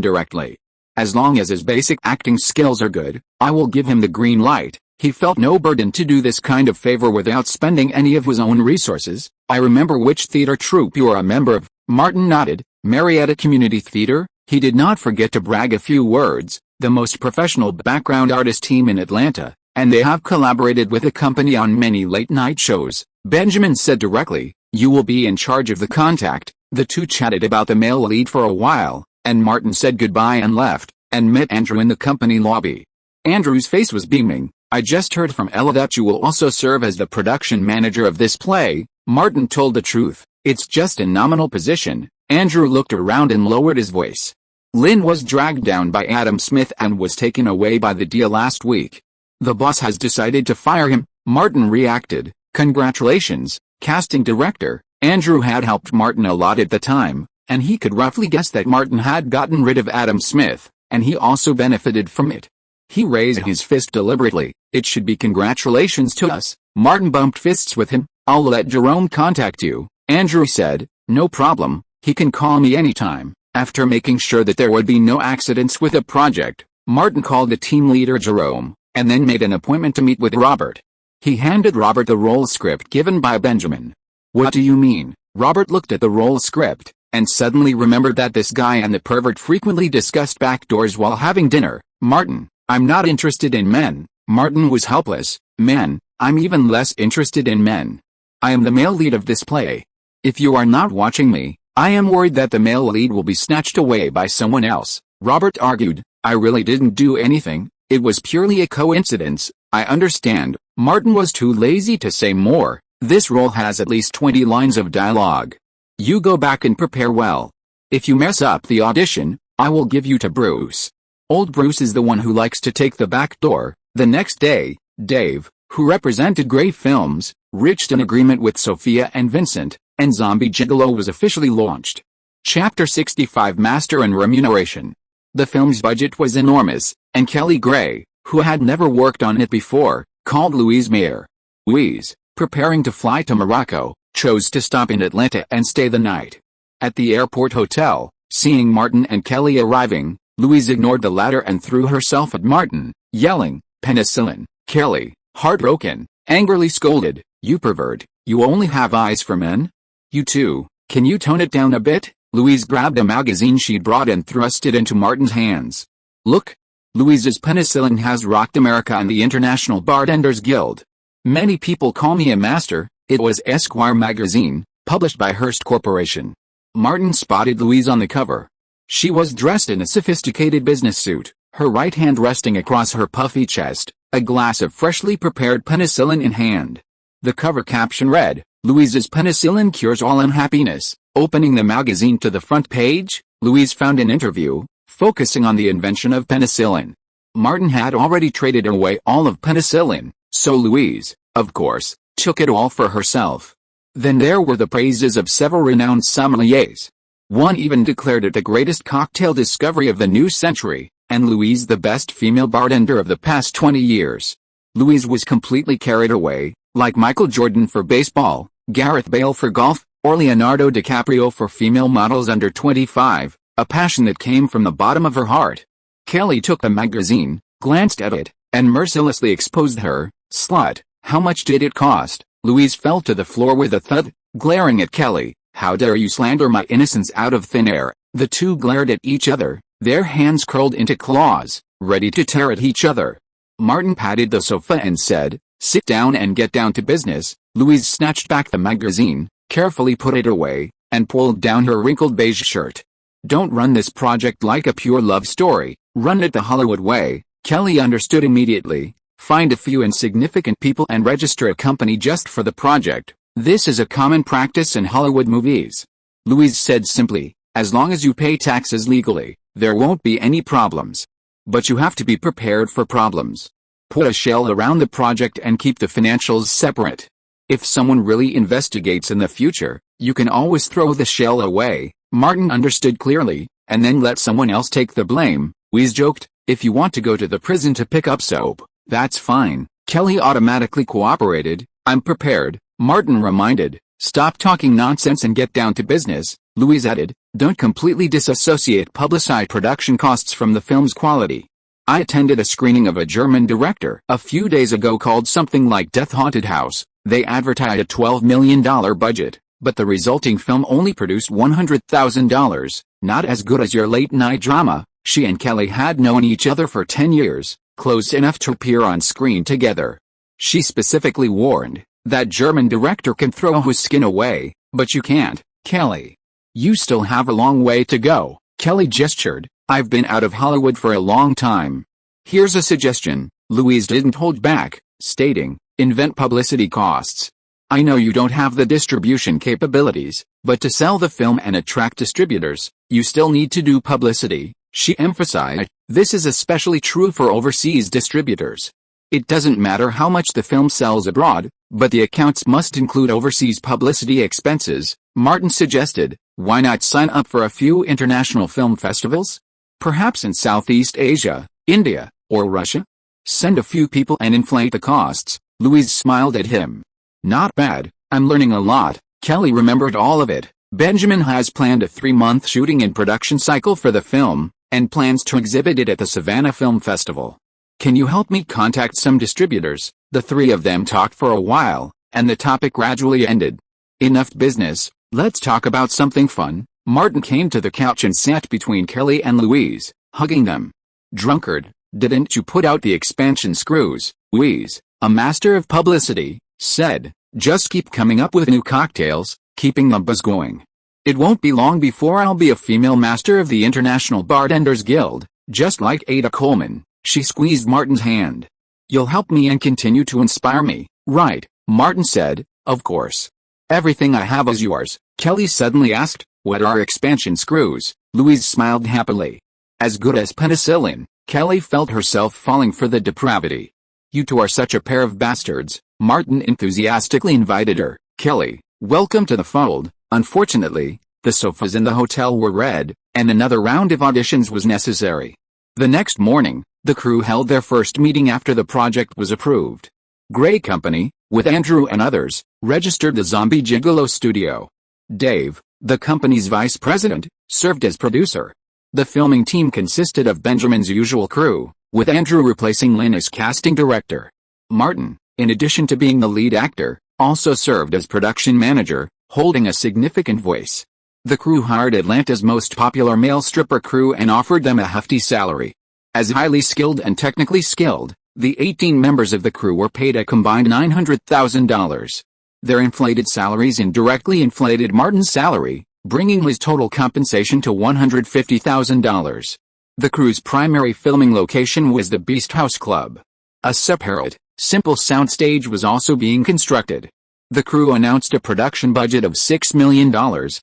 directly. As long as his basic acting skills are good, I will give him the green light. He felt no burden to do this kind of favor without spending any of his own resources. I remember which theater troupe you are a member of. Martin nodded. Marietta Community Theater. He did not forget to brag a few words. The most professional background artist team in Atlanta, and they have collaborated with the company on many late-night shows. Benjamin said directly, you will be in charge of the contact. The two chatted about the male lead for a while, and Martin said goodbye and left, and met Andrew in the company lobby. Andrew's face was beaming. I just heard from Ella that you will also serve as the production manager of this play. Martin told the truth. It's just a nominal position. Andrew looked around and lowered his voice. Lynn was dragged down by Adam Smith and was taken away by the deal last week. The boss has decided to fire him. Martin reacted. Congratulations, casting director. Andrew had helped Martin a lot at the time, and he could roughly guess that Martin had gotten rid of Adam Smith, and he also benefited from it. He raised his fist deliberately. It should be congratulations to us. Martin bumped fists with him. I'll let Jerome contact you. Andrew said, no problem, he can call me anytime. After making sure that there would be no accidents with the project, Martin called the team leader Jerome, and then made an appointment to meet with Robert. He handed Robert the role script given by Benjamin. What do you mean? Robert looked at the role script, and suddenly remembered that this guy and the pervert frequently discussed backdoors while having dinner. Martin, I'm not interested in men. Martin was helpless. Men, I'm even less interested in men. I am the male lead of this play. If you are not watching me, I am worried that the male lead will be snatched away by someone else. Robert argued, I really didn't do anything, it was purely a coincidence. I understand. Martin was too lazy to say more. This role has at least 20 lines of dialogue. You go back and prepare well. If you mess up the audition, I will give you to Bruce. Old Bruce is the one who likes to take the back door. The next day, Dave, who represented Grey Films, reached an agreement with Sophia and Vincent, and Zombie Gigolo was officially launched. Chapter 65 Master and Remuneration. The film's budget was enormous, and Kelly Gray, who had never worked on it before, called Louise Mayer. Louise, preparing to fly to Morocco, chose to stop in Atlanta and stay the night. At the airport hotel, seeing Martin and Kelly arriving, Louise ignored the latter and threw herself at Martin, yelling, penicillin. Kelly, heartbroken, angrily scolded, you pervert, you only have eyes for men? You too, can you tone it down a bit? Louise grabbed a magazine she'd brought and thrust it into Martin's hands. Look. Louise's penicillin has rocked America and the International Bartenders Guild. Many people call me a master. It was Esquire magazine, published by Hearst Corporation. Martin spotted Louise on the cover. She was dressed in a sophisticated business suit, her right hand resting across her puffy chest, a glass of freshly prepared penicillin in hand. The cover caption read, Louise's penicillin cures all unhappiness. Opening the magazine to the front page, Louise found an interview, focusing on the invention of penicillin. Martin had already traded away all of penicillin, so Louise, of course, took it all for herself. Then there were the praises of several renowned sommeliers. One even declared it the greatest cocktail discovery of the new century, and Louise the best female bartender of the past 20 years. Louise was completely carried away, like Michael Jordan for baseball, Gareth Bale for golf, or Leonardo DiCaprio for female models under 25, a passion that came from the bottom of her heart. Kelly took the magazine, glanced at it, and mercilessly exposed her. Slut, how much did it cost? Louise fell to the floor with a thud, glaring at Kelly. How dare you slander my innocence out of thin air? The two glared at each other, their hands curled into claws, ready to tear at each other. Martin patted the sofa and said, "Sit down and get down to business." Louise snatched back the magazine, carefully put it away, and pulled down her wrinkled beige shirt. "Don't run this project like a pure love story, run it the Hollywood way." Kelly understood immediately. Find a few insignificant people and register a company just for the project. This is a common practice in Hollywood movies. Louise said simply, "As long as you pay taxes legally, there won't be any problems. But you have to be prepared for problems. Put a shell around the project and keep the financials separate. If someone really investigates in the future, you can always throw the shell away." Martin understood clearly, and then let someone else take the blame. Louise joked, "If you want to go to the prison to pick up soap, that's fine." Kelly automatically cooperated. "I'm prepared," Martin reminded. "Stop talking nonsense and get down to business," Louise added. "Don't completely disassociate publicized production costs from the film's quality." "I attended a screening of a German director a few days ago called something like Death Haunted House. They advertised a $12 million budget, but the resulting film only produced $100,000, not as good as your late-night drama." She and Kelly had known each other for 10 years, close enough to appear on screen together. She specifically warned, "That German director can throw his skin away, but you can't, Kelly. You still have a long way to go." Kelly gestured, "I've been out of Hollywood for a long time. Here's a suggestion." Louise didn't hold back, stating, "Invent publicity costs. I know you don't have the distribution capabilities, but to sell the film and attract distributors, you still need to do publicity." She emphasized, "This is especially true for overseas distributors. It doesn't matter how much the film sells abroad, but the accounts must include overseas publicity expenses." Martin suggested, "Why not sign up for a few international film festivals? Perhaps in Southeast Asia, India, or Russia? Send a few people and inflate the costs." Louise smiled at him. "Not bad, I'm learning a lot." Kelly remembered all of it. "Benjamin has planned a 3-month shooting and production cycle for the film, and plans to exhibit it at the Savannah Film Festival. Can you help me contact some distributors?" The three of them talked for a while, and the topic gradually ended. "Enough business, let's talk about something fun." Martin came to the couch and sat between Kelly and Louise, hugging them. "Drunkard, didn't you put out the expansion screws?" Louise, a master of publicity, said, "Just keep coming up with new cocktails, keeping the buzz going. It won't be long before I'll be a female master of the International Bartenders Guild, just like Ada Coleman." She squeezed Martin's hand. "You'll help me and continue to inspire me, right?" Martin said, "Of course. Everything I have is yours." Kelly suddenly asked, "What are expansion screws?" Louise smiled happily. "As good as penicillin." Kelly felt herself falling for the depravity. "You two are such a pair of bastards," Martin enthusiastically invited her. "Kelly, welcome to the fold." Unfortunately, the sofas in the hotel were red, and another round of auditions was necessary. The next morning, the crew held their first meeting after the project was approved. Gray Company, with Andrew and others, registered the Zombie Gigolo studio. Dave, the company's vice president, served as producer. The filming team consisted of Benjamin's usual crew, with Andrew replacing Lynn as casting director. Martin, in addition to being the lead actor, also served as production manager, holding a significant voice. The crew hired Atlanta's most popular male stripper crew and offered them a hefty salary. As highly skilled and technically skilled, the 18 members of the crew were paid a combined $900,000. Their inflated salaries indirectly inflated Martin's salary, bringing his total compensation to $150,000. The crew's primary filming location was the Beast House Club. A separate, simple soundstage was also being constructed. The crew announced a production budget of $6 million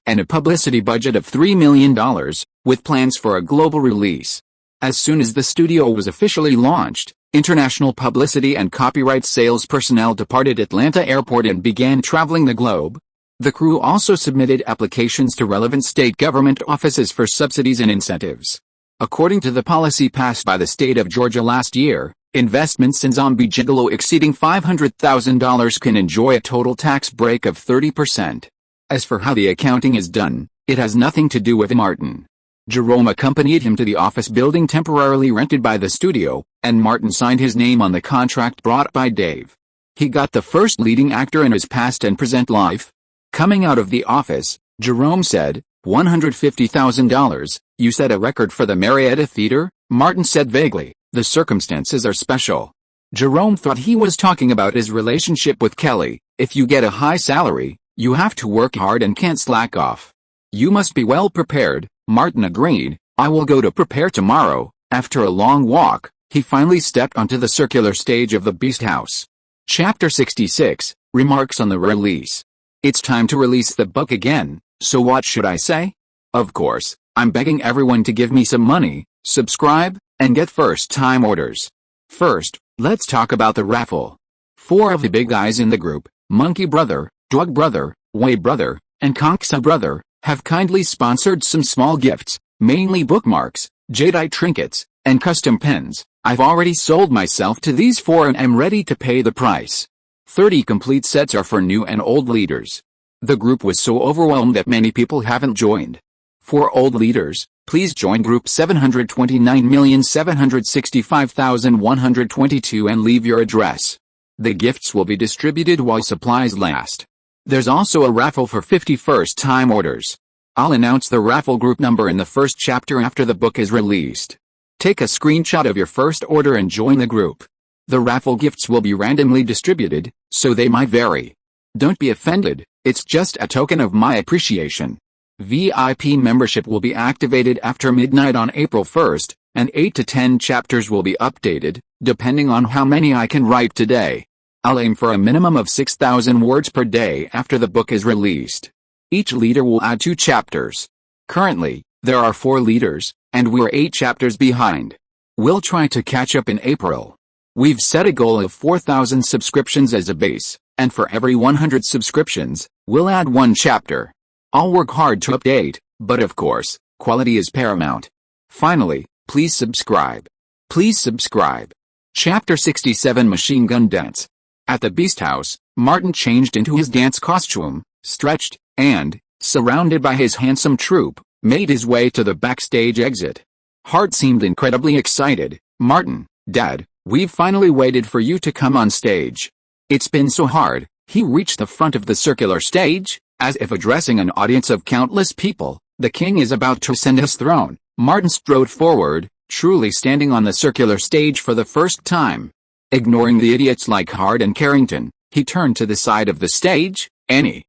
and a publicity budget of $3 million, with plans for a global release. As soon as the studio was officially launched, international publicity and copyright sales personnel departed Atlanta Airport and began traveling the globe. The crew also submitted applications to relevant state government offices for subsidies and incentives. According to the policy passed by the state of Georgia last year, investments in Zombie Gigolo exceeding $500,000 can enjoy a total tax break of 30%. As for how the accounting is done, it has nothing to do with Martin. Jerome accompanied him to the office building temporarily rented by the studio, and Martin signed his name on the contract brought by Dave. He got the first leading actor in his past and present life. Coming out of the office, Jerome said, $150,000, you set a record for the Marietta Theater? Martin said vaguely, the circumstances are special. Jerome thought he was talking about his relationship with Kelly. If you get a high salary, you have to work hard and can't slack off. You must be well prepared. Martin agreed. I will go to prepare tomorrow. After a long walk, he finally stepped onto the circular stage of the Beast House. Chapter 66, Remarks on the Release. It's time to release the book again, so what should I say? Of course, I'm begging everyone to give me some money, subscribe, and get first-time orders. First, let's talk about the raffle. 4 of the big guys in the group, Monkey Brother, Dog Brother, Way Brother, and Conksa Brother, have kindly sponsored some small gifts, mainly bookmarks, jadeite trinkets, and custom pens. I've already sold myself to these 4 and am ready to pay the price. 30 complete sets are for new and old leaders. The group was so overwhelmed that many people haven't joined. For old leaders, please join group 729,765,122 and leave your address. The gifts will be distributed while supplies last. There's also a raffle for 50 first-time orders. I'll announce the raffle group number in the first chapter after the book is released. Take a screenshot of your first order and join the group. The raffle gifts will be randomly distributed, so they might vary. Don't be offended, it's just a token of my appreciation. VIP membership will be activated after midnight on April 1st, and 8 to 10 chapters will be updated, depending on how many I can write today. I'll aim for a minimum of 6,000 words per day after the book is released. Each leader will add 2 chapters. Currently, there are 4 leaders, and we're 8 chapters behind. We'll try to catch up in April. We've set a goal of 4,000 subscriptions as a base, and for every 100 subscriptions, we'll add 1 chapter. I'll work hard to update, but of course, quality is paramount. Finally, please subscribe. Please subscribe. Chapter 67 Machine Gun Dance. At the Beast House, Martin changed into his dance costume, stretched, and, surrounded by his handsome troupe, made his way to the backstage exit. Hart seemed incredibly excited. Martin, Dad, we've finally waited for you to come on stage. It's been so hard. He reached the front of the circular stage, as if addressing an audience of countless people. The king is about to ascend his throne. Martin strode forward, truly standing on the circular stage for the first time. Ignoring the idiots like Hart and Carrington, he turned to the side of the stage. Annie,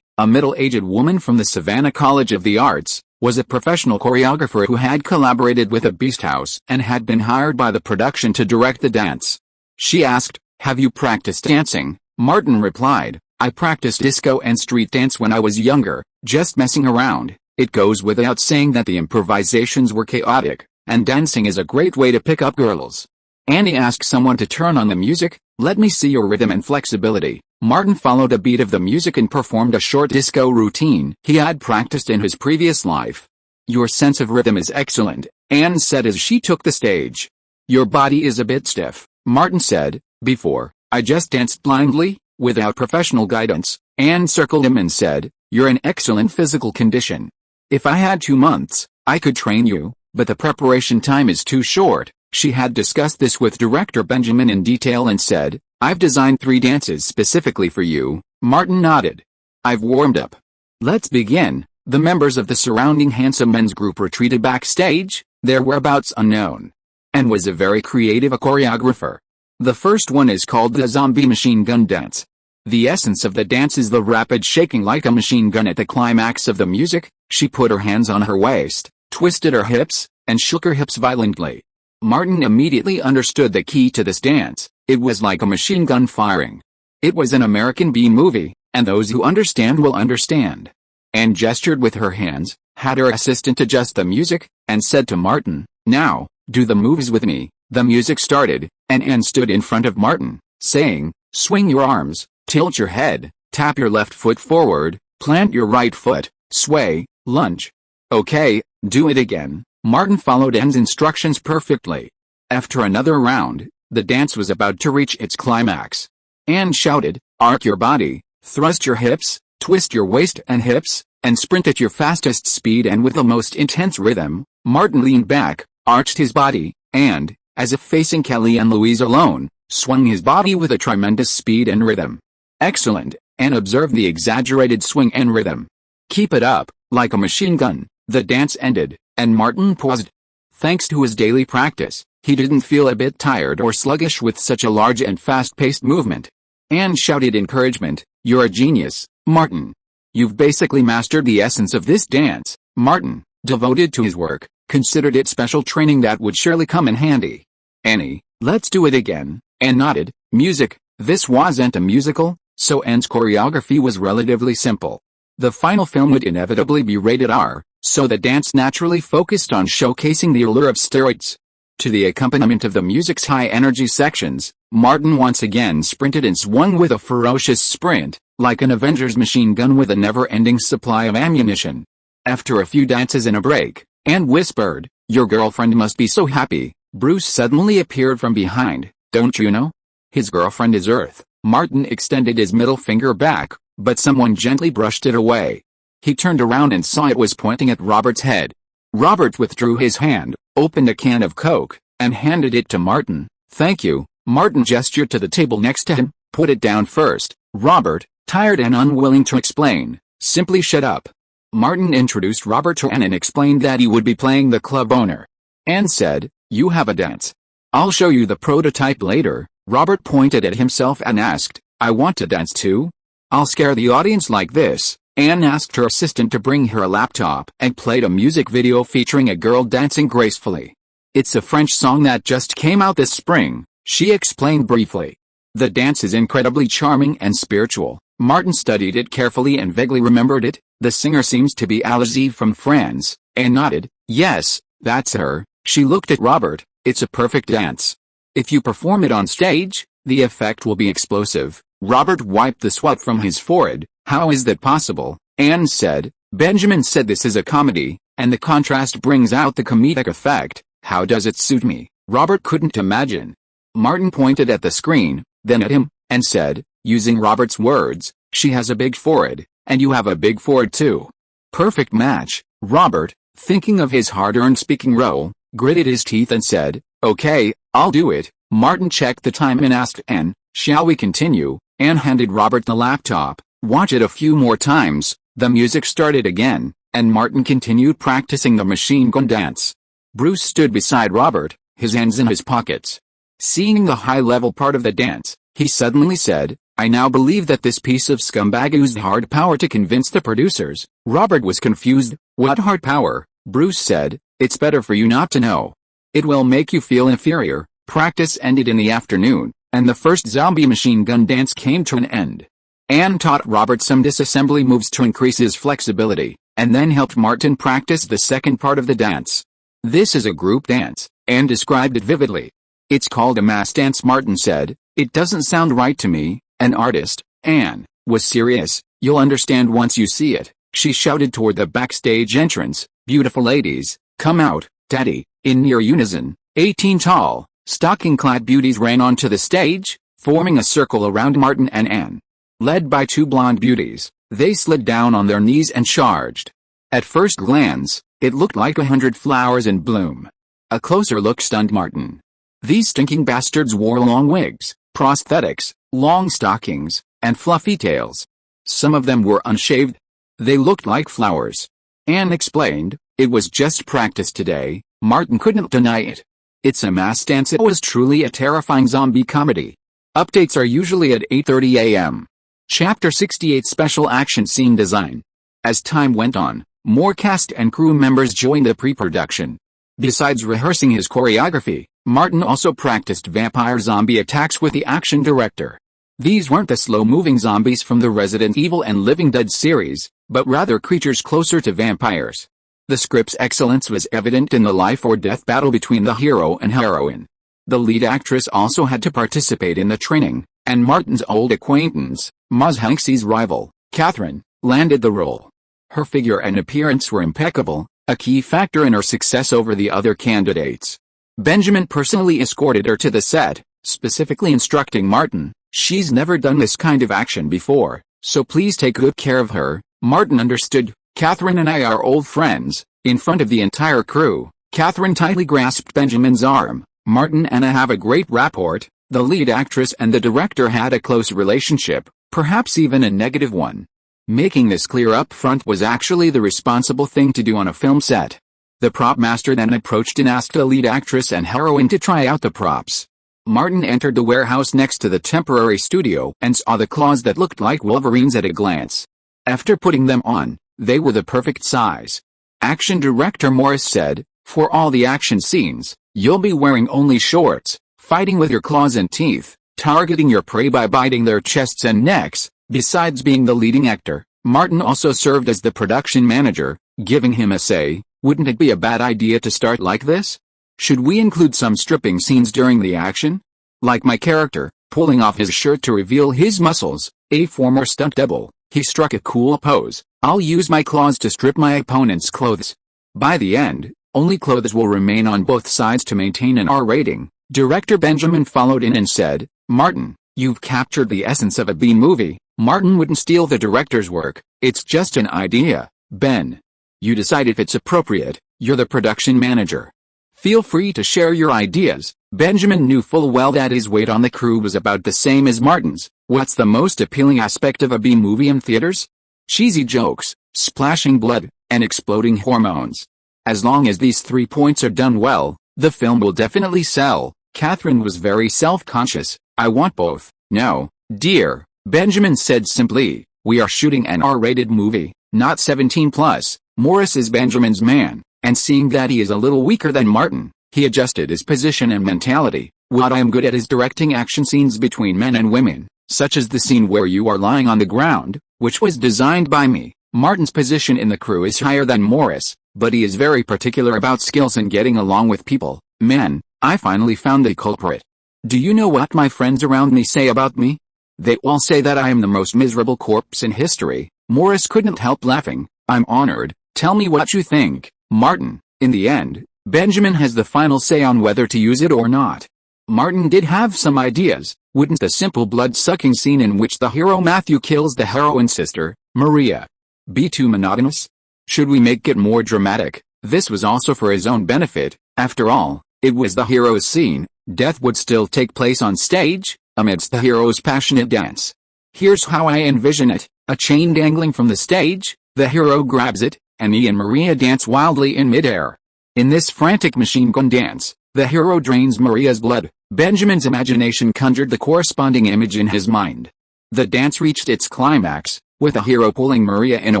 a middle-aged woman from the Savannah College of the Arts, was a professional choreographer who had collaborated with the Beast House and had been hired by the production to direct the dance. She asked, "Have you practiced dancing?" Martin replied, "I practiced disco and street dance when I was younger, just messing around." It goes without saying that the improvisations were chaotic, and dancing is a great way to pick up girls. Annie asked someone to turn on the music. "Let me see your rhythm and flexibility." Martin followed a beat of the music and performed a short disco routine he had practiced in his previous life. "Your sense of rhythm is excellent," Anne said as she took the stage. "Your body is a bit stiff," Martin said. "Before, I just danced blindly, without professional guidance." Anne circled him and said, "You're in excellent physical condition. If I had 2 months, I could train you, but the preparation time is too short." She had discussed this with director Benjamin in detail and said, "I've designed 3 dances specifically for you." Martin nodded. "I've warmed up. Let's begin." The members of the surrounding handsome men's group retreated backstage, their whereabouts unknown. Anne was a very creative choreographer. The first one is called the Zombie Machine Gun Dance. The essence of the dance is the rapid shaking like a machine gun. At the climax of the music, she put her hands on her waist, twisted her hips, and shook her hips violently. Martin immediately understood the key to this dance. It was like a machine gun firing. It was an American B-movie, and those who understand will understand. Anne gestured with her hands, had her assistant adjust the music, and said to Martin, "Now, do the moves with me." The music started, and Anne stood in front of Martin, saying, "Swing your arms, tilt your head, tap your left foot forward, plant your right foot, sway, lunge." "Okay, do it again." Martin followed Anne's instructions perfectly. After another round, the dance was about to reach its climax. Anne shouted, "Arc your body, thrust your hips, twist your waist and hips, and sprint at your fastest speed and with the most intense rhythm." Martin leaned back, arched his body, and, as if facing Kelly and Louise alone, swung his body with a tremendous speed and rhythm. "Excellent," Anne observed the exaggerated swing and rhythm. Keep it up, like a machine gun. The dance ended, and Martin paused. Thanks to his daily practice, he didn't feel a bit tired or sluggish with such a large and fast-paced movement. Anne shouted encouragement, "You're a genius, Martin. You've basically mastered the essence of this dance." Martin, devoted to his work, considered it special training that would surely come in handy. "Annie, let's do it again." Anne nodded. Music. This wasn't a musical, so Anne's choreography was relatively simple. The final film would inevitably be rated R, so the dance naturally focused on showcasing the allure of steroids. To the accompaniment of the music's high-energy sections, Martin once again sprinted and swung with a ferocious sprint, like an Avengers machine gun with a never-ending supply of ammunition. After a few dances and a break, Anne whispered, "Your girlfriend must be so happy." Bruce suddenly appeared from behind. "Don't you know? His girlfriend is Earth." Martin extended his middle finger back, but someone gently brushed it away. He turned around and saw it was pointing at Robert's head. Robert withdrew his hand, opened a can of Coke, and handed it to Martin. "Thank you." Martin gestured to the table next to him. "Put it down first." Robert, tired and unwilling to explain, simply shut up. Martin introduced Robert to Anne and explained that he would be playing the club owner. Anne said, "You have a dance. I'll show you the prototype later." Robert pointed at himself and asked, "I want to dance too?" "I'll scare the audience like this." Anne asked her assistant to bring her a laptop and played a music video featuring a girl dancing gracefully. "It's a French song that just came out this spring," she explained briefly. "The dance is incredibly charming and spiritual." Martin studied it carefully and vaguely remembered it. "The singer seems to be Alice from France." Anne nodded. "Yes, that's her." She looked at Robert. "It's a perfect dance. If you perform it on stage, the effect will be explosive." Robert wiped the sweat from his forehead. "How is that possible?" Anne said. "Benjamin said this is a comedy, and the contrast brings out the comedic effect. How does it suit me?" Robert couldn't imagine. Martin pointed at the screen, then at him, and said, using Robert's words, "She has a big forehead, and you have a big forehead too. Perfect match." Robert, thinking of his hard-earned speaking role, gritted his teeth and said, "Okay, I'll do it." Martin checked the time and asked Anne, "Shall we continue?" Anne handed Robert the laptop. "Watch it a few more times." The music started again, and Martin continued practicing the machine gun dance. Bruce stood beside Robert, his hands in his pockets. Seeing the high-level part of the dance, he suddenly said, "I now believe that this piece of scumbag used hard power to convince the producers." Robert was confused. "What hard power?" Bruce said, "It's better for you not to know. It will make you feel inferior." Practice ended in the afternoon, and the first zombie machine gun dance came to an end. Anne taught Robert some disassembly moves to increase his flexibility, and then helped Martin practice the second part of the dance. "This is a group dance," Anne described it vividly. "It's called a mass dance," Martin said. "It doesn't sound right to me." "An artist," Anne was serious. "You'll understand once you see it." She shouted toward the backstage entrance, "Beautiful ladies, come out." "Daddy." In near unison, 18 tall, stocking-clad beauties ran onto the stage, forming a circle around Martin and Anne. Led by 2 blonde beauties, they slid down on their knees and charged. At first glance, it looked like 100 flowers in bloom. A closer look stunned Martin. These stinking bastards wore long wigs, prosthetics, long stockings, and fluffy tails. Some of them were unshaved. They looked like flowers. Anne explained, "It was just practice today." Martin couldn't deny it. "It's a mass dance." It was truly a terrifying zombie comedy. Updates are usually at 8:30 a.m. Chapter 68 Special Action Scene Design. As time went on, more cast and crew members joined the pre-production. Besides rehearsing his choreography, Martin also practiced vampire zombie attacks with the action director. These weren't the slow-moving zombies from the Resident Evil and Living Dead series, but rather creatures closer to vampires. The script's excellence was evident in the life-or-death battle between the hero and heroine. The lead actress also had to participate in the training, and Martin's old acquaintance, Maz Hanks's rival, Catherine, landed the role. Her figure and appearance were impeccable, a key factor in her success over the other candidates. Benjamin personally escorted her to the set, specifically instructing Martin, "She's never done this kind of action before, so please take good care of her." Martin understood. "Catherine and I are old friends." In front of the entire crew, Catherine tightly grasped Benjamin's arm. "Martin and I have a great rapport." The lead actress and the director had a close relationship, perhaps even a negative one. Making this clear up front was actually the responsible thing to do on a film set. The prop master then approached and asked the lead actress and heroine to try out the props. Martin entered the warehouse next to the temporary studio and saw the claws that looked like Wolverines at a glance. After putting them on, they were the perfect size. Action director Morris said, "For all the action scenes, you'll be wearing only shorts, fighting with your claws and teeth, targeting your prey by biting their chests and necks." Besides being the leading actor, Martin also served as the production manager, giving him a say. "Wouldn't it be a bad idea to start like this? Should we include some stripping scenes during the action? Like my character, pulling off his shirt to reveal his muscles, a former stunt double, he struck a cool pose. I'll use my claws to strip my opponent's clothes. By the end, only clothes will remain on both sides to maintain an R rating." Director Benjamin followed in and said, "Martin, you've captured the essence of a B movie." Martin wouldn't steal the director's work, "It's just an idea, Ben. You decide if it's appropriate, you're the production manager. Feel free to share your ideas." Benjamin knew full well that his weight on the crew was about the same as Martin's. What's the most appealing aspect of a B movie in theaters? Cheesy jokes, splashing blood, and exploding hormones. As long as these 3 points are done well, the film will definitely sell. Catherine was very self-conscious. "I want both." "No, dear," Benjamin said simply. "We are shooting an R-rated movie, not 17 plus. Morris is Benjamin's man, and seeing that he is a little weaker than Martin, he adjusted his position and mentality. "What I am good at is directing action scenes between men and women, such as the scene where you are lying on the ground, which was designed by me." Martin's position in the crew is higher than Morris, but he is very particular about skills and getting along with people. "Man, I finally found the culprit. Do you know what my friends around me say about me? They all say that I am the most miserable corpse in history." Morris couldn't help laughing. "I'm honored. Tell me what you think, Martin." In the end, Benjamin has the final say on whether to use it or not. Martin did have some ideas. Wouldn't the simple blood-sucking scene in which the hero Matthew kills the heroine's sister, Maria, be too monotonous? Should we make it more dramatic? This was also for his own benefit. After all, it was the hero's scene. Death would still take place on stage, amidst the hero's passionate dance. Here's how I envision it. A chain dangling from the stage, the hero grabs it, and he and Maria dance wildly in midair. In this frantic machine gun dance, the hero drains Maria's blood. Benjamin's imagination conjured the corresponding image in his mind. The dance reached its climax, with the hero pulling Maria in a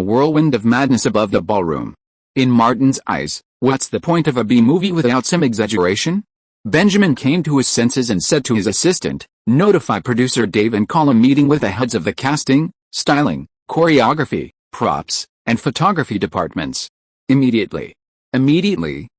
whirlwind of madness above the ballroom. In Martin's eyes, what's the point of a B movie without some exaggeration? Benjamin came to his senses and said to his assistant, "Notify producer Dave and call a meeting with the heads of the casting, styling, choreography, props, and photography departments." Immediately,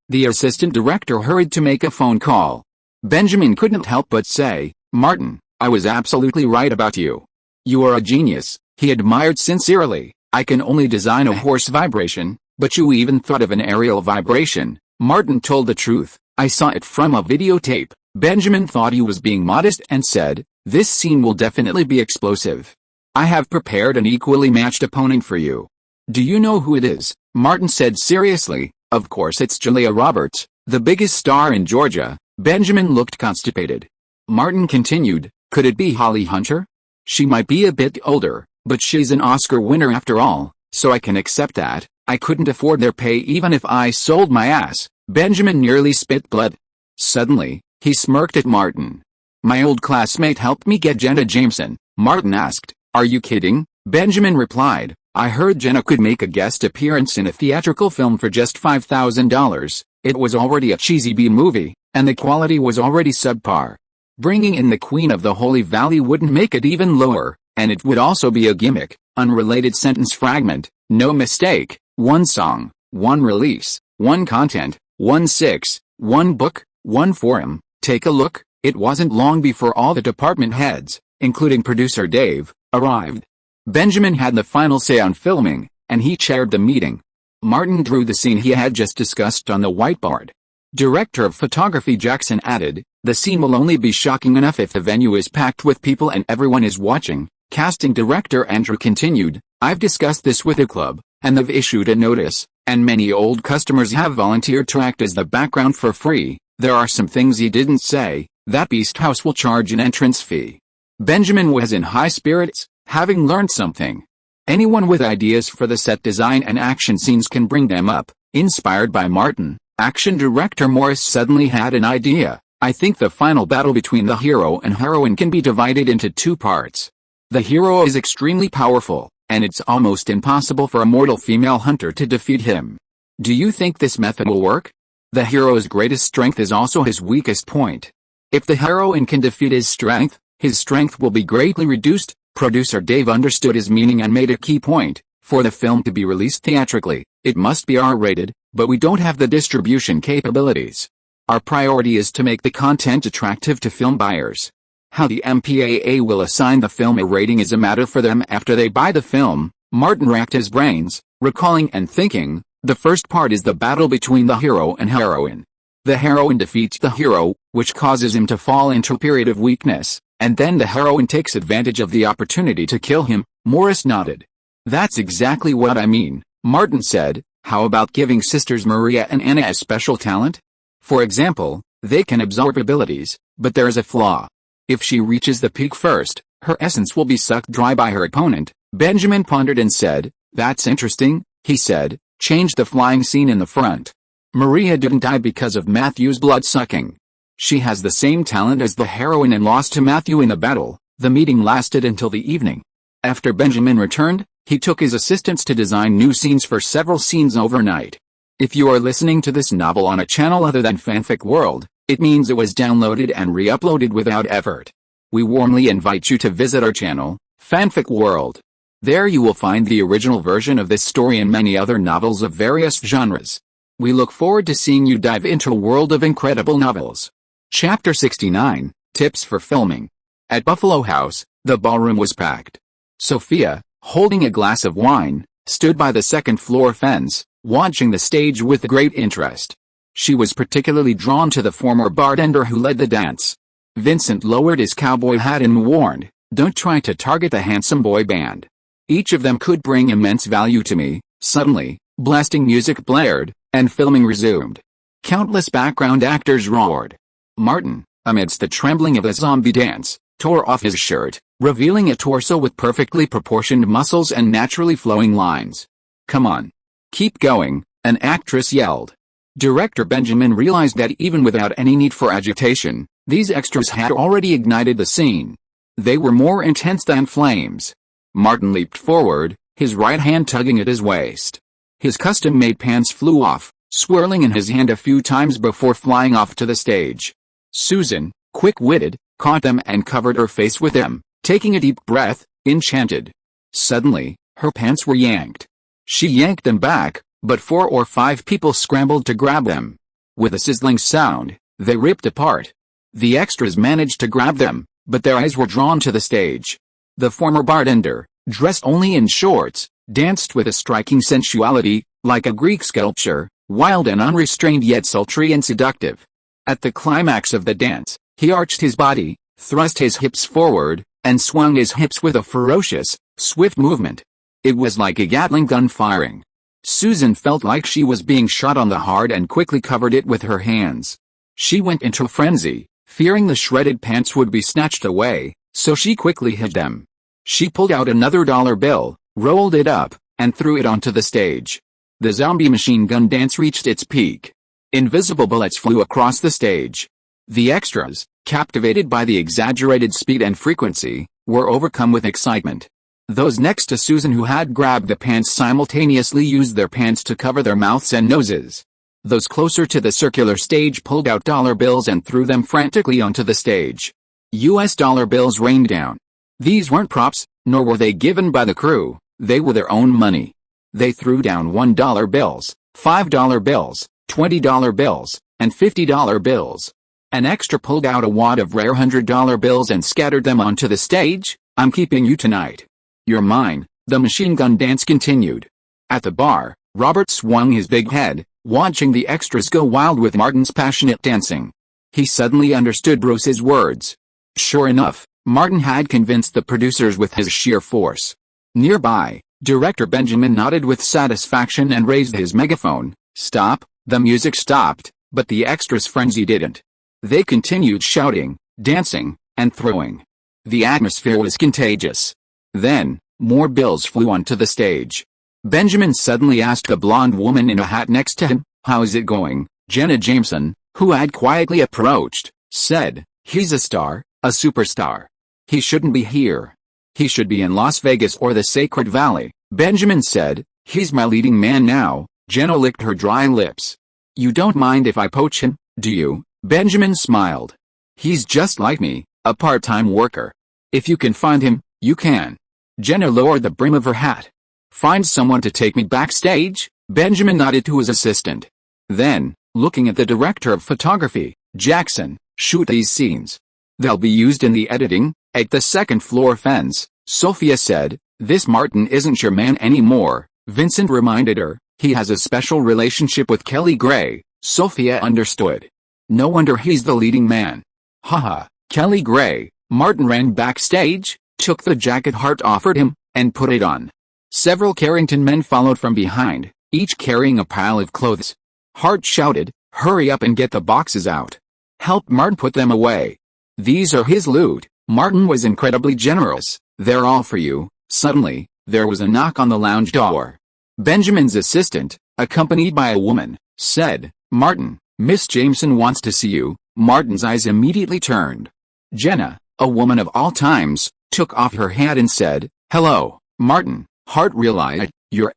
the assistant director hurried to make a phone call. Benjamin couldn't help but say, "Martin, I was absolutely right about you. You are a genius." He admired sincerely. "I can only design a horse vibration, but you even thought of an aerial vibration." Martin told the truth. "I saw it from a videotape." Benjamin thought he was being modest and said, "This scene will definitely be explosive. I have prepared an equally matched opponent for you." "Do you know who it is?" Martin said seriously. "Of course it's Julia Roberts, the biggest star in Georgia." Benjamin looked constipated. Martin continued, "Could it be Holly Hunter? She might be a bit older, but she's an Oscar winner after all, so I can accept that. I couldn't afford their pay even if I sold my ass." Benjamin nearly spit blood. Suddenly, he smirked at Martin. "My old classmate helped me get Jenna Jameson." Martin asked, "Are you kidding?" Benjamin replied, "I heard Jenna could make a guest appearance in a theatrical film for just $5,000. It was already a cheesy B movie, and the quality was already subpar. Bringing in the Queen of the Holy Valley wouldn't make it even lower, and it would also be a gimmick." Unrelated sentence fragment. "No mistake, one song, one release, one content, 1/6, one book, one forum. Take a look." It wasn't long before all the department heads, including producer Dave, arrived. Benjamin had the final say on filming, and he chaired the meeting. Martin drew the scene he had just discussed on the whiteboard. Director of photography Jackson added, "The scene will only be shocking enough if the venue is packed with people and everyone is watching." Casting director Andrew continued, "I've discussed this with the club, and they've issued a notice, and many old customers have volunteered to act as the background for free. There are some things he didn't say. That Beast House will charge an entrance fee." Benjamin was in high spirits, having learned something. Anyone with ideas for the set design and action scenes can bring them up. Inspired by Martin, action director Morris suddenly had an idea. I think the final battle between the hero and heroine can be divided into two parts. The hero is extremely powerful, and it's almost impossible for a mortal female hunter to defeat him. Do you think this method will work? The hero's greatest strength is also his weakest point. If the heroine can defeat his strength will be greatly reduced. Producer Dave understood his meaning and made a key point. For the film to be released theatrically, it must be R-rated, but we don't have the distribution capabilities. Our priority is to make the content attractive to film buyers. How the MPAA will assign the film a rating is a matter for them after they buy the film. Martin racked his brains, recalling and thinking. The first part is the battle between the hero and heroine. The heroine defeats the hero, which causes him to fall into a period of weakness, and then the heroine takes advantage of the opportunity to kill him. Morris nodded. That's exactly what I mean, Martin said. How about giving sisters Maria and Anna a special talent? For example, they can absorb abilities, but there is a flaw. If she reaches the peak first, her essence will be sucked dry by her opponent. Benjamin pondered and said, "That's interesting," he said. "Change the flying scene in the front." Maria didn't die because of Matthew's blood-sucking. She has the same talent as the heroine and lost to Matthew in the battle. The meeting lasted until the evening. After Benjamin returned, he took his assistants to design new scenes for several scenes overnight. If you are listening to this novel on a channel other than Fanfic World, it means it was downloaded and re-uploaded without effort. We warmly invite you to visit our channel, Fanfic World. There you will find the original version of this story and many other novels of various genres. We look forward to seeing you dive into a world of incredible novels. Chapter 69, Tips for Filming. At Buffalo House, the ballroom was packed. Sophia, holding a glass of wine, stood by the second-floor fence, watching the stage with great interest. She was particularly drawn to the former bartender who led the dance. Vincent lowered his cowboy hat and warned, "Don't try to target the handsome boy band. Each of them could bring immense value to me." Suddenly, blasting music blared, and filming resumed. Countless background actors roared. Martin, amidst the trembling of a zombie dance, tore off his shirt, revealing a torso with perfectly proportioned muscles and naturally flowing lines. "Come on. Keep going," an actress yelled. Director Benjamin realized that even without any need for agitation, these extras had already ignited the scene. They were more intense than flames. Martin leaped forward, his right hand tugging at his waist. His custom-made pants flew off, swirling in his hand a few times before flying off to the stage. Susan, quick-witted, caught them and covered her face with them, taking a deep breath, enchanted. Suddenly, her pants were yanked. She yanked them back, but 4 or 5 people scrambled to grab them. With a sizzling sound, they ripped apart. The extras managed to grab them, but their eyes were drawn to the stage. The former bartender, dressed only in shorts, danced with a striking sensuality, like a Greek sculpture, wild and unrestrained yet sultry and seductive. At the climax of the dance, he arched his body, thrust his hips forward, and swung his hips with a ferocious, swift movement. It was like a Gatling gun firing. Susan felt like she was being shot on the heart and quickly covered it with her hands. She went into a frenzy, fearing the shredded pants would be snatched away, so she quickly hid them. She pulled out another dollar bill, rolled it up, and threw it onto the stage. The zombie machine gun dance reached its peak. Invisible bullets flew across the stage. The extras, captivated by the exaggerated speed and frequency, were overcome with excitement. Those next to Susan who had grabbed the pants simultaneously used their pants to cover their mouths and noses. Those closer to the circular stage pulled out dollar bills and threw them frantically onto the stage. US dollar bills rained down. These weren't props, nor were they given by the crew, they were their own money. They threw down $1 bills, $5 bills, $20 bills, and $50 bills. An extra pulled out a wad of rare $100 bills and scattered them onto the stage. "I'm keeping you tonight. You're mine." The machine gun dance continued. At the bar, Robert swung his big head, watching the extras go wild with Martin's passionate dancing. He suddenly understood Bruce's words. Sure enough, Martin had convinced the producers with his sheer force. Nearby, Director Benjamin nodded with satisfaction and raised his megaphone. "Stop." The music stopped, but the extras' frenzy didn't. They continued shouting, dancing, and throwing. The atmosphere was contagious. Then, More bills flew onto the stage. Benjamin suddenly asked the blonde woman in a hat next to him, "How's it going?" Jenna Jameson, who had quietly approached, said, "He's a star, a superstar. He shouldn't be here. He should be in Las Vegas or the Sacred Valley." Benjamin said, "He's my leading man now." Jenna licked her dry lips. "You don't mind if I poach him, do you?" Benjamin smiled. "He's just like me, a part-time worker. If you can find him, you can." Jenna lowered the brim of her hat. "Find someone to take me backstage?" Benjamin nodded to his assistant. Then, looking at the director of photography, Jackson, "Shoot these scenes. They'll be used in the editing, at the second-floor fence." Sophia said, "This Martin isn't your man anymore." Vincent reminded her, "He has a special relationship with Kelly Gray." Sophia understood. "No wonder he's the leading man." "Haha, Kelly Gray." Martin ran backstage, took the jacket Hart offered him, and put it on. Several Carrington men followed from behind, each carrying a pile of clothes. Hart shouted, "Hurry up and get the boxes out. Help Martin put them away. These are his loot." Martin was incredibly generous. "They're all for you." Suddenly, there was a knock on the lounge door. Benjamin's assistant, accompanied by a woman, said, "Martin, Miss Jameson wants to see you." Martin's eyes immediately turned. Jenna, a woman of all times, took off her hat and said, "Hello, Martin." Hart realized, You're.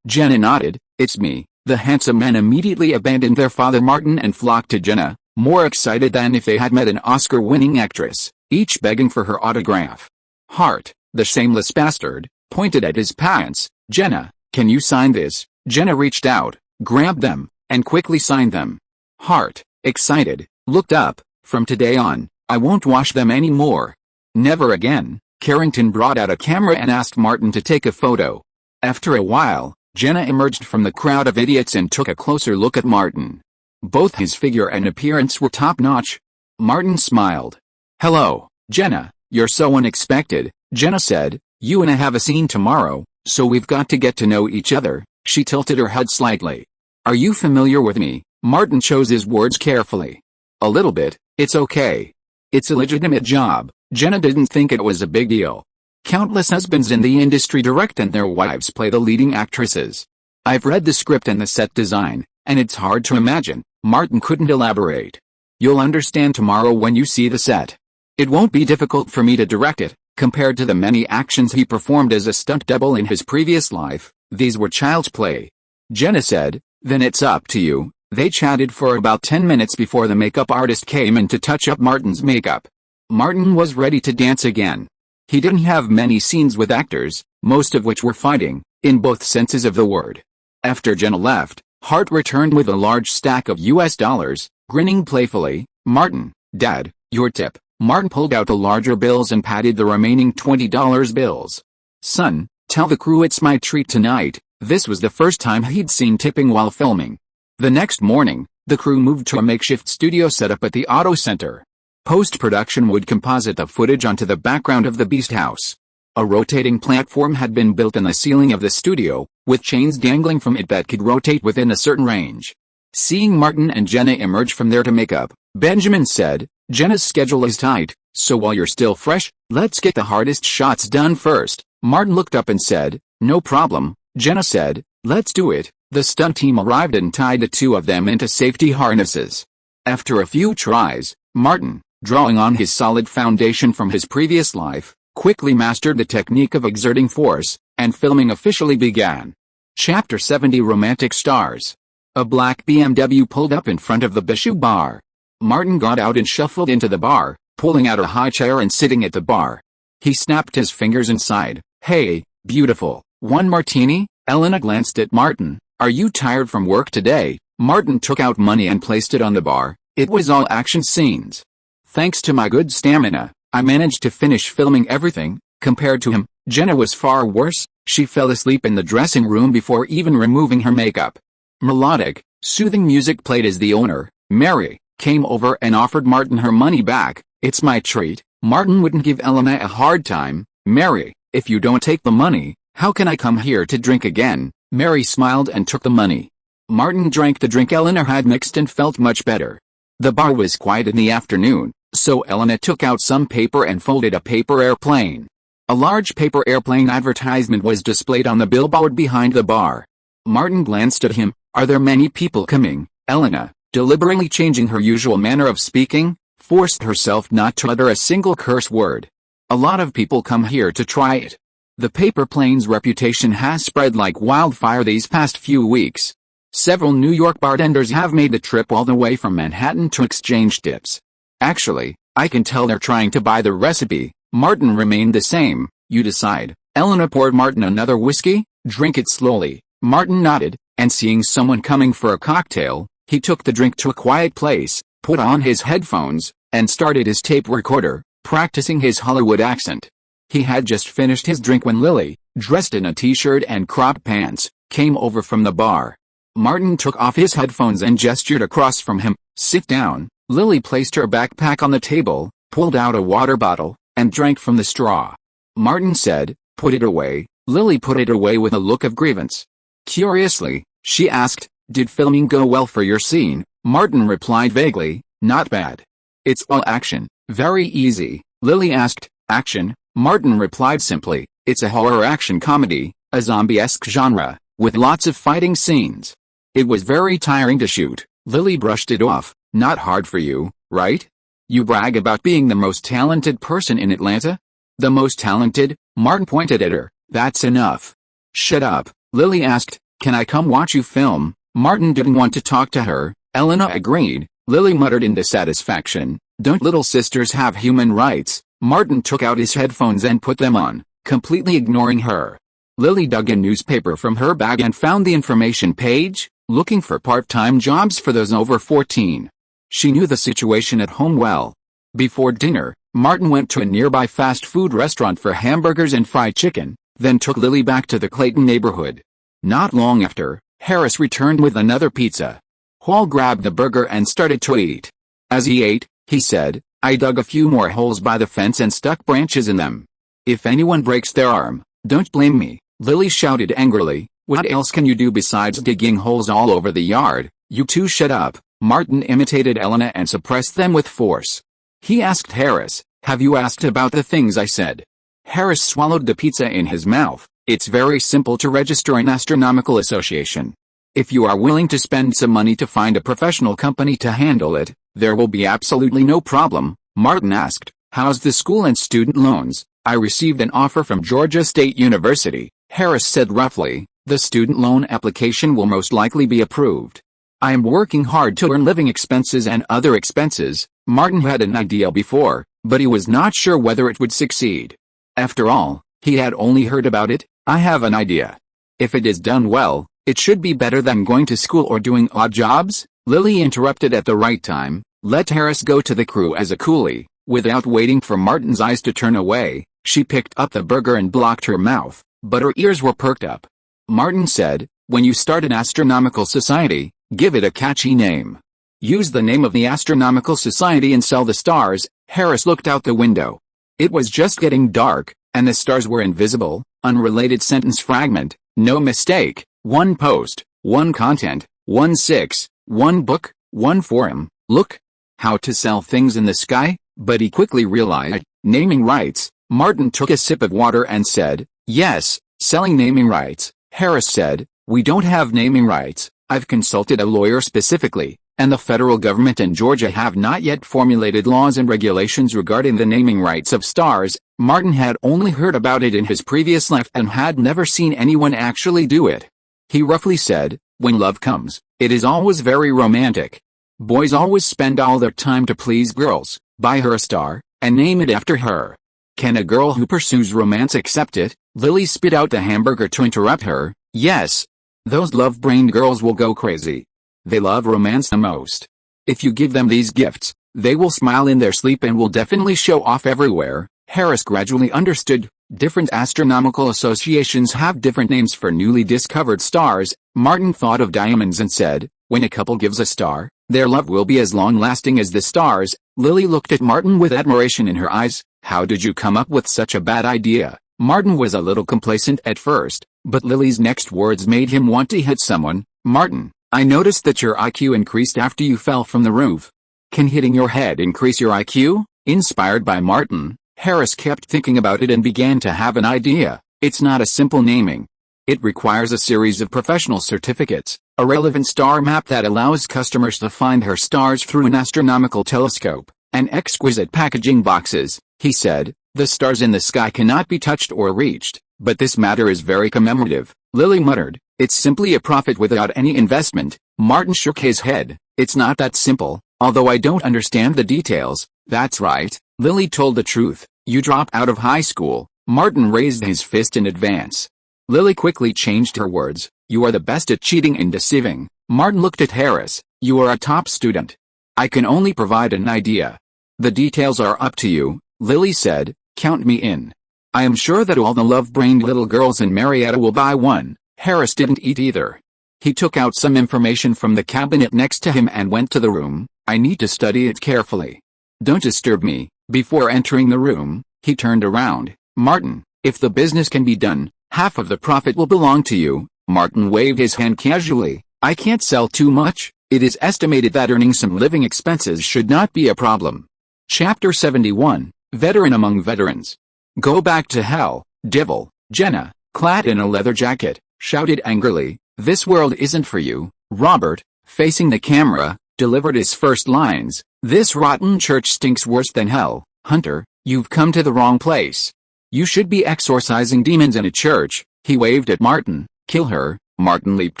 Jenna nodded, "It's me." The handsome men immediately abandoned their father Martin and flocked to Jenna, more excited than if they had met an Oscar-winning actress, each begging for her autograph. Hart, the shameless bastard, pointed at his pants. "Jenna, can you sign this?" Jenna reached out, grabbed them, and quickly signed them. Hart, excited, looked up. "From today on, I won't wash them anymore." "Never again." Carrington brought out a camera and asked Martin to take a photo. After a while, Jenna emerged from the crowd of idiots and took a closer look at Martin. Both his figure and appearance were top-notch. Martin smiled. "Hello, Jenna, you're so unexpected." Jenna said, "You and I have a scene tomorrow, so we've got to get to know each other." She tilted her head slightly. "Are you familiar with me?" Martin chose his words carefully. "A little bit. It's okay. It's a legitimate job." Jenna didn't think it was a big deal. Countless husbands in the industry direct and their wives play the leading actresses. "I've read the script and the set design, and it's hard to imagine." Martin couldn't elaborate. "You'll understand tomorrow when you see the set. It won't be difficult for me to direct it. Compared to the many actions he performed as a stunt double in his previous life, these were child's play." Jenna said, "Then it's up to you." They chatted for about 10 minutes before the makeup artist came in to touch up Martin's makeup. Martin was ready to dance again. He didn't have many scenes with actors, most of which were fighting, in both senses of the word. After Jenna left, Hart returned with a large stack of US dollars, grinning playfully. "Martin, Dad, your tip." Martin pulled out the larger bills and patted the remaining $20 bills. "Son, tell the crew it's my treat tonight." This was the first time he'd seen tipping while filming. The next morning, the crew moved to a makeshift studio set up at the Auto Center. Post-production would composite the footage onto the background of the Beast House. A rotating platform had been built in the ceiling of the studio, with chains dangling from it that could rotate within a certain range. Seeing Martin and Jenna emerge from there to make up, Benjamin said, "Jenna's schedule is tight, so while you're still fresh, let's get the hardest shots done first." Martin looked up and said, "No problem." Jenna said, "Let's do it." The stunt team arrived and tied the two of them into safety harnesses. After a few tries, Martin, drawing on his solid foundation from his previous life, quickly mastered the technique of exerting force, and filming officially began. Chapter 70 Romantic Stars. A black BMW pulled up in front of the Bishu bar. Martin got out and shuffled into the bar, pulling out a high chair and sitting at the bar. He snapped his fingers and sighed. "Hey, beautiful, one martini?" Elena glanced at Martin. "Are you tired from work today?" Martin took out money and placed it on the bar. It was all action scenes. Thanks to my good stamina, I managed to finish filming everything. Compared to him, Jenna was far worse. She fell asleep in the dressing room before even removing her makeup. Melodic, soothing music played as the owner, Mary, came over and offered Martin her money back. "It's my treat." Martin wouldn't give Elena a hard time. "Mary, if you don't take the money, how can I come here to drink again?" Mary smiled and took the money. Martin drank the drink Elena had mixed and felt much better. The bar was quiet in the afternoon, so Elena took out some paper and folded a paper airplane. A large paper airplane advertisement was displayed on the billboard behind the bar. Martin glanced at him. Are there many people coming? Elena, deliberately changing her usual manner of speaking, forced herself not to utter a single curse word. A lot of people come here to try it. The paper plane's reputation has spread like wildfire these past few weeks. Several New York bartenders have made the trip all the way from Manhattan to exchange tips. Actually, I can tell they're trying to buy the recipe. Martin remained the same. You decide. Elena poured Martin another whiskey. Drink it slowly. Martin nodded, and seeing someone coming for a cocktail, he took the drink to a quiet place, put on his headphones, and started his tape recorder, practicing his Hollywood accent. He had just finished his drink when Lily, dressed in a t-shirt and cropped pants, came over from the bar. Martin took off his headphones and gestured across from him. Sit down. Lily placed her backpack on the table, pulled out a water bottle, and drank from the straw. Martin said, Put it away. Lily put it away with a look of grievance. Curiously, she asked, Did filming go well for your scene? Martin replied vaguely, Not bad. It's all action. Very easy. Lily asked, Action? Martin replied simply, It's a horror action comedy, a zombie-esque genre, with lots of fighting scenes. It was very tiring to shoot. Lily brushed it off. Not hard for you, right? You brag about being the most talented person in Atlanta? The most talented? Martin pointed at her. That's enough. Shut up. Lily asked, Can I come watch you film? Martin didn't want to talk to her. Elena agreed. Lily muttered in dissatisfaction, Don't little sisters have human rights? Martin took out his headphones and put them on, completely ignoring her. Lily dug a newspaper from her bag and found the information page, looking for part-time jobs for those over 14. She knew the situation at home well. Before dinner, Martin went to a nearby fast food restaurant for hamburgers and fried chicken, then took Lily back to the Clayton neighborhood. Not long after, Harris returned with another pizza. Hall grabbed the burger and started to eat. As he ate, he said, I dug a few more holes by the fence and stuck branches in them. If anyone breaks their arm, don't blame me. Lily shouted angrily, What else can you do besides digging holes all over the yard? You two shut up. Martin imitated Elena and suppressed them with force. He asked Harris, Have you asked about the things I said? Harris swallowed the pizza in his mouth. It's very simple to register an astronomical association. If you are willing to spend some money to find a professional company to handle it, there will be absolutely no problem. Martin asked, How's the school and student loans? I received an offer from Georgia State University. Harris said roughly, The student loan application will most likely be approved. I am working hard to earn living expenses and other expenses. Martin had an idea before, but he was not sure whether it would succeed. After all, he had only heard about it. I have an idea. If it is done well, it should be better than going to school or doing odd jobs. Lily interrupted at the right time. Let Harris go to the crew as a coolie. Without waiting for Martin's eyes to turn away, she picked up the burger and blocked her mouth, but her ears were perked up. Martin said, When you start an astronomical society, give it a catchy name. Use the name of the astronomical society and sell the stars. Harris looked out the window. It was just getting dark, and the stars were invisible. Unrelated sentence fragment. No mistake. One post, one content, 1-6, one book, one forum. Look. How to sell things in the sky? But he quickly realized, naming rights. Martin took a sip of water and said, Yes, selling naming rights. Harris said, We don't have naming rights. I've consulted a lawyer specifically, and the federal government and Georgia have not yet formulated laws and regulations regarding the naming rights of stars. Martin had only heard about it in his previous life and had never seen anyone actually do it. He roughly said, When love comes, it is always very romantic. Boys always spend all their time to please girls, buy her a star, and name it after her. Can a girl who pursues romance accept it? Lily spit out the hamburger to interrupt her. Yes. Those love-brained girls will go crazy. They love romance the most. If you give them these gifts, they will smile in their sleep and will definitely show off everywhere. Harris gradually understood. Different astronomical associations have different names for newly discovered stars. Martin thought of diamonds and said, When a couple gives a star, their love will be as long-lasting as the stars. Lily looked at Martin with admiration in her eyes. How did you come up with such a bad idea? Martin was a little complacent at first, but Lily's next words made him want to hit someone. Martin, I noticed that your IQ increased after you fell from the roof. Can hitting your head increase your IQ? Inspired by Martin, Harris kept thinking about it and began to have an idea. It's not a simple naming. It requires a series of professional certificates, a relevant star map that allows customers to find her stars through an astronomical telescope, and exquisite packaging boxes. He said, the stars in the sky cannot be touched or reached, but this matter is very commemorative. Lily muttered, it's simply a profit without any investment. Martin shook his head, it's not that simple, although I don't understand the details. That's right, Lily told the truth, you dropped out of high school. Martin raised his fist in advance. Lily quickly changed her words, you are the best at cheating and deceiving. Martin looked at Harris, you are a top student. I can only provide an idea. The details are up to you, Lily said, count me in. I am sure that all the love-brained little girls in Marietta will buy one. Harris didn't eat either. He took out some information from the cabinet next to him and went to the room. I need to study it carefully. Don't disturb me. Before entering the room, he turned around. Martin, if the business can be done, half of the profit will belong to you. Martin waved his hand casually. I can't sell too much. It is estimated that earning some living expenses should not be a problem. Chapter 71, Veteran Among Veterans. Go back to hell, devil. Jenna, clad in a leather jacket, shouted angrily, this world isn't for you. Robert, facing the camera, delivered his first lines. This rotten church stinks worse than hell. Hunter, you've come to the wrong place. You should be exorcising demons in a church. He waved at Martin. Kill her. Martin leaped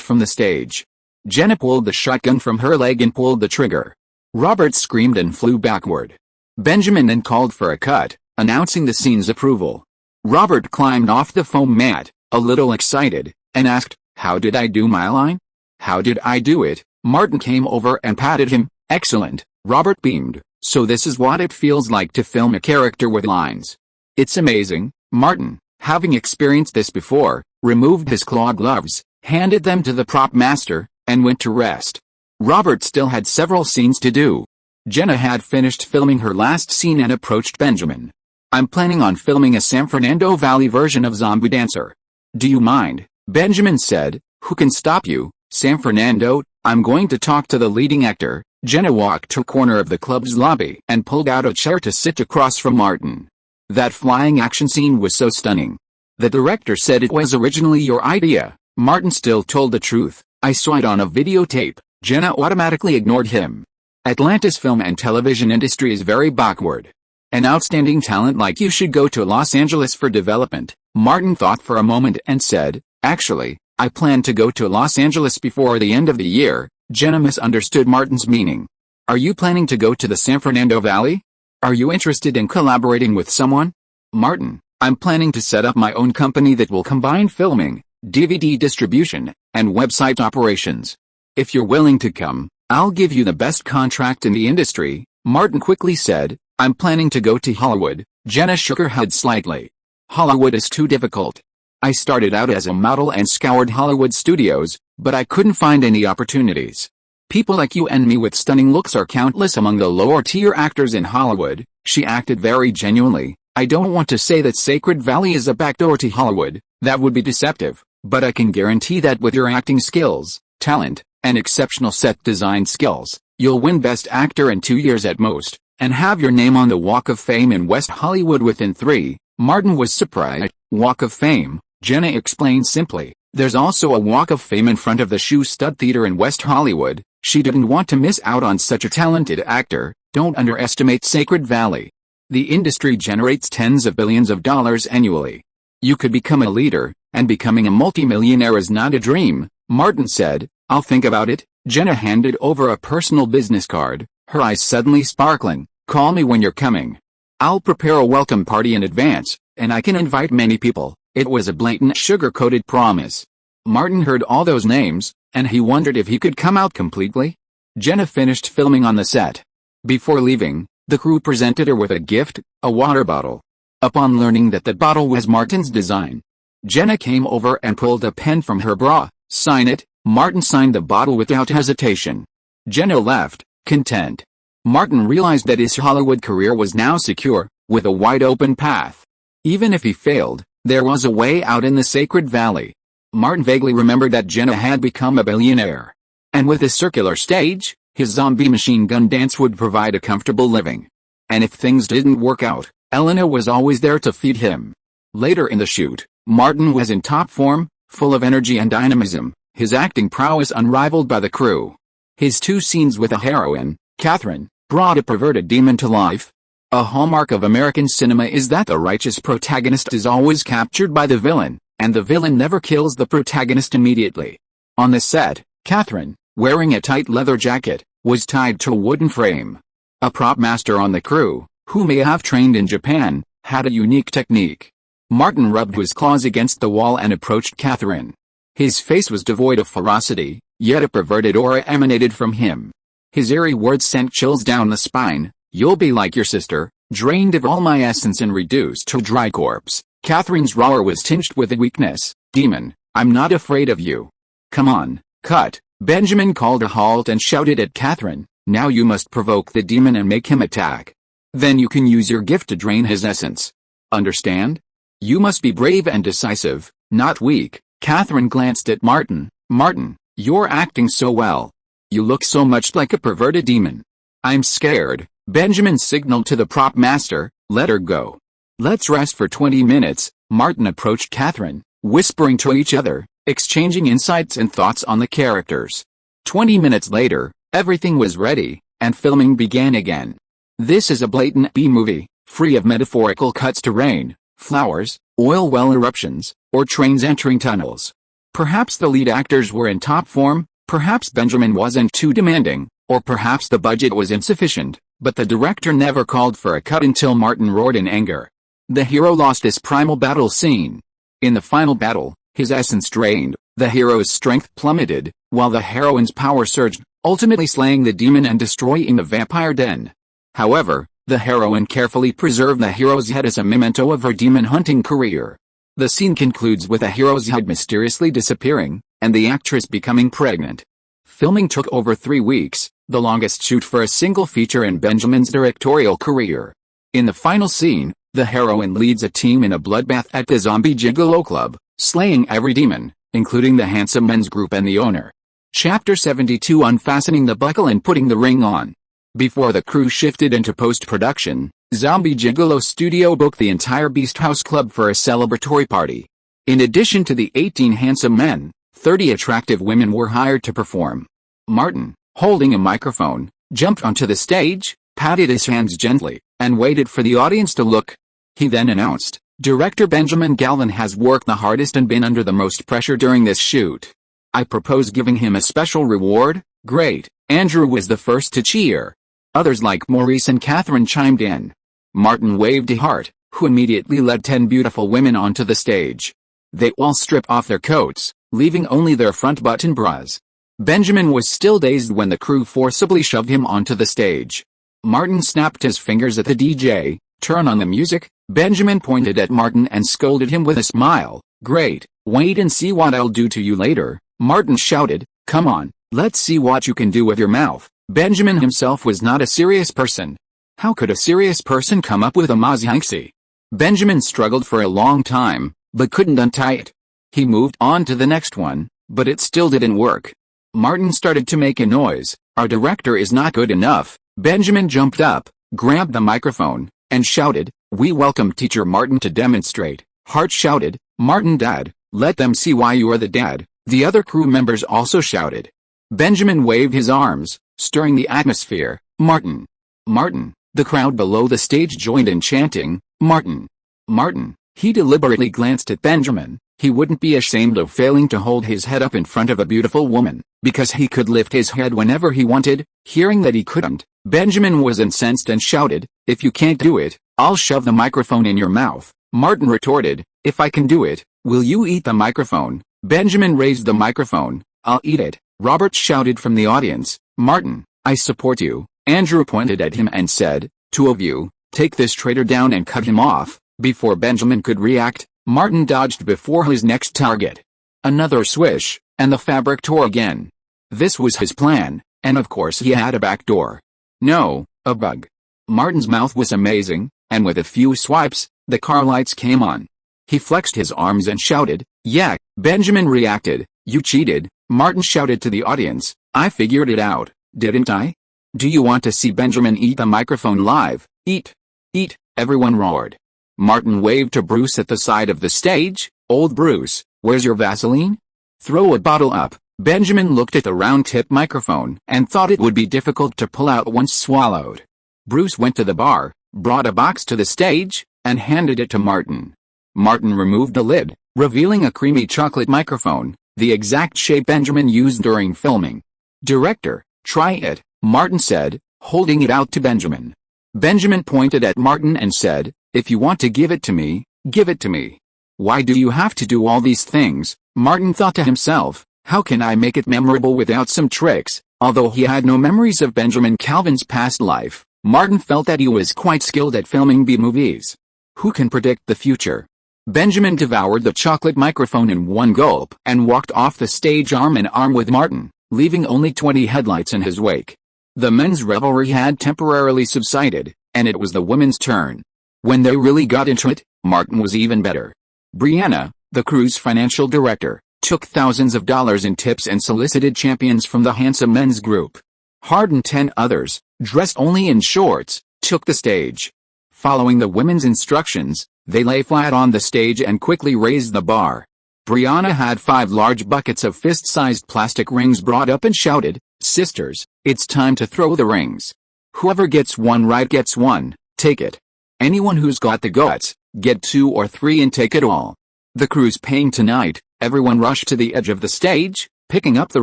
from the stage. Jenna pulled the shotgun from her leg and pulled the trigger. Robert screamed and flew backward. Benjamin then called for a cut, announcing the scene's approval. Robert climbed off the foam mat, a little excited, and asked, how did I do my line? How did I do it? Martin came over and patted him. Excellent, Robert beamed. So this is what it feels like to film a character with lines. It's amazing. Martin, having experienced this before, removed his claw gloves, handed them to the prop master, and went to rest. Robert still had several scenes to do. Jenna had finished filming her last scene and approached Benjamin. I'm planning on filming a San Fernando Valley version of Zombie Dancer. Do you mind? Benjamin said. Who can stop you? San Fernando, I'm going to talk to the leading actor. Jenna walked to a corner of the club's lobby and pulled out a chair to sit across from Martin. That flying action scene was so stunning. The director said it was originally your idea. Martin still told the truth. I saw it on a videotape. Jenna automatically ignored him. Atlanta's film and television industry is very backward. An outstanding talent like you should go to Los Angeles for development. Martin thought for a moment and said, actually, I plan to go to Los Angeles before the end of the year. Jenna misunderstood Martin's meaning. Are you planning to go to the San Fernando Valley? Are you interested in collaborating with someone? Martin, I'm planning to set up my own company that will combine filming, DVD distribution, and website operations. If you're willing to come, I'll give you the best contract in the industry. Martin quickly said, I'm planning to go to Hollywood. Jenna shook her head slightly. Hollywood is too difficult. I started out as a model and scoured Hollywood studios, but I couldn't find any opportunities. People like you and me with stunning looks are countless among the lower-tier actors in Hollywood. She acted very genuinely. I don't want to say that Sacred Valley is a backdoor to Hollywood. That would be deceptive, but I can guarantee that with your acting skills, talent, and exceptional set design skills, you'll win Best Actor in 2 years at most, and have your name on the Walk of Fame in West Hollywood within 3. Martin was surprised. Walk of Fame, Jenna explained simply. There's also a Walk of Fame in front of the Shoe Stud Theater in West Hollywood. She didn't want to miss out on such a talented actor. Don't underestimate Sacred Valley. The industry generates tens of billions of dollars annually. You could become a leader, and becoming a multimillionaire is not a dream. Martin said, I'll think about it. Jenna handed over a personal business card, her eyes suddenly sparkling. Call me when you're coming. I'll prepare a welcome party in advance, and I can invite many people. It was a blatant sugar-coated promise. Martin heard all those names, and he wondered if he could come out completely. Jenna finished filming on the set. Before leaving, the crew presented her with a gift, a water bottle. Upon learning that the bottle was Martin's design, Jenna came over and pulled a pen from her bra. Sign it. Martin signed the bottle without hesitation. Jenna left, content. Martin realized that his Hollywood career was now secure, with a wide-open path. Even if he failed, there was a way out in the Sacred Valley. Martin vaguely remembered that Jenna had become a billionaire. And with a circular stage, his zombie machine gun dance would provide a comfortable living. And if things didn't work out, Elena was always there to feed him. Later in the shoot, Martin was in top form, full of energy and dynamism, his acting prowess unrivaled by the crew. His 2 scenes with a heroine, Catherine, brought a perverted demon to life. A hallmark of American cinema is that the righteous protagonist is always captured by the villain, and the villain never kills the protagonist immediately. On the set, Catherine, wearing a tight leather jacket, was tied to a wooden frame. A prop master on the crew, who may have trained in Japan, had a unique technique. Martin rubbed his claws against the wall and approached Catherine. His face was devoid of ferocity, yet a perverted aura emanated from him. His eerie words sent chills down the spine. "You'll be like your sister, drained of all my essence and reduced to a dry corpse." Catherine's roar was tinged with a weakness. "Demon, I'm not afraid of you." "Come on, cut." Benjamin called a halt and shouted at Catherine, "Now you must provoke the demon and make him attack. Then you can use your gift to drain his essence. Understand? You must be brave and decisive, not weak." Catherine glanced at Martin. "Martin, you're acting so well. You look so much like a perverted demon." "I'm scared." Benjamin signaled to the prop master, "Let her go. Let's rest for 20 minutes. Martin approached Catherine, whispering to each other, exchanging insights and thoughts on the characters. 20 minutes later, everything was ready, and filming began again. This is a blatant B-movie, free of metaphorical cuts to rain, flowers, oil well eruptions, or trains entering tunnels. Perhaps the lead actors were in top form, perhaps Benjamin wasn't too demanding, or perhaps the budget was insufficient, but the director never called for a cut until Martin roared in anger. The hero lost his primal battle scene. In the final battle, his essence drained, the hero's strength plummeted, while the heroine's power surged, ultimately slaying the demon and destroying the vampire den. However, the heroine carefully preserved the hero's head as a memento of her demon-hunting career. The scene concludes with the hero's head mysteriously disappearing, and the actress becoming pregnant. Filming took over 3 weeks, the longest shoot for a single feature in Benjamin's directorial career. In the final scene, the heroine leads a team in a bloodbath at the zombie gigolo club, slaying every demon, including the handsome men's group and the owner. Chapter 72: Unfastening the buckle and putting the ring on. Before the crew shifted into post-production, Zombie Gigolo Studio booked the entire Beast House Club for a celebratory party. In addition to the 18 handsome men, 30 attractive women were hired to perform. Martin, holding a microphone, jumped onto the stage, patted his hands gently, and waited for the audience to look. He then announced, "Director Benjamin Galvin has worked the hardest and been under the most pressure during this shoot. I propose giving him a special reward." "Great." Andrew was the first to cheer. Others like Maurice and Catherine chimed in. Martin waved a heart, who immediately led 10 beautiful women onto the stage. They all stripped off their coats, leaving only their front button bras. Benjamin was still dazed when the crew forcibly shoved him onto the stage. Martin snapped his fingers at the DJ, "Turn on the music." Benjamin pointed at Martin and scolded him with a smile. "Great, wait and see what I'll do to you later." Martin shouted, "Come on, let's see what you can do with your mouth." Benjamin himself was not a serious person. How could a serious person come up with a mazhanksi? Benjamin struggled for a long time, but couldn't untie it. He moved on to the next one, but it still didn't work. Martin started to make a noise. "Our director is not good enough." Benjamin jumped up, grabbed the microphone, and shouted, "We welcome Teacher Martin to demonstrate." Hart shouted, "Martin Dad, let them see why you are the dad." The other crew members also shouted. Benjamin waved his arms, stirring the atmosphere. "Martin! Martin!" The crowd below the stage joined in chanting, "Martin! Martin!" He deliberately glanced at Benjamin. He wouldn't be ashamed of failing to hold his head up in front of a beautiful woman, because he could lift his head whenever he wanted. Hearing that he couldn't, Benjamin was incensed and shouted, "If you can't do it, I'll shove the microphone in your mouth." Martin retorted, "If I can do it, will you eat the microphone?" Benjamin raised the microphone. "I'll eat it." Robert shouted from the audience, "Martin, I support you." Andrew pointed at him and said, "Two of you, take this traitor down and cut him off." Before Benjamin could react, Martin dodged before his next target. Another swish, and the fabric tore again. This was his plan, and of course he had a back door. No, a bug. Martin's mouth was amazing, and with a few swipes, the car lights came on. He flexed his arms and shouted, "Yeah." Benjamin reacted, "You cheated." Martin shouted to the audience, "I figured it out, didn't I? Do you want to see Benjamin eat the microphone live?" "Eat. Eat." Everyone roared. Martin waved to Bruce at the side of the stage. Old Bruce, where's your Vaseline? Throw a bottle up. Benjamin looked at the round-tip microphone and thought it would be difficult to pull out once swallowed. Bruce went to the bar, brought a box to the stage, and handed it to Martin. Martin removed the lid, revealing a creamy chocolate microphone, the exact shape Benjamin used during filming. Director, try it, Martin said, holding it out to Benjamin. Benjamin pointed at Martin and said, if you want to give it to me, give it to me. Why do you have to do all these things? Martin thought to himself, how can I make it memorable without some tricks? Although he had no memories of Benjamin Calvin's past life, Martin felt that he was quite skilled at filming B-movies. Who can predict the future? Benjamin devoured the chocolate microphone in one gulp and walked off the stage arm in arm with Martin, leaving only 20 headlights in his wake. The men's revelry had temporarily subsided, and it was the women's turn. When they really got into it, Martin was even better. Brianna, the crew's financial director, took thousands of dollars in tips and solicited champions from the handsome men's group. Hard and 10 others, dressed only in shorts, took the stage. Following the women's instructions, they lay flat on the stage and quickly raised the bar. Brianna had 5 large buckets of fist-sized plastic rings brought up and shouted, sisters, it's time to throw the rings. Whoever gets one right gets one, take it. Anyone who's got the guts, get 2 or 3 and take it all. The crew's paying tonight. Everyone rushed to the edge of the stage, picking up the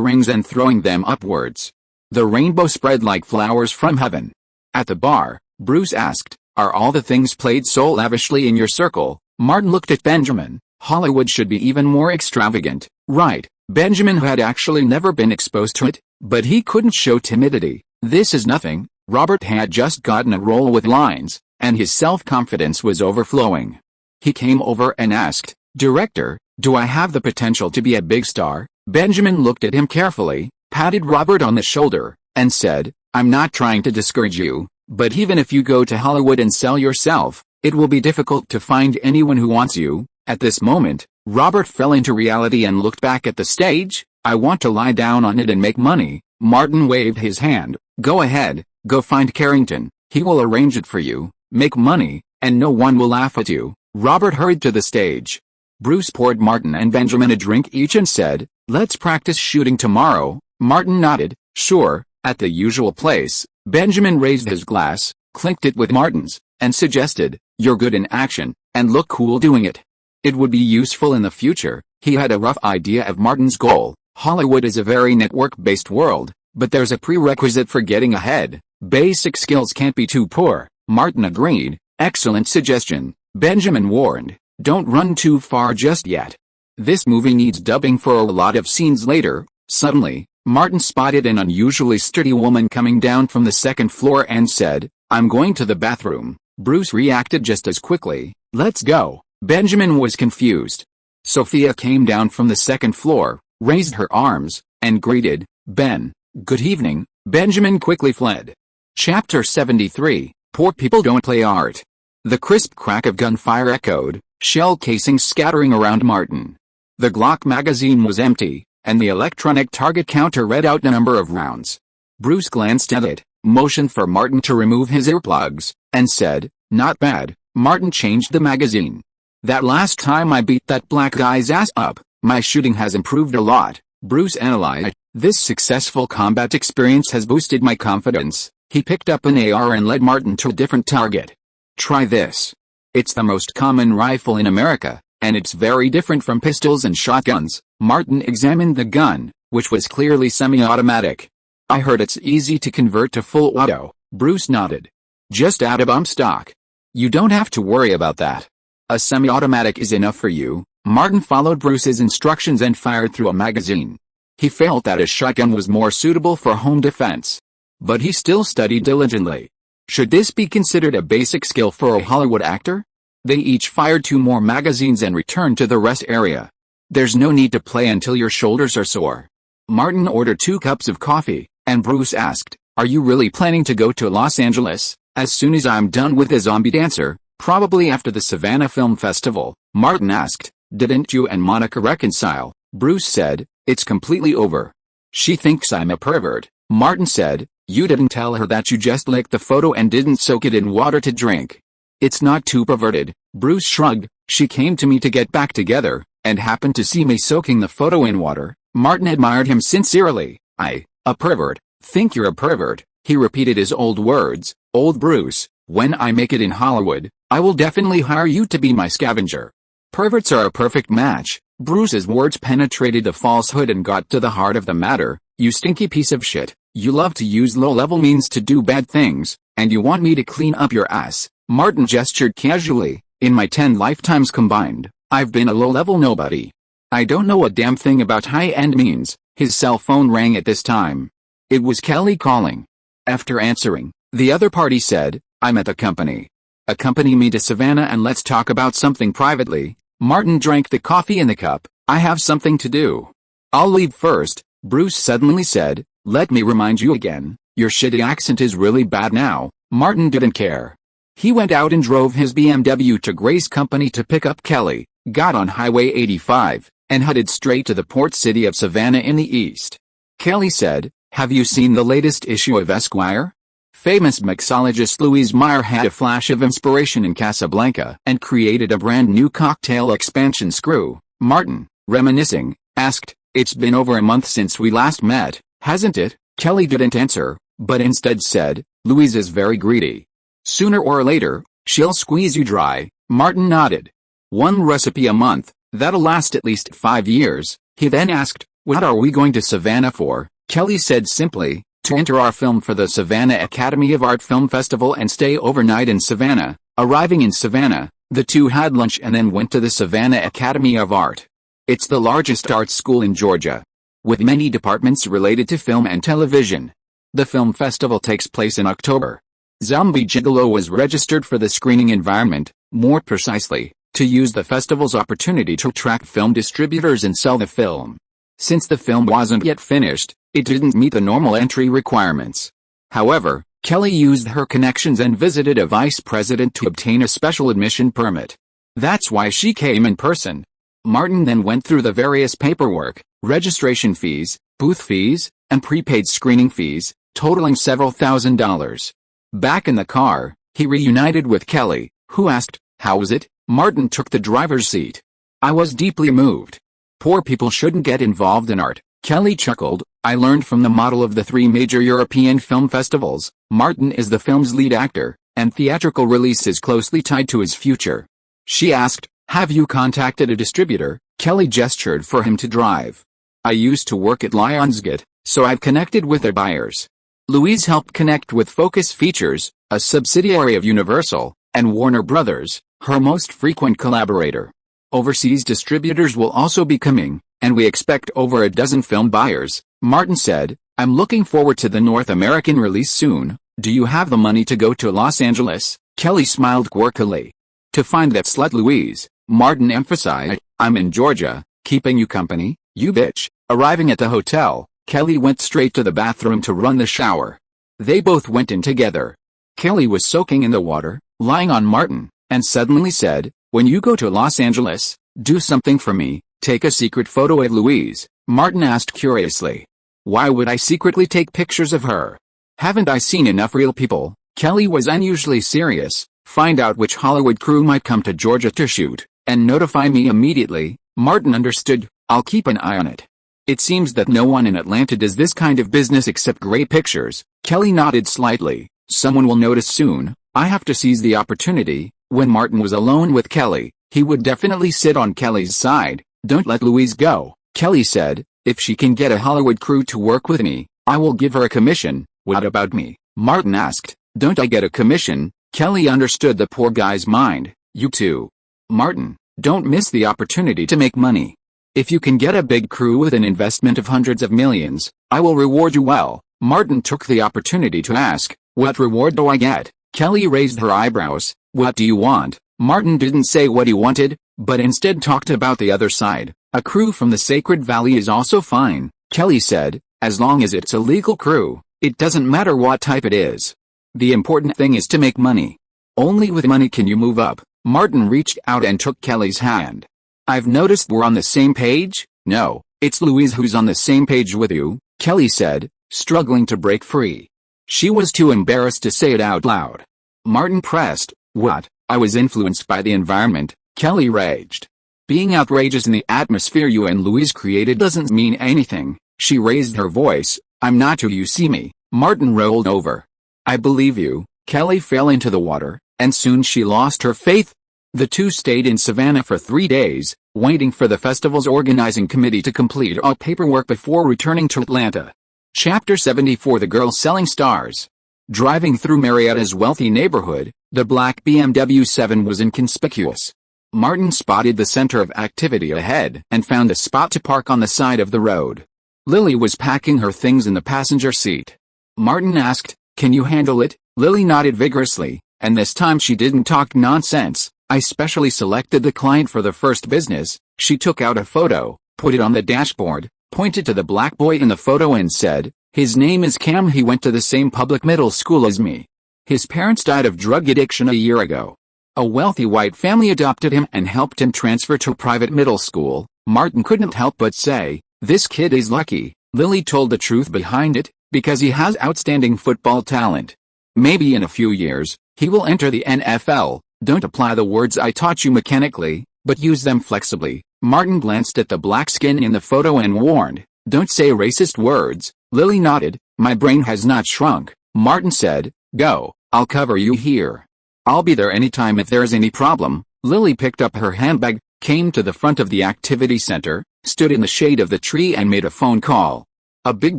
rings and throwing them upwards. The rainbow spread like flowers from heaven. At the bar, Bruce asked, are all the things played so lavishly in your circle? Martin looked at Benjamin. Hollywood should be even more extravagant, right? Benjamin had actually never been exposed to it, but he couldn't show timidity. This is nothing. Robert had just gotten a role with lines, and his self-confidence was overflowing. He came over and asked, Director, do I have the potential to be a big star? Benjamin looked at him carefully, patted Robert on the shoulder, and said, I'm not trying to discourage you, but even if you go to Hollywood and sell yourself, it will be difficult to find anyone who wants you. At this moment, Robert fell into reality and looked back at the stage. I want to lie down on it and make money. Martin waved his hand. Go ahead, go find Carrington. He will arrange it for you. Make money, and no one will laugh at you. Robert hurried to the stage. Bruce poured Martin and Benjamin a drink each and said, let's practice shooting tomorrow. Martin nodded, sure, at the usual place. Benjamin raised his glass, clinked it with Martin's, and suggested, you're good in action, and look cool doing it. It would be useful in the future. He had a rough idea of Martin's goal. Hollywood is a very network-based world, but there's a prerequisite for getting ahead. Basic skills can't be too poor. Martin agreed. Excellent suggestion. Benjamin warned, don't run too far just yet. This movie needs dubbing for a lot of scenes later. Suddenly, Martin spotted an unusually sturdy woman coming down from the second floor and said, I'm going to the bathroom. Bruce reacted just as quickly, let's go. Benjamin was confused. Sophia came down from the second floor, raised her arms, and greeted, Ben, good evening. Benjamin quickly fled. Chapter 73, Poor People Don't Play Art. The crisp crack of gunfire echoed, shell casings scattering around Martin. The Glock magazine was empty, and the electronic target counter read out the number of rounds. Bruce glanced at it, motioned for Martin to remove his earplugs, and said, not bad. Martin changed the magazine. That last time I beat that black guy's ass up, my shooting has improved a lot. Bruce analyzed, this successful combat experience has boosted my confidence. He picked up an AR and led Martin to a different target. Try this. It's the most common rifle in America, and it's very different from pistols and shotguns. Martin examined the gun, which was clearly semi-automatic. I heard it's easy to convert to full auto. Bruce nodded. Just add a bump stock. You don't have to worry about that. A semi-automatic is enough for you. Martin followed Bruce's instructions and fired through a magazine. He felt that a shotgun was more suitable for home defense. But he still studied diligently. Should this be considered a basic skill for a Hollywood actor? They each fired 2 more magazines and returned to the rest area. There's no need to play until your shoulders are sore. Martin ordered 2 cups of coffee, and Bruce asked, are you really planning to go to Los Angeles? As soon as I'm done with the zombie dancer, probably after the Savannah Film Festival. Martin asked, didn't you and Monica reconcile? Bruce said, it's completely over. She thinks I'm a pervert. Martin said, you didn't tell her that you just licked the photo and didn't soak it in water to drink. It's not too perverted, Bruce shrugged. She came to me to get back together, and happened to see me soaking the photo in water. Martin admired him sincerely. A pervert, think you're a pervert, he repeated his old words. Old Bruce, when I make it in Hollywood, I will definitely hire you to be my scavenger. Perverts are a perfect match. Bruce's words penetrated the falsehood and got to the heart of the matter. You stinky piece of shit, you love to use low-level means to do bad things, and you want me to clean up your ass. Martin gestured casually. In my 10 lifetimes combined, I've been a low-level nobody. I don't know a damn thing about high-end means. His cell phone rang at this time. It was Kelly calling. After answering, the other party said, I'm at the company. Accompany me to Savannah and let's talk about something privately. Martin drank the coffee in the cup. I have something to do. I'll leave first, Bruce suddenly said. Let me remind you again, your shitty accent is really bad now. Martin didn't care. He went out and drove his BMW to Gray's company to pick up Kelly, got on Highway 85, and headed straight to the port city of Savannah in the east. Kelly said, have you seen the latest issue of Esquire? Famous mixologist Louise Meyer had a flash of inspiration in Casablanca and created a brand new cocktail expansion screw. Martin, reminiscing, asked, it's been over a month since we last met, hasn't it? Kelly didn't answer, but instead said, Louise is very greedy. Sooner or later, she'll squeeze you dry. Martin nodded. One recipe a month, that'll last at least 5 years. He then asked, what are we going to Savannah for? Kelly said simply, to enter our film for the Savannah Academy of Art Film Festival and stay overnight in Savannah. Arriving in Savannah, the two had lunch and then went to the Savannah Academy of Art. It's the largest art school in Georgia, with many departments related to film and television. The film festival takes place in October. Zombie Gigolo was registered for the screening environment, more precisely, to use the festival's opportunity to attract film distributors and sell the film. Since the film wasn't yet finished, it didn't meet the normal entry requirements. However, Kelly used her connections and visited a vice president to obtain a special admission permit. That's why she came in person. Martin then went through the various paperwork, registration fees, booth fees, and prepaid screening fees, totaling several $1,000s. Back in the car, he reunited with Kelly, who asked, how was it? Martin took the driver's seat. I was deeply moved. Poor people shouldn't get involved in art. Kelly chuckled. I learned from the model of the 3 major European film festivals. Martin is the film's lead actor, and theatrical release is closely tied to his future. She asked, have you contacted a distributor? Kelly gestured for him to drive. I used to work at Lionsgate, so I've connected with their buyers. Louise helped connect with Focus Features, a subsidiary of Universal, and Warner Brothers, her most frequent collaborator. Overseas distributors will also be coming, and we expect over a dozen film buyers. Martin said, I'm looking forward to the North American release soon. Do you have the money to go to Los Angeles? Kelly smiled quirkily. To find that slut Louise, Martin emphasized, I'm in Georgia, keeping you company, you bitch. Arriving at the hotel, Kelly went straight to the bathroom to run the shower. They both went in together. Kelly was soaking in the water, lying on Martin, and suddenly said, when you go to Los Angeles, do something for me, take a secret photo of Louise. Martin asked curiously. Why would I secretly take pictures of her? Haven't I seen enough real people? Kelly was unusually serious. Find out which Hollywood crew might come to Georgia to shoot, and notify me immediately. Martin understood. I'll keep an eye on it. It seems that no one in Atlanta does this kind of business except Gray Pictures. Kelly nodded slightly. Someone will notice soon. I have to seize the opportunity. When Martin was alone with Kelly, he would definitely sit on Kelly's side. Don't let Louise go, Kelly said. If she can get a Hollywood crew to work with me, I will give her a commission. What about me? Martin asked. Don't I get a commission? Kelly understood the poor guy's mind. You too. Martin, don't miss the opportunity to make money. If you can get a big crew with an investment of hundreds of millions, I will reward you well. Martin took the opportunity to ask, what reward do I get? Kelly raised her eyebrows. What do you want? Martin didn't say what he wanted, but instead talked about the other side. A crew from the Sacred Valley is also fine, Kelly said, as long as it's a legal crew. It doesn't matter what type it is. The important thing is to make money. Only with money can you move up. Martin reached out and took Kelly's hand. I've noticed we're on the same page. No, it's Louise who's on the same page with you, Kelly said, struggling to break free. She was too embarrassed to say it out loud. Martin pressed, what? I was influenced by the environment, Kelly raged. Being outrageous in the atmosphere you and Louise created doesn't mean anything. She raised her voice. I'm not who you see me. Martin rolled over. I believe you. Kelly fell into the water, and soon she lost her faith. The two stayed in Savannah for 3 days, waiting for the festival's organizing committee to complete all paperwork before returning to Atlanta. Chapter 74 The Girl Selling Stars. Driving through Marietta's wealthy neighborhood, the black BMW 7 was inconspicuous. Martin spotted the center of activity ahead and found a spot to park on the side of the road. Lily was packing her things in the passenger seat. Martin asked, "Can you handle it?" Lily nodded vigorously, and this time she didn't talk nonsense. I specially selected the client for the first business. She took out a photo, put it on the dashboard, pointed to the black boy in the photo and said, "His name is Cam. He went to the same public middle school as me. His parents died of drug addiction a year ago. A wealthy white family adopted him and helped him transfer to a private middle school." Martin couldn't help but say, "This kid is lucky." Lily told the truth behind it, because he has outstanding football talent. Maybe in a few years, he will enter the NFL. Don't apply the words I taught you mechanically, but use them flexibly. Martin glanced at the black skin in the photo and warned, "Don't say racist words." Lily nodded. "My brain has not shrunk." Martin said, "Go, I'll cover you here. I'll be there anytime if there's any problem." Lily picked up her handbag, came to the front of the activity center, stood in the shade of the tree and made a phone call. A big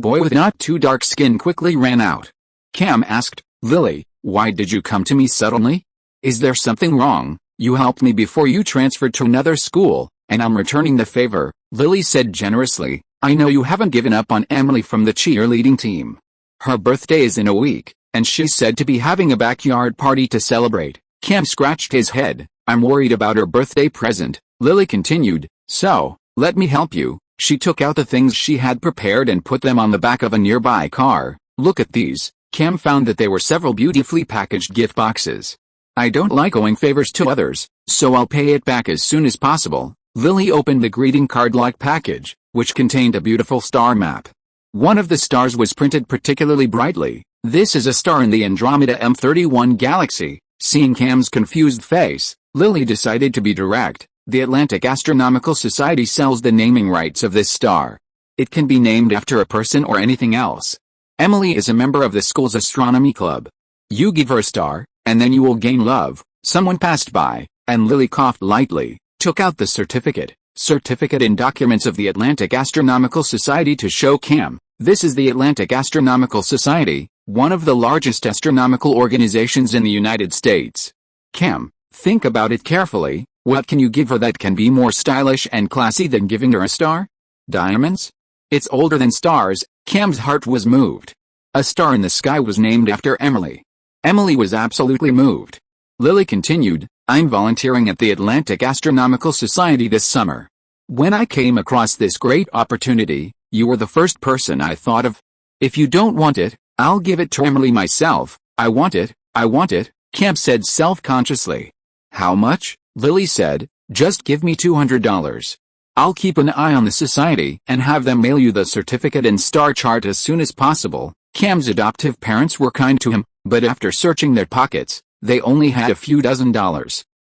boy with not too dark skin quickly ran out. Cam asked, "Lily, why did you come to me suddenly? Is there something wrong? You helped me before you transferred to another school, and I'm returning the favor." Lily said generously, "I know you haven't given up on Emily from the cheerleading team. Her birthday is in a week, and she's said to be having a backyard party to celebrate." Cam scratched his head. "I'm worried about her birthday present." Lily continued, "So, let me help you." She took out the things she had prepared and put them on the back of a nearby car. "Look at these." Cam found that there were several beautifully packaged gift boxes. "I don't like owing favors to others, so I'll pay it back as soon as possible." Lily opened the greeting card-like package, which contained a beautiful star map. One of the stars was printed particularly brightly. "This is a star in the Andromeda M31 galaxy." Seeing Cam's confused face, Lily decided to be direct. "The Atlantic Astronomical Society sells the naming rights of this star. It can be named after a person or anything else. Emily is a member of the school's astronomy club. You give her a star, and then you will gain love." Someone passed by, and Lily coughed lightly, took out the certificate and documents of the Atlantic Astronomical Society to show Cam. "This is the Atlantic Astronomical Society, one of the largest astronomical organizations in the United States. Cam, think about it carefully. What can you give her that can be more stylish and classy than giving her a star? Diamonds? It's older than stars." Cam's heart was moved. A star in the sky was named after Emily. Emily was absolutely moved. Lily continued, "I'm volunteering at the Atlantic Astronomical Society this summer. When I came across this great opportunity, you were the first person I thought of. If you don't want it, I'll give it to Emily myself." I want it, Cam said self-consciously. "How much?" Lily said, "Just give me $200. I'll keep an eye on the society and have them mail you the certificate and star chart as soon as possible." Cam's adoptive parents were kind to him, but after searching their pockets, they only had a few $dozen.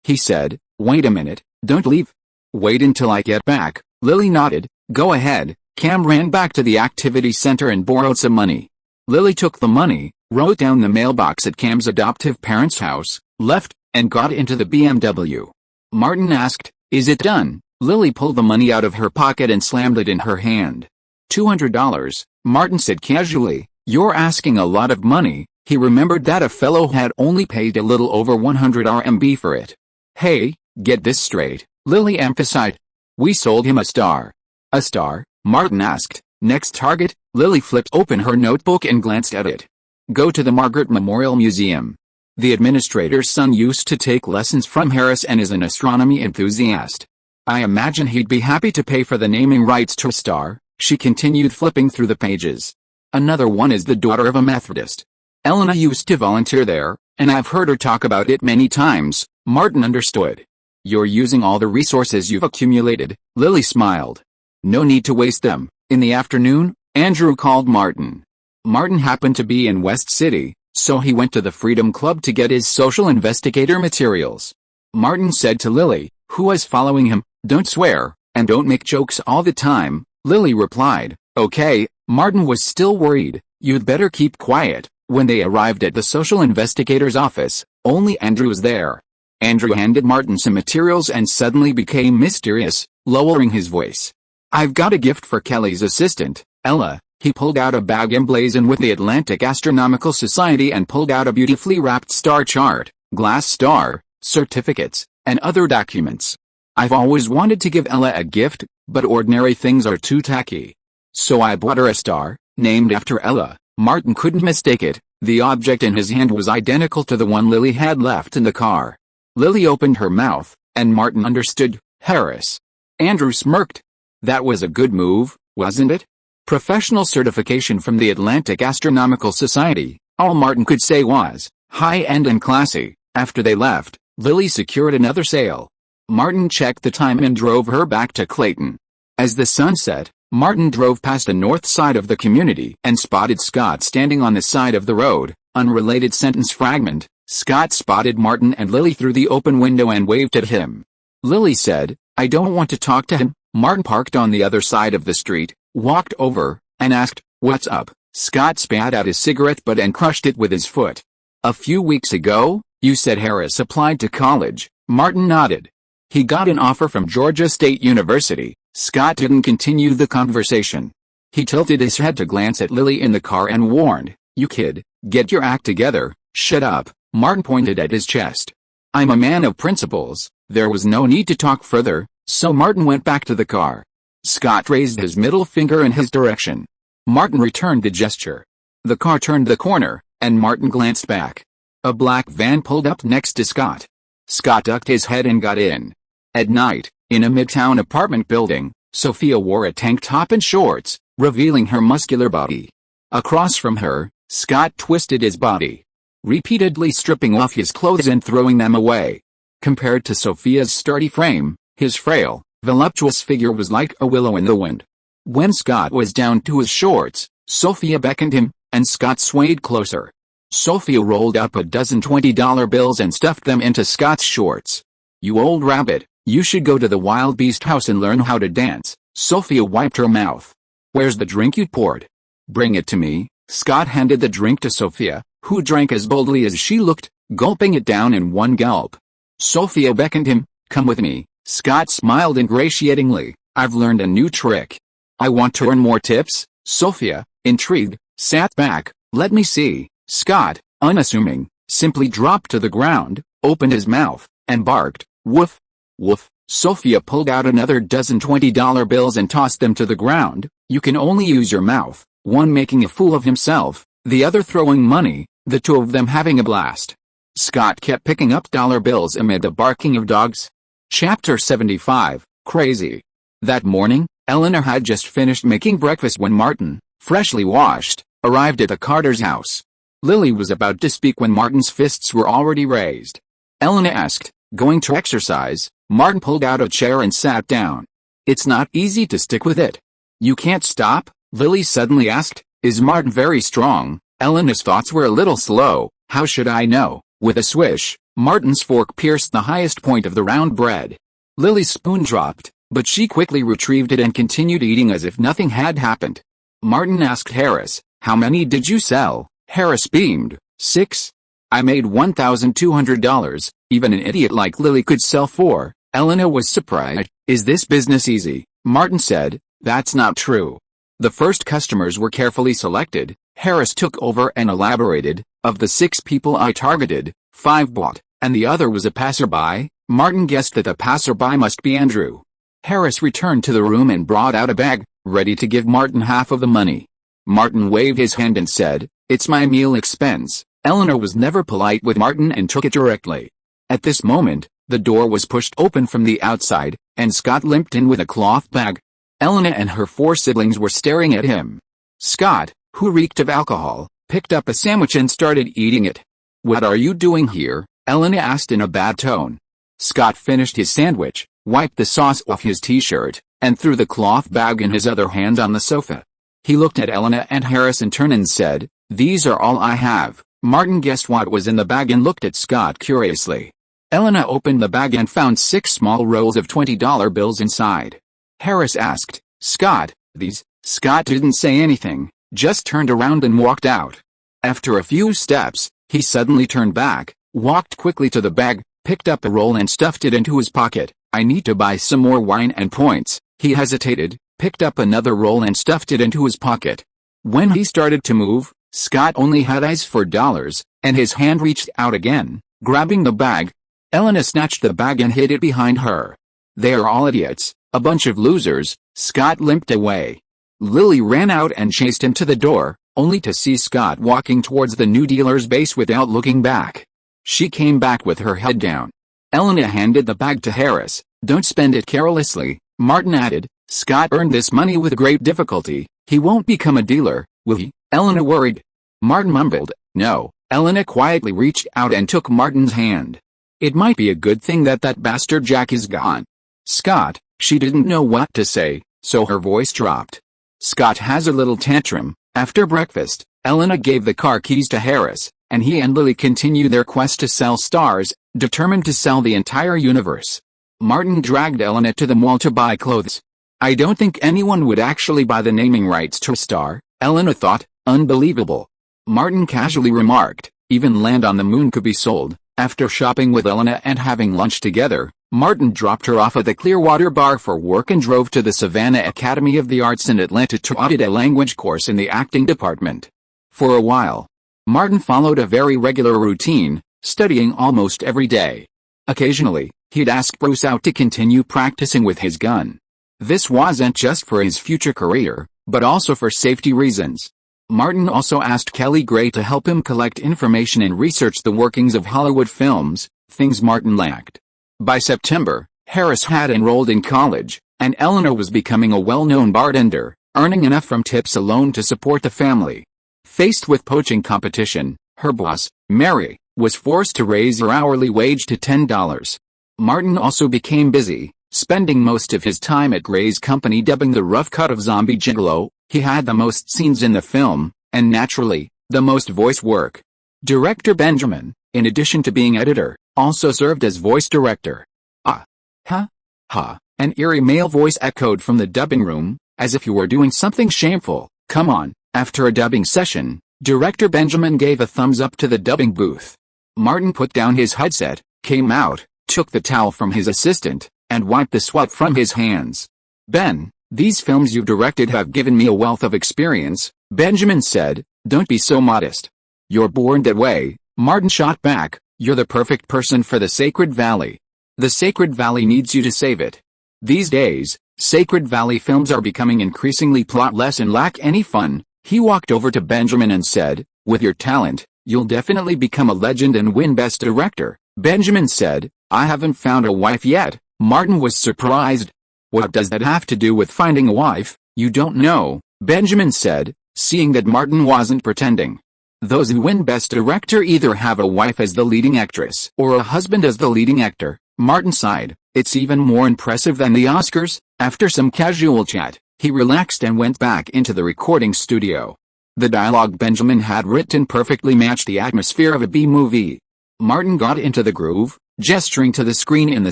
He said, "Wait a minute, don't leave. Wait until I get back." Lily nodded. "Go ahead." Cam ran back to the activity center and borrowed some money. Lily took the money, wrote down the mailbox at Cam's adoptive parents' house, left, and got into the BMW. Martin asked, "Is it done?" Lily pulled the money out of her pocket and slammed it in her hand. $200, Martin said casually. "You're asking a lot of money." He remembered that a fellow had only paid a little over 100 RMB for it. "Hey, get this straight," Lily emphasized. "We sold him a star." "A star?" Martin asked. "Next target?" Lily flipped open her notebook and glanced at it. "Go to the Margaret Memorial Museum. The administrator's son used to take lessons from Harris and is an astronomy enthusiast. I imagine he'd be happy to pay for the naming rights to a star." She continued flipping through the pages. "Another one is the daughter of a Methodist. Elena used to volunteer there, and I've heard her talk about it many times." Martin understood. "You're using all the resources you've accumulated." Lily smiled. "No need to waste them." In the afternoon, Andrew called Martin. Martin happened to be in West City, So he went to the Freedom Club to get his social investigator materials. Martin said to Lily, who was following him, "Don't swear, and don't make jokes all the time." Lily replied, "Okay." Martin was still worried. "You'd better keep quiet." When they arrived at the social investigator's office, only Andrew was there. Andrew handed Martin some materials and suddenly became mysterious, lowering his voice. "I've got a gift for Kelly's assistant, Ella." He pulled out a bag emblazoned with the Atlantic Astronomical Society and pulled out a beautifully wrapped star chart, glass star, certificates, and other documents. "I've always wanted to give Ella a gift, but ordinary things are too tacky. So I bought her a star, named after Ella." Martin couldn't mistake it. The object in his hand was identical to the one Lily had left in the car. Lily opened her mouth, and Martin understood. "Harris." Andrew smirked. "That was a good move, wasn't it? Professional certification from the Atlantic Astronomical Society." All Martin could say was, "high-end and classy." After they left, Lily secured another sale. Martin checked the time and drove her back to Clayton. As the sun set, Martin drove past the north side of the community and spotted Scott standing on the side of the road. Unrelated sentence fragment. Scott spotted Martin and Lily through the open window and waved at him. Lily said, "I don't want to talk to him." Martin parked on the other side of the street, walked over, and asked, "What's up?" Scott spat out his cigarette butt and crushed it with his foot. "A few weeks ago, you said Harris applied to college." Martin nodded. "He got an offer from Georgia State University." Scott didn't continue the conversation. He tilted his head to glance at Lily in the car and warned, "You kid, get your act together." "Shut up." Martin pointed at his chest. "I'm a man of principles." There was no need to talk further, so Martin went back to the car. Scott raised his middle finger in his direction. Martin returned the gesture. The car turned the corner, and Martin glanced back. A black van pulled up next to Scott. Scott ducked his head and got in. At night, in a midtown apartment building, Sophia wore a tank top and shorts, revealing her muscular body. Across from her, Scott twisted his body, repeatedly stripping off his clothes and throwing them away. Compared to Sophia's sturdy frame, his frail, voluptuous figure was like a willow in the wind. When Scott was down to his shorts, Sophia beckoned him, and Scott swayed closer. Sophia rolled up a dozen $20 bills and stuffed them into Scott's shorts. "You old rabbit, you should go to the Wild Beast house and learn how to dance." Sophia wiped her mouth. "Where's the drink you poured?" "Bring it to me." Scott handed the drink to Sophia, who drank as boldly as she looked, gulping it down in one gulp. Sophia beckoned him, "Come with me." Scott smiled ingratiatingly. "I've learned a new trick." "I want to earn more tips." Sophia, intrigued, sat back. "Let me see." Scott, unassuming, simply dropped to the ground, opened his mouth, and barked, "Woof, woof." Sophia pulled out another dozen $20 bills and tossed them to the ground. "You can only use your mouth," one making a fool of himself, the other throwing money, the two of them having a blast. Scott kept picking up dollar bills amid the barking of dogs. Chapter 75, Crazy. That morning, Eleanor had just finished making breakfast when Martin, freshly washed, arrived at the Carter's house. Lily was about to speak when Martin's fists were already raised. Eleanor asked, "Going to exercise?" Martin pulled out a chair and sat down. "It's not easy to stick with it." "You can't stop?" Lily suddenly asked. "Is Martin very strong?" Eleanor's thoughts were a little slow. "How should I know?" With a swish, Martin's fork pierced the highest point of the round bread. Lily's spoon dropped, but she quickly retrieved it and continued eating as if nothing had happened. Martin asked Harris, "How many did you sell?" Harris beamed. "6. I made $1,200. Even an idiot like Lily could sell 4. Eleanor was surprised. "Is this business easy?" Martin said, "That's not true. The first customers were carefully selected." Harris took over and elaborated, "Of the 6 people I targeted, 5 bought, and the other was a passerby." Martin guessed that the passerby must be Andrew. Harris returned to the room and brought out a bag, ready to give Martin half of the money. Martin waved his hand and said, "It's my meal expense." Eleanor was never polite with Martin and took it directly. At this moment, the door was pushed open from the outside, and Scott limped in with a cloth bag. Eleanor and her 4 siblings were staring at him. Scott, who reeked of alcohol, picked up a sandwich and started eating it. "What are you doing here?" Eleanor asked in a bad tone. Scott finished his sandwich, wiped the sauce off his t-shirt, and threw the cloth bag in his other hand on the sofa. He looked at Eleanor and Harris in turn and said, "These are all I have." Martin guessed what was in the bag and looked at Scott curiously. Elena opened the bag and found 6 small rolls of $20 bills inside. Harris asked, "Scott, these?" Scott didn't say anything, just turned around and walked out. After a few steps, he suddenly turned back, walked quickly to the bag, picked up a roll and stuffed it into his pocket. "I need to buy some more wine and points." He hesitated, picked up another roll and stuffed it into his pocket. When he started to move, Scott only had eyes for dollars, and his hand reached out again, grabbing the bag. Elena snatched the bag and hid it behind her. "They are all idiots, a bunch of losers." Scott limped away. Lily ran out and chased him to the door, only to see Scott walking towards the new dealer's base without looking back. She came back with her head down. Elena handed the bag to Harris. "Don't spend it carelessly," Martin added. "Scott earned this money with great difficulty. He won't become a dealer, will he?" Elena worried. Martin mumbled, "No." Elena quietly reached out and took Martin's hand. "It might be a good thing that bastard Jack is gone." "Scott," she didn't know what to say, so her voice dropped. "Scott has a little tantrum." After breakfast, Elena gave the car keys to Harris, and he and Lily continued their quest to sell stars, determined to sell the entire universe. Martin dragged Elena to the mall to buy clothes. "I don't think anyone would actually buy the naming rights to a star," Elena thought. "Unbelievable." Martin casually remarked, "Even Land on the Moon could be sold." After shopping with Elena and having lunch together, Martin dropped her off at the Clearwater Bar for work and drove to the Savannah Academy of the Arts in Atlanta to audit a language course in the acting department. For a while, Martin followed a very regular routine, studying almost every day. Occasionally, he'd ask Bruce out to continue practicing with his gun. This wasn't just for his future career, but also for safety reasons. Martin also asked Kelly Gray to help him collect information and research the workings of Hollywood films, things Martin lacked. By September, Harris had enrolled in college, and Eleanor was becoming a well-known bartender, earning enough from tips alone to support the family. Faced with poaching competition, her boss, Mary, was forced to raise her hourly wage to $10. Martin also became busy, spending most of his time at Gray's company dubbing the rough cut of Zombie Gigolo. He had the most scenes in the film, and naturally, the most voice work. Director Benjamin, in addition to being editor, also served as voice director. "Ah. Ha. Ha," an eerie male voice echoed from the dubbing room, as if you were doing something shameful. "Come on." After a dubbing session, Director Benjamin gave a thumbs up to the dubbing booth. Martin put down his headset, came out, took the towel from his assistant, and wiped the sweat from his hands. "Ben, these films you've directed have given me a wealth of experience," Benjamin said. "Don't be so modest." "You're born that way," Martin shot back. "You're the perfect person for the Sacred Valley. The Sacred Valley needs you to save it." These days, Sacred Valley films are becoming increasingly plotless and lack any fun. He walked over to Benjamin and said, "With your talent, you'll definitely become a legend and win Best Director." Benjamin said, "I haven't found a wife yet." Martin was surprised. "What does that have to do with finding a wife?" "You don't know," Benjamin said, seeing that Martin wasn't pretending. "Those who win Best Director either have a wife as the leading actress or a husband as the leading actor." Martin sighed. "It's even more impressive than the Oscars." After some casual chat, he relaxed and went back into the recording studio. The dialogue Benjamin had written perfectly matched the atmosphere of a B-movie. Martin got into the groove, gesturing to the screen in the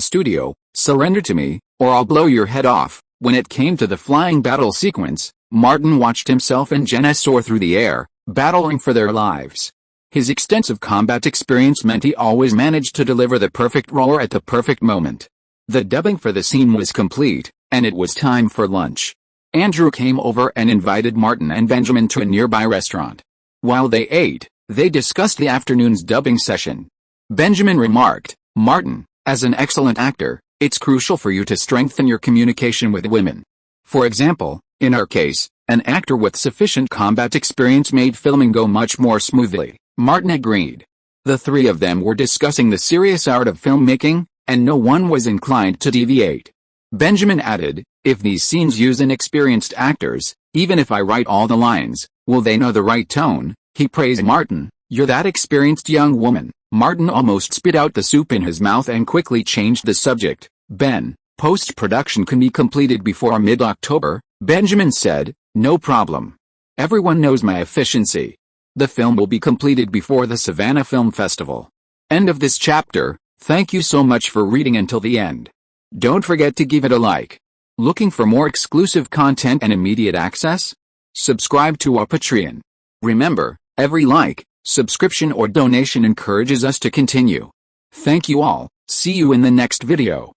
studio, "Surrender to me, or I'll blow your head off." When it came to the flying battle sequence, Martin watched himself and Jenna soar through the air, battling for their lives. His extensive combat experience meant he always managed to deliver the perfect roar at the perfect moment. The dubbing for the scene was complete, and it was time for lunch. Andrew came over and invited Martin and Benjamin to a nearby restaurant. While they ate, they discussed the afternoon's dubbing session. Benjamin remarked, "Martin, as an excellent actor, it's crucial for you to strengthen your communication with women. For example, in our case, an actor with sufficient combat experience made filming go much more smoothly." Martin agreed. The three of them were discussing the serious art of filmmaking, and no one was inclined to deviate. Benjamin added, "If these scenes use inexperienced actors, even if I write all the lines, will they know the right tone?" He praised Martin. "You're that experienced young woman." Martin almost spit out the soup in his mouth and quickly changed the subject. "Ben, post-production can be completed before mid-October," Benjamin said. "No problem. Everyone knows my efficiency." The film will be completed before the Savannah Film Festival. End of this chapter. Thank you so much for reading until the end. Don't forget to give it a like. Looking for more exclusive content and immediate access? Subscribe to our Patreon. Remember, every like, subscription or donation encourages us to continue. Thank you all. See you in the next video.